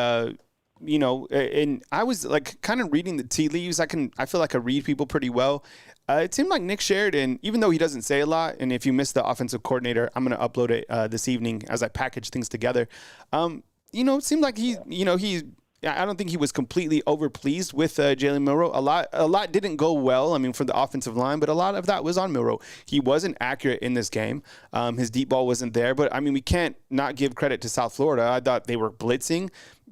and I was like kind of reading the tea leaves. I feel like I read people pretty well. It seemed like Nick Sheridan, even though he doesn't say a lot, and if you missed the offensive coordinator, I'm going to upload it this evening as I package things together. It seemed like I don't think he was completely overpleased with Jalen Milroe. A lot didn't go well, for the offensive line, but a lot of that was on Milroe. He wasn't accurate in this game. His deep ball wasn't there, but, we can't not give credit to South Florida. I thought they were blitzing.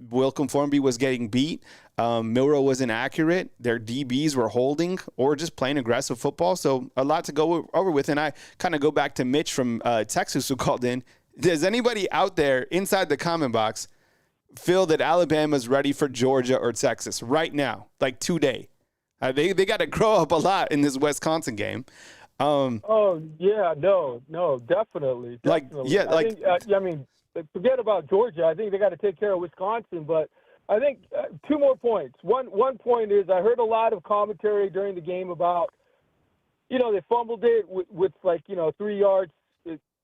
Wilcom Formby was getting beat. Milroe wasn't accurate. Their DBs were holding or just playing aggressive football. So a lot to go over with. And I kind of go back to Mitch from Texas who called in. Does anybody out there inside the comment box feel that Alabama's ready for Georgia or Texas right now, like today? They got to grow up a lot in this Wisconsin game. Definitely. Forget about Georgia. I think they got to take care of Wisconsin. But I think two more points. One point is I heard a lot of commentary during the game about, they fumbled it with 3 yards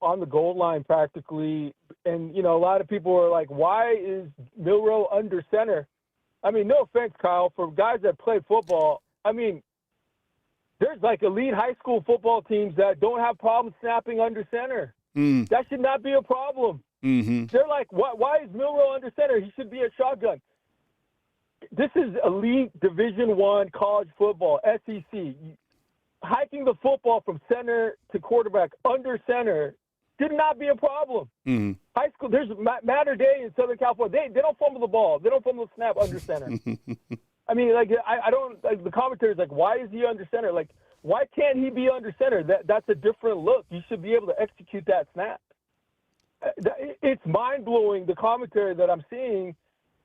on the goal line practically. And, a lot of people were like, why is Milroe under center? No offense, Kyle, for guys that play football, there's like elite high school football teams that don't have problems snapping under center. That should not be a problem. Mm-hmm. They're like, why is Milroe under center? He should be a shotgun. This is elite Division I college football, SEC. Hiking the football from center to quarterback under center should not be a problem. Mm-hmm. High school, there's Matter Day in Southern California. They don't fumble the ball. They don't fumble the snap under center. I don't, the commentator's like, why is he under center? Like, why can't he be under center? That's a different look. You should be able to execute that snap. It's mind-blowing, the commentary that I'm seeing.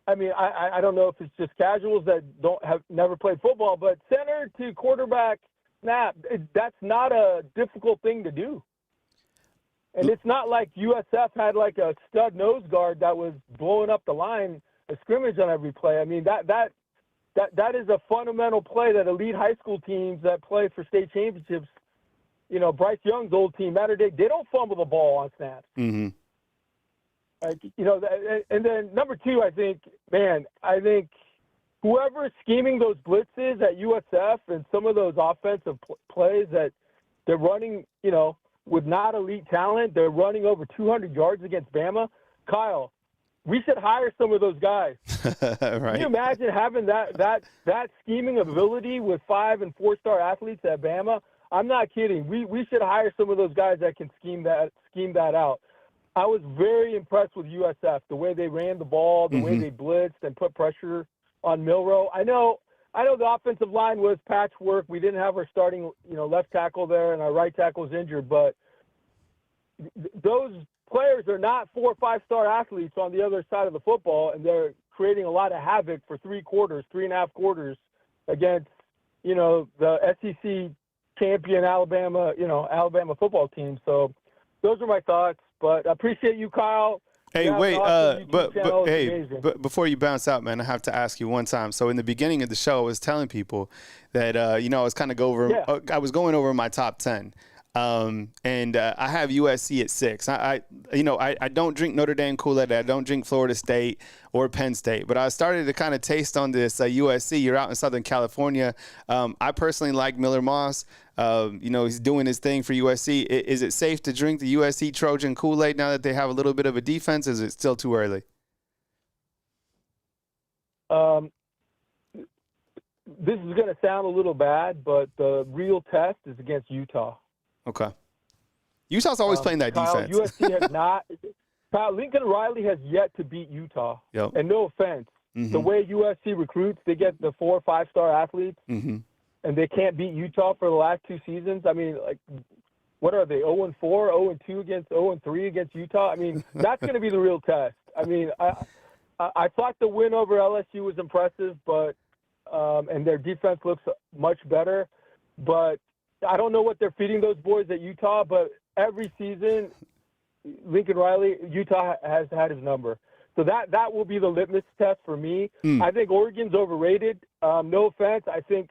I don't know if it's just casuals that have never played football, but center to quarterback snap, that's not a difficult thing to do. And it's not like USF had like a stud nose guard that was blowing up the line, a scrimmage on every play. That is a fundamental play that elite high school teams that play for state championships, Bryce Young's old team, Matter Day, they don't fumble the ball on snaps. Mm-hmm. And then number two, I think whoever is scheming those blitzes at USF and some of those offensive plays that they're running, with not elite talent, they're running over 200 yards against Bama. Kyle, we should hire some of those guys. Right. Can you imagine having that scheming ability with 5- and 4-star athletes at Bama? I'm not kidding. We should hire some of those guys that can scheme that out. I was very impressed with USF, the way they ran the ball, the way they blitzed and put pressure on Milroe. I know the offensive line was patchwork. We didn't have our starting, left tackle there, and our right tackle was injured. But those players are not 4- or 5-star athletes on the other side of the football, and they're creating a lot of havoc for 3.5 quarters against, the SEC champion Alabama football team. So those are my thoughts. But I appreciate you, Kyle. Hey, Yeah, wait, awesome YouTube channel. It's amazing. but before you bounce out, man, I have to ask you one time. So in the beginning of the show, I was telling people that, I was kind of I was going over my top 10. And I have USC at 6. I don't drink Notre Dame Kool-Aid. I don't drink Florida State or Penn State. But I started to kind of taste on this USC. You're out in Southern California. I personally like Miller Moss. He's doing his thing for USC. Is it safe to drink the USC Trojan Kool-Aid now that they have a little bit of a defense? Is it still too early? This is going to sound a little bad, but the real test is against Utah. Okay. Utah's always playing that Kyle, defense. USC has not. Kyle, Lincoln Riley has yet to beat Utah. Yep. And no offense, the way USC recruits, they get the 4- or 5-star athletes, Mm-hmm. and they can't beat Utah for the last 2 seasons. What are they? 0-4, 0-2 against 0-3 against Utah. That's going to be the real test. I thought the win over LSU was impressive, but and their defense looks much better, but I don't know what they're feeding those boys at Utah, but every season, Lincoln Riley, Utah has had his number. So that will be the litmus test for me. I think Oregon's overrated. No offense. I think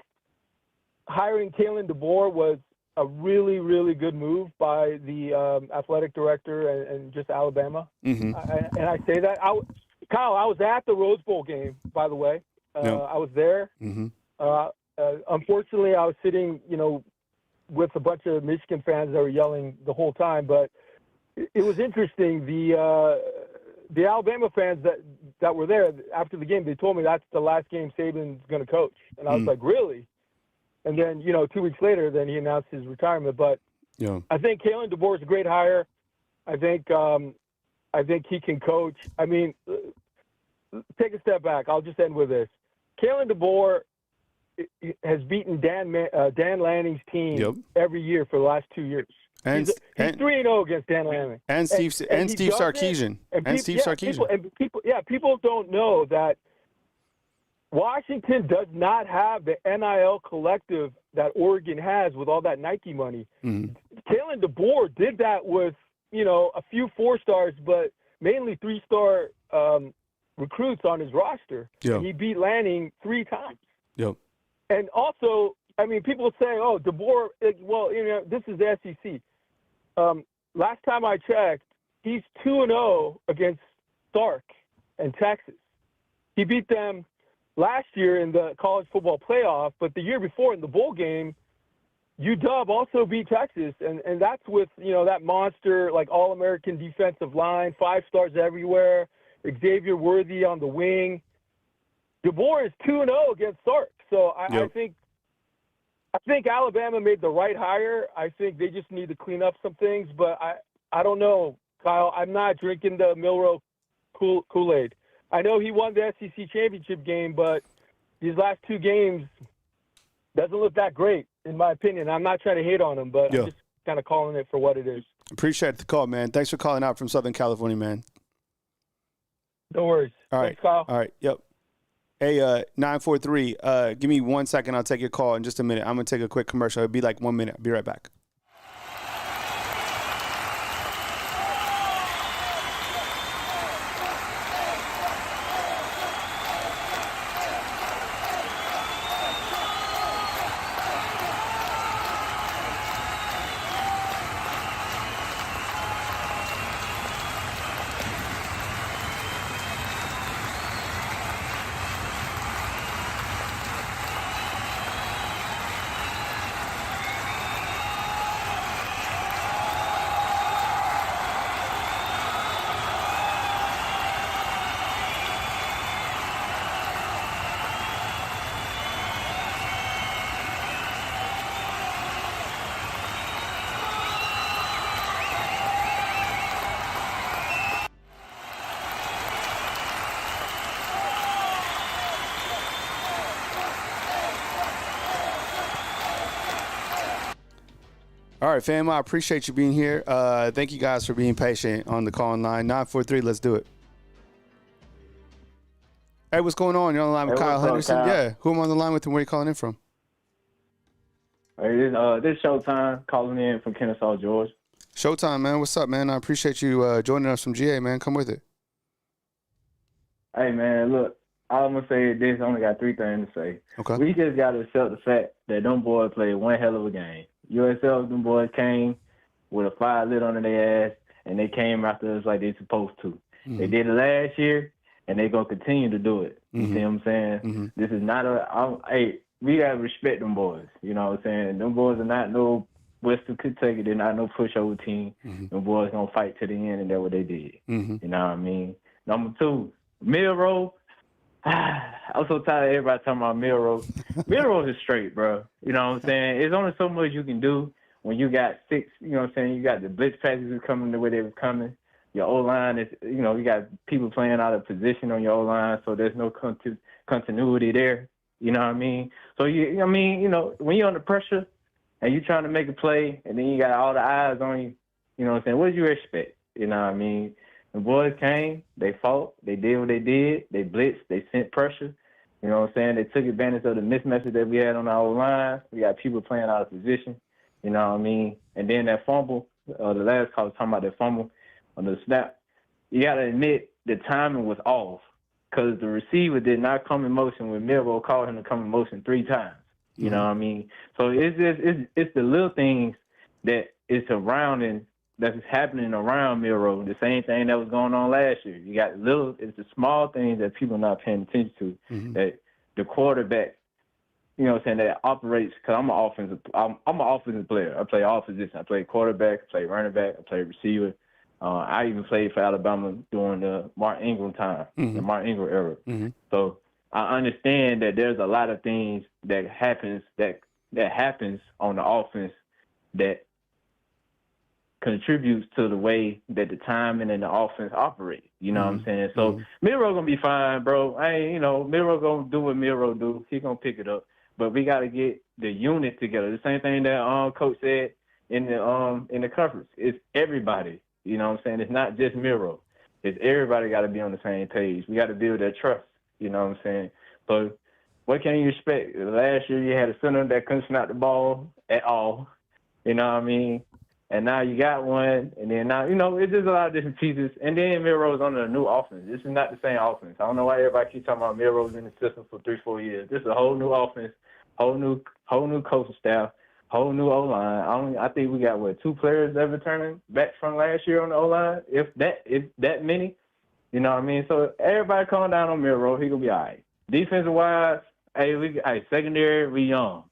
hiring Kalen DeBoer was a really, really good move by the athletic director and just Alabama. Mm-hmm. And I say that. Kyle, I was at the Rose Bowl game, by the way. I was there. Mm-hmm. Unfortunately, I was sitting, with a bunch of Michigan fans that were yelling the whole time. But it was interesting. The Alabama fans that were there after the game, they told me that's the last game Saban's going to coach. And I was like, really? And then, 2 weeks later, then he announced his retirement. But I think Kalen DeBoer is a great hire. I think he can coach. I mean, take a step back. I'll just end with this. Kalen DeBoer has beaten Dan Lanning's team every year for the last 2 years. And he's 3-0 against Dan Lanning. And Steve Sarkisian. People don't know that Washington does not have the NIL collective that Oregon has with all that Nike money. Mm-hmm. Kalen DeBoer did that with, a few 4-stars, but mainly 3-star recruits on his roster. Yep. And he beat Lanning 3 times. Yep. And also, I mean, people say, oh, DeBoer, well, this is the SEC. Last time I checked, he's 2-0 against Stark and Texas. He beat them last year in the college football playoff, but the year before in the bowl game, UW also beat Texas, and that's with, that monster, like, all-American defensive line, 5 stars everywhere, Xavier Worthy on the wing. DeBoer is 2-0 against Stark. So I think Alabama made the right hire. I think they just need to clean up some things, but I don't know, Kyle. I'm not drinking the Milroe Kool-Aid. I know he won the SEC championship game, but these last 2 games doesn't look that great, in my opinion. I'm not trying to hate on him, but I'm just kind of calling it for what it is. Appreciate the call, man. Thanks for calling out from Southern California, man. No worries. All right. Thanks, Kyle. All right. Yep. Hey, 943, give me 1 second. I'll take your call in just a minute. I'm going to take a quick commercial. It'll be like 1 minute. I'll be right back. All right, fam, I appreciate you being here. Thank you guys for being patient on the call line. 943, let's do it. Hey, what's going on? You're on the line with Kyle Henderson? Kyle? Yeah. Who am I on the line with and where are you calling in from? Hey, this Showtime calling in from Kennesaw, Georgia. Showtime, man. What's up, man? I appreciate you joining us from GA, man. Come with it. Hey, man, look, all I'm going to say is this. I only got 3 things to say. Okay. We just got to accept the fact that them boys played one hell of a game. USL, them boys came with a fire lit under their ass, and they came after us like they supposed to. Mm-hmm. They did it last year, and they going to continue to do it. You see what I'm saying? Mm-hmm. This is not hey, we got to respect them boys. You know what I'm saying? Them boys are not no Western Kentucky. They're not no pushover team. Mm-hmm. Them boys going to fight to the end, and that's what they did. Mm-hmm. You know what I mean? Number 2, Milroe. I'm so tired of everybody talking about Milroe. Milroe is straight, bro. You know what I'm saying? There's only so much you can do when you got 6, you know what I'm saying? You got the blitz packages coming the way they was coming. Your O-line is, you got people playing out of position on your O-line, so there's no continuity there. You know what I mean? So, when you're under pressure and you're trying to make a play and then you got all the eyes on you, you know what I'm saying? What did you expect? You know what I mean? The boys came, they fought, they did what they did, they blitzed, they sent pressure. You know what I'm saying? They took advantage of the mismatches that we had on our line. We got people playing out of position. You know what I mean? And then that fumble, the last call was talking about that fumble on the snap. You got to admit the timing was off because the receiver did not come in motion when Milroe called him to come in motion 3 times. You know what I mean? So it's the little things that is surrounding, that's happening around Milroe. The same thing that was going on last year. You got it's the small things that people are not paying attention to. That the quarterback, you know what I'm saying, that operates, because I'm an offensive player. I play all positions. I play quarterback, I play running back, I play receiver. I even played for Alabama during the Mark Ingram time, the Mark Ingram era. So I understand that there's a lot of things that happens on the offense that contributes to the way that the timing and the offense operate. You know what I'm saying? So Milroe gonna be fine, bro. Milroe gonna do what Milroe do. He gonna pick it up. But we gotta get the unit together. The same thing that Coach said in the conference. It's everybody. You know what I'm saying? It's not just Milroe. It's everybody got to be on the same page. We got to build that trust. You know what I'm saying? So what can you expect? Last year you had a center that couldn't snap the ball at all. You know what I mean? And now you got one, and then now, it's just a lot of different pieces. And then Milroe's on a new offense. This is not the same offense. I don't know why everybody keeps talking about Milroe's in the system for 3-4 years. This is a whole new offense, whole new coaching staff, whole new O-line. I think we got, 2 players that returning back from last year on the O-line, if that many. You know what I mean? So everybody calm down on Milroe. He going to be all right. Defensive-wise, secondary, we young.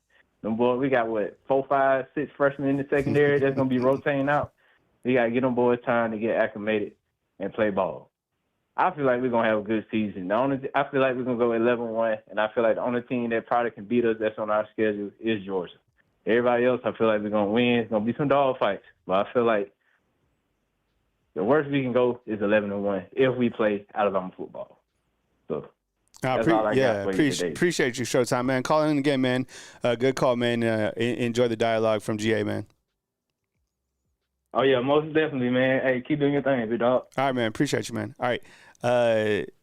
Them boys, we got 4, 5, 6 freshmen in the secondary that's gonna be rotating out. We gotta get them boys time to get acclimated and play ball. I feel like we're gonna have a good season. I feel like we're gonna go 11-1, and I feel like the only team that probably can beat us that's on our schedule is Georgia. Everybody else, I feel like we're gonna win. It's gonna be some dog fights, but I feel like the worst we can go is 11-1 if we play Alabama football. So. Appreciate you, Showtime, man. Calling in again, man. Good call, man. Enjoy the dialogue from GA, man. Oh, yeah, most definitely, man. Hey, keep doing your thing, big dog. All right, man. Appreciate you, man. All right.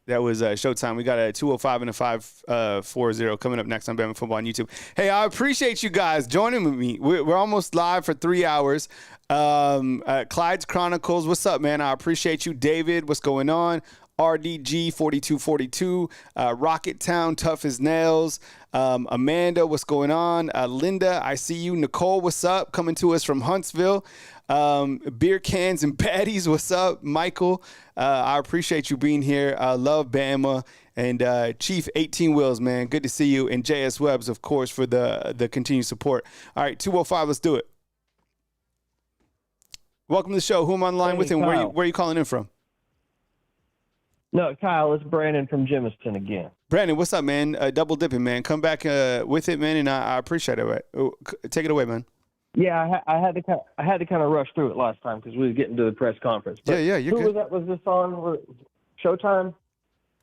That was Showtime. We got a 205 and a 540 coming up next on Bama Football on YouTube. Hey, I appreciate you guys joining with me. We're almost live for 3 hours. Clyde's Chronicles, what's up, man? I appreciate you. David, what's going on? RDG 4242, Rocket Town, Tough as Nails, Amanda, what's going on? Linda, I see you. Nicole, what's up? Coming to us from Huntsville. Beer Cans and Patties, what's up? Michael, I appreciate you being here. Love Bama. And Chief 18 Wheels, man, good to see you. And JS Webbs, of course, for the continued support. All right, 205, let's do it. Welcome to the show. Who am I on the line with, and where are you calling in from? No, Kyle, it's Brandon from Jimiston again. Brandon, what's up, man? Double dipping, man. Come back with it, man, and I appreciate it. Right? Take it away, man. Yeah, I had to kind of rush through it last time because we was getting to the press conference. But you're who good. Was that? Was this on Showtime?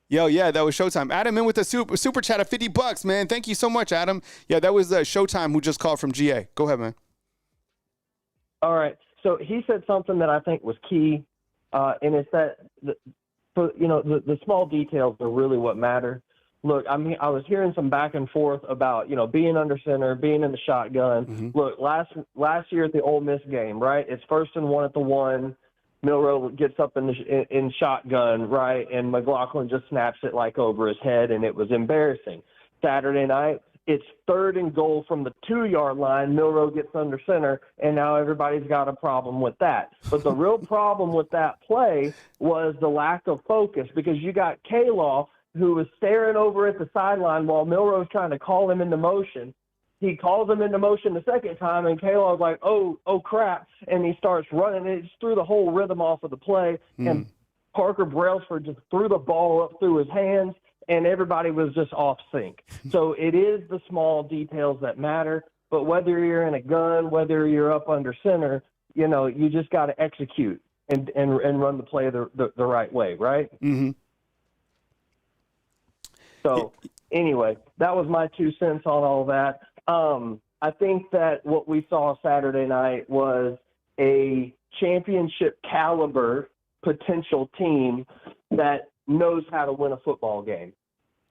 Yo, yeah, that was Showtime. Adam in with a super chat of $50, man. Thank you so much, Adam. Yeah, that was Showtime who just called from GA. Go ahead, man. All right. So he said something that I think was key, and it's that the small details are really what matter. Look, I mean, I was hearing some back and forth about, being under center, being in the shotgun. Mm-hmm. Look, last year at the Ole Miss game, right? It's 1st and 1 at the 1. Milroe gets up in shotgun, right? And McLaughlin just snaps it like over his head, and it was embarrassing. Saturday night, it's 3rd and goal from the 2-yard line. Milroe gets under center, and now everybody's got a problem with that. But the real problem with that play was the lack of focus, because you got Kalen, who was staring over at the sideline while Milroe's trying to call him into motion. He calls him into motion the second time, and Kalen's like, oh, crap, and he starts running. It just threw the whole rhythm off of the play, and Parker Brailsford just threw the ball up through his hands, and everybody was just off sync. So it is the small details that matter, but whether you're in a gun, whether you're up under center, you just got to execute and run the play the right way, right? Mm-hmm. So anyway, that was my 2 cents on all that. I think that what we saw Saturday night was a championship caliber potential team that knows how to win a football game.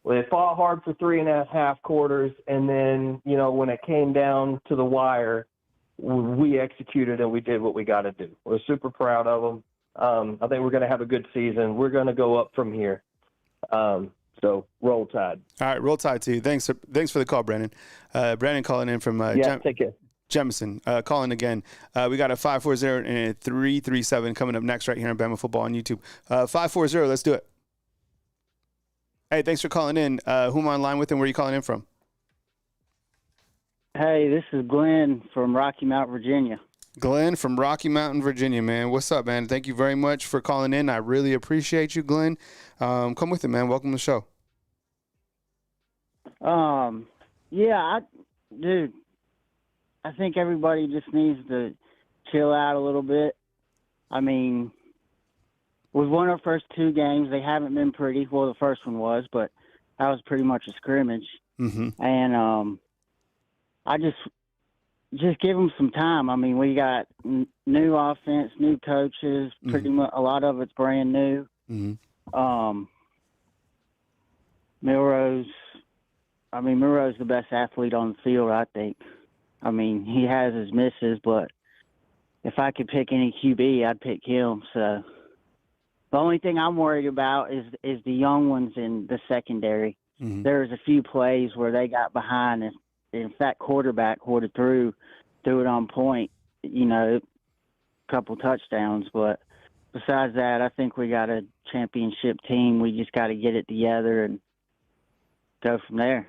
Well, they fought hard for 3.5 quarters, and then, when it came down to the wire, we executed and we did what we got to do. We're super proud of them. I think we're going to have a good season. We're going to go up from here. So roll Tide. All right, roll Tide to you. Thanks for the call, Brandon. Brandon calling in from Take care. Jemison. Calling again. We got a 540 and a 337 coming up next right here on Bama Football on YouTube. 540, let's do it. Hey, thanks for calling in. Who am I on line with and where are you calling in from? Hey, this is Glenn from Rocky Mount, Virginia. Glenn from Rocky Mountain, Virginia, man. What's up, man? Thank you very much for calling in. I really appreciate you, Glenn. Come with it, man. Welcome to the show. Dude, I think everybody just needs to chill out a little bit. I mean, we've won our first 2 games. They haven't been pretty. Well, the first one was, but that was pretty much a scrimmage. Mm-hmm. And I just give them some time. I mean, we got new offense, new coaches. Pretty much a lot of it's brand new. Mm-hmm. Milroe's the best athlete on the field, I think. I mean, he has his misses, but if I could pick any QB, I'd pick him. So the only thing I'm worried about is the young ones in the secondary. Mm-hmm. There's a few plays where they got behind, and if that quarterback would have threw it on point, a couple touchdowns. But besides that, I think we got a championship team. We just got to get it together and go from there.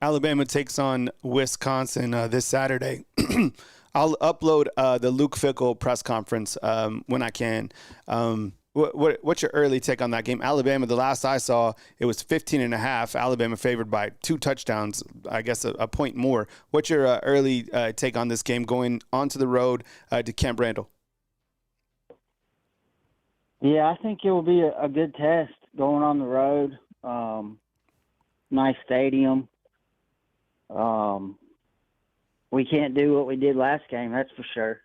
Alabama takes on Wisconsin this Saturday. I'll upload the Luke Fickell press conference when I can. What's your early take on that game? Alabama, the last I saw, it was 15.5. Alabama favored by 2 touchdowns, I guess a point more. What's your early take on this game going onto the road to Camp Randall? Yeah, I think it will be a good test going on the road. Nice stadium. We can't do what we did last game, that's for sure.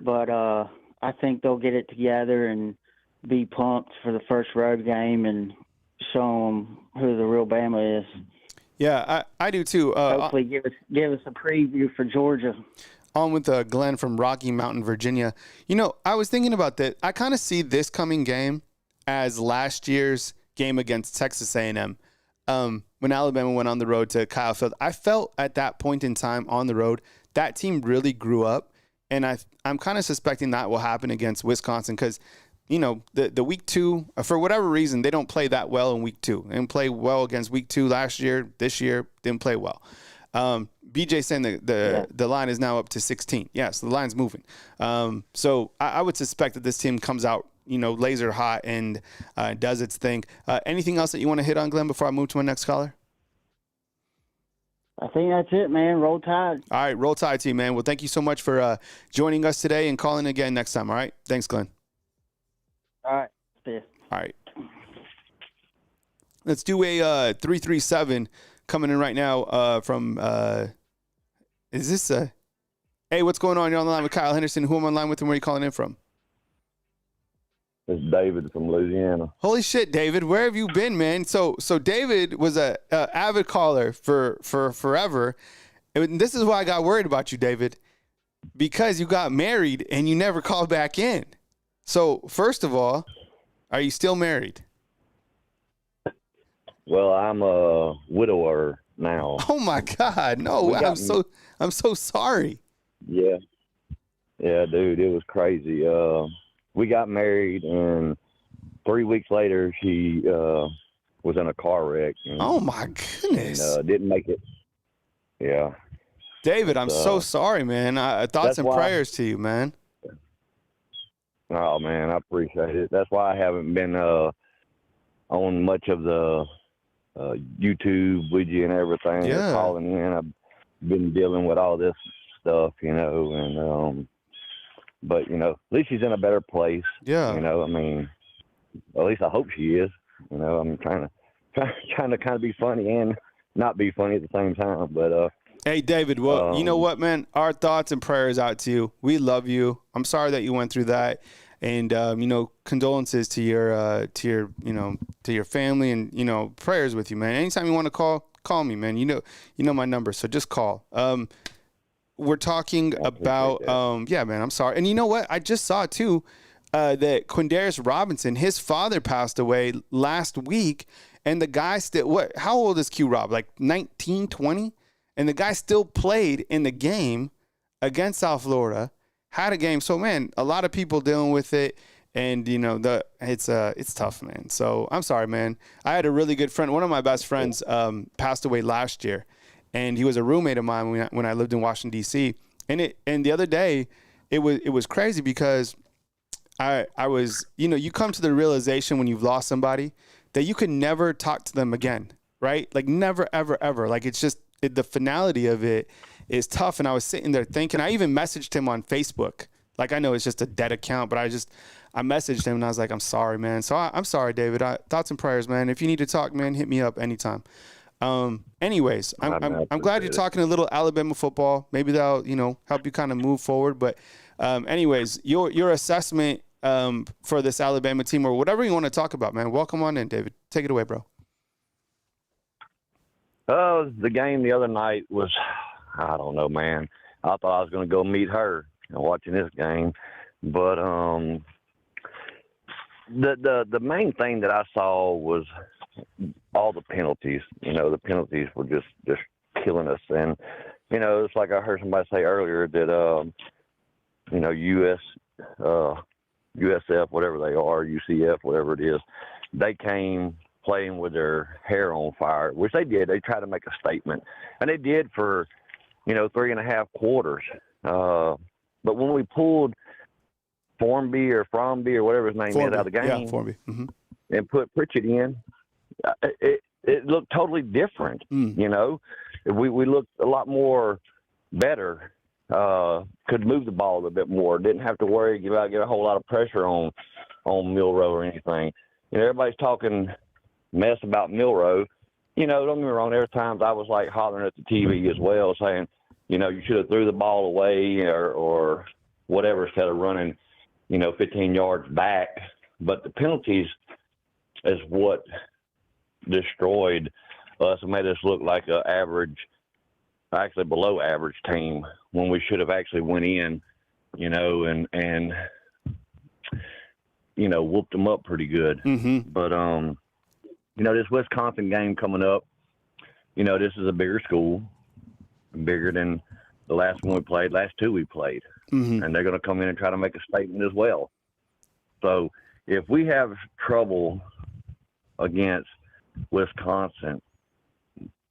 But I think they'll get it together and be pumped for the first road game and show them who the real Bama is. Yeah, I do too. Hopefully give us a preview for Georgia. On with Glenn from Rocky Mountain, Virginia. I was thinking about that. I kind of see this coming game as last year's game against Texas A&M. When Alabama went on the road to Kyle Field, I felt at that point in time on the road, that team really grew up. And I'm kind of suspecting that will happen against Wisconsin because, the week 2, for whatever reason, they don't play that well in week 2. They didn't play well against week 2 last year. This year, didn't play well. BJ saying the line is now up to 16. Yes, the line's moving. So I would suspect that this team comes out, laser hot and does its thing. Anything else that you want to hit on, Glenn, before I move to my next caller? I think that's it, man. Roll Tide. All right, roll Tide to you, man. Well, thank you so much for joining us today and calling again next time, all right? Thanks, Glenn. All right. See ya. All right. Let's do a 337 coming in right now from is this hey, what's going on? You're on the line with Kyle Henderson. Who am I on the line with and where are you calling in from? It's David from Louisiana. Holy shit, David. Where have you been, man? So David was a avid caller for forever. And this is why I got worried about you, David, because you got married and you never called back in. So first of all, are you still married? Well, I'm a widower now. Oh my God. No, I'm so sorry. Yeah. Yeah, dude, it was crazy. We got married, and 3 weeks later, she was in a car wreck. And, oh, my goodness. And, didn't make it. Yeah. David, I'm so sorry, man. Thoughts and prayers to you, man. Oh, man, I appreciate it. That's why I haven't been on much of the YouTube with you and everything. Yeah. Calling in. I've been dealing with all this stuff, and but, at least she's in a better place. Yeah. I mean, at least I hope she is. I'm trying to kind of be funny and not be funny at the same time. But hey, David, well, you know what, man? Our thoughts and prayers out to you. We love you. I'm sorry that you went through that. And, condolences to your family and, prayers with you, man. Anytime you want to call me, man. You know my number, so just call. We're talking about, yeah, man, I'm sorry. And you know what? I just saw, too, that Quindarius Robinson, his father passed away last week, And the guy still, how old is Q Rob? Like 19, 20? And the guy still played in the game against South Florida, had a game. So, man, a lot of people dealing with it. And, it's tough, man. So I'm sorry, man. I had a really good friend. One of my best friends passed away last year. And he was a roommate of mine when I lived in Washington, D.C. And the other day, it was crazy because I was, you come to the realization when you've lost somebody that you can never talk to them again, right? Like never, ever, ever. Like it's just the finality of it is tough. And I was sitting there thinking, I even messaged him on Facebook. Like I know it's just a dead account, but I messaged him and I was like, I'm sorry, man. So I'm sorry, David. Thoughts and prayers, man. If you need to talk, man, hit me up anytime. Anyways, I'm glad you're talking a little Alabama football. Maybe that'll, help you kind of move forward. But anyways, your assessment for this Alabama team or whatever you want to talk about, man. Welcome on in, David. Take it away, bro. The game the other night was, I don't know, man. I thought I was going to go meet her and watching this game. But the main thing that I saw was all the penalties. The penalties were just killing us. And, it's like I heard somebody say earlier that, USF, whatever they are, UCF, whatever it is, they came playing with their hair on fire, which they did. They tried to make a statement. And they did for, 3.5 quarters. But when we pulled Formby or whatever his name is out of the game, yeah, Formby. Mm-hmm. and put Pritchett in, it looked totally different. We looked a lot more better. Could move the ball a little bit more. Didn't have to worry about get a whole lot of pressure on Milroe or anything. Everybody's talking mess about Milroe. Don't get me wrong. There were times I was like hollering at the TV as well, saying, you should have threw the ball away or whatever instead of running, 15 yards back. But the penalties is what destroyed us and made us look like an average, actually below average team when we should have actually went in, and whooped them up pretty good. Mm-hmm. But, this Wisconsin game coming up, this is a bigger school, bigger than the last two we played. Mm-hmm. And they're going to come in and try to make a statement as well. So if we have trouble against Wisconsin,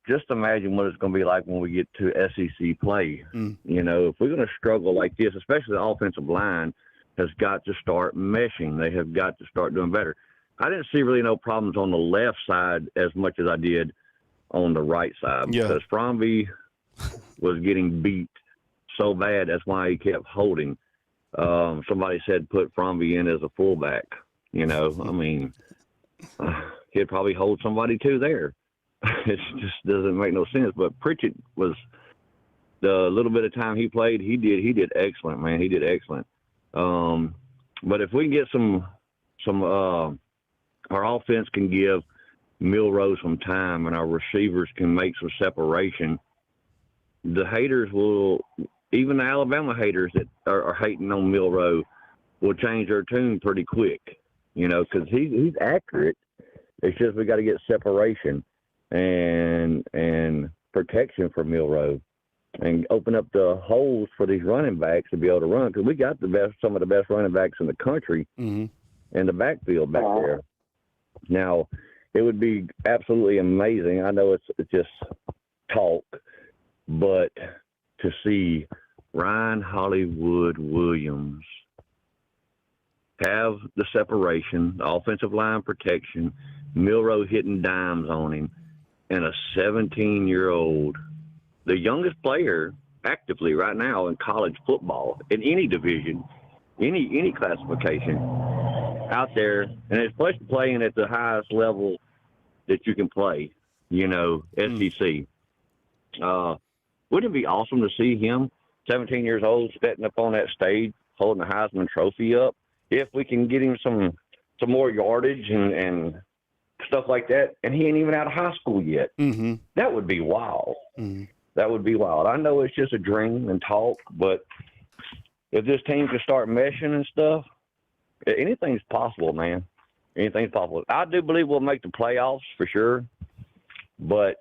just imagine what it's going to be like when we get to SEC play. If we're going to struggle like this, especially the offensive line has got to start meshing. They have got to start doing better. I didn't see really no problems on the left side as much as I did on the right side. Yeah. Because Fromby was getting beat so bad. That's why he kept holding. Somebody said put Fromby in as a fullback. I mean, he'd probably hold somebody too there. It just doesn't make no sense. But Pritchett was the little bit of time he played, he did excellent, man. He did excellent. But if we can get some our offense can give Milroe some time and our receivers can make some separation, the haters will, even the Alabama haters that are hating on Milroe, will change their tune pretty quick, because he's accurate. It's just we got to get separation and protection for Milroe and open up the holes for these running backs to be able to run, because we got some of the best running backs in the country in the backfield back there. Now, it would be absolutely amazing. I know it's just talk, but to see Ryan Hollywood Williams have the separation, the offensive line protection, Milroe hitting dimes on him, and a 17-year-old, the youngest player actively right now in college football in any division, any classification out there, and especially playing at the highest level that you can play, SEC. Wouldn't it be awesome to see him, 17 years old, stepping up on that stage, holding the Heisman Trophy up? If we can get him some more yardage and stuff like that, and he ain't even out of high school yet, that would be wild. That would be wild. I know it's just a dream and talk, but if this team can start meshing and stuff, anything's possible, man. Anything's possible. I do believe we'll make the playoffs for sure, but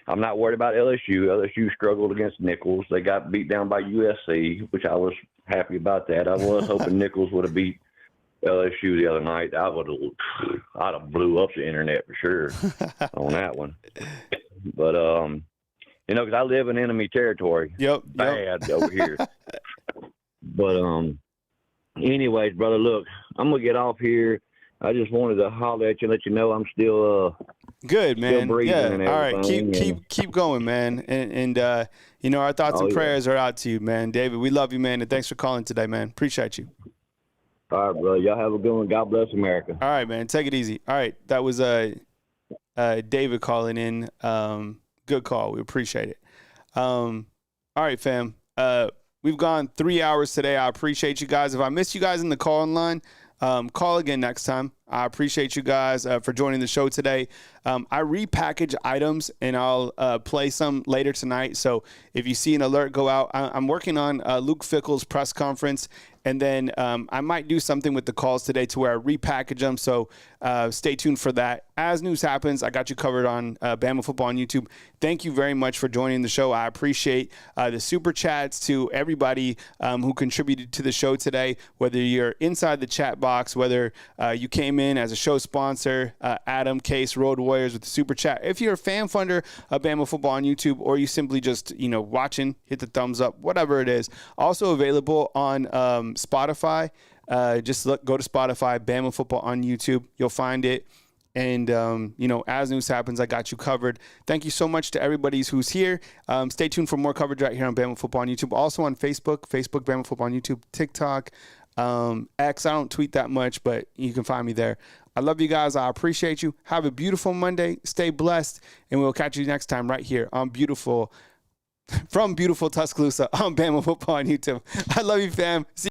I'm not worried about LSU. LSU struggled against Nichols. They got beat down by USC, which I was happy about that. I was hoping Nichols would have beat LSU the other night. I'd have blew up the internet for sure on that one. But you know, because I live in enemy territory. Bad over here. But anyways, brother, look, I'm gonna get off here. I just wanted to holler at you and let you know I'm still good, man. Still breathing and All right, everything. keep going, man. And you know, our thoughts and prayers are out to you, man. David, we love you, man, and thanks for calling today, man. Appreciate you. All right, brother. Y'all have a good one. God bless America. All right, man. Take it easy. All right, that was David calling in. Good call. We appreciate it. All right, fam. We've gone 3 hours today. I appreciate you guys. If I missed you guys in the call-in line, call again next time. I appreciate you guys for joining the show today. I repackage items, and I'll play some later tonight. So if you see an alert go out, I'm working on Luke Fickell's press conference, and then I might do something with the calls today to where I repackage them. So stay tuned for that. As news happens, I got you covered on Bama Football on YouTube. Thank you very much for joining the show. I appreciate the super chats to everybody who contributed to the show today, whether you're inside the chat box, whether you came in as a show sponsor, Adam Case, Road Warriors with the super chat. If you're a fan funder of Bama Football on YouTube, or you simply just, watching, hit the thumbs up, whatever it is. Also available on Spotify. Just go to Spotify, Bama Football on YouTube. You'll find it. And, as news happens, I got you covered. Thank you so much to everybody who's here. Stay tuned for more coverage right here on Bama Football on YouTube. Also on Facebook, Bama Football on YouTube, TikTok, X. I don't tweet that much, but you can find me there. I love you guys. I appreciate you. Have a beautiful Monday. Stay blessed. And we'll catch you next time right here on from beautiful Tuscaloosa on Bama Football on YouTube. I love you, fam. See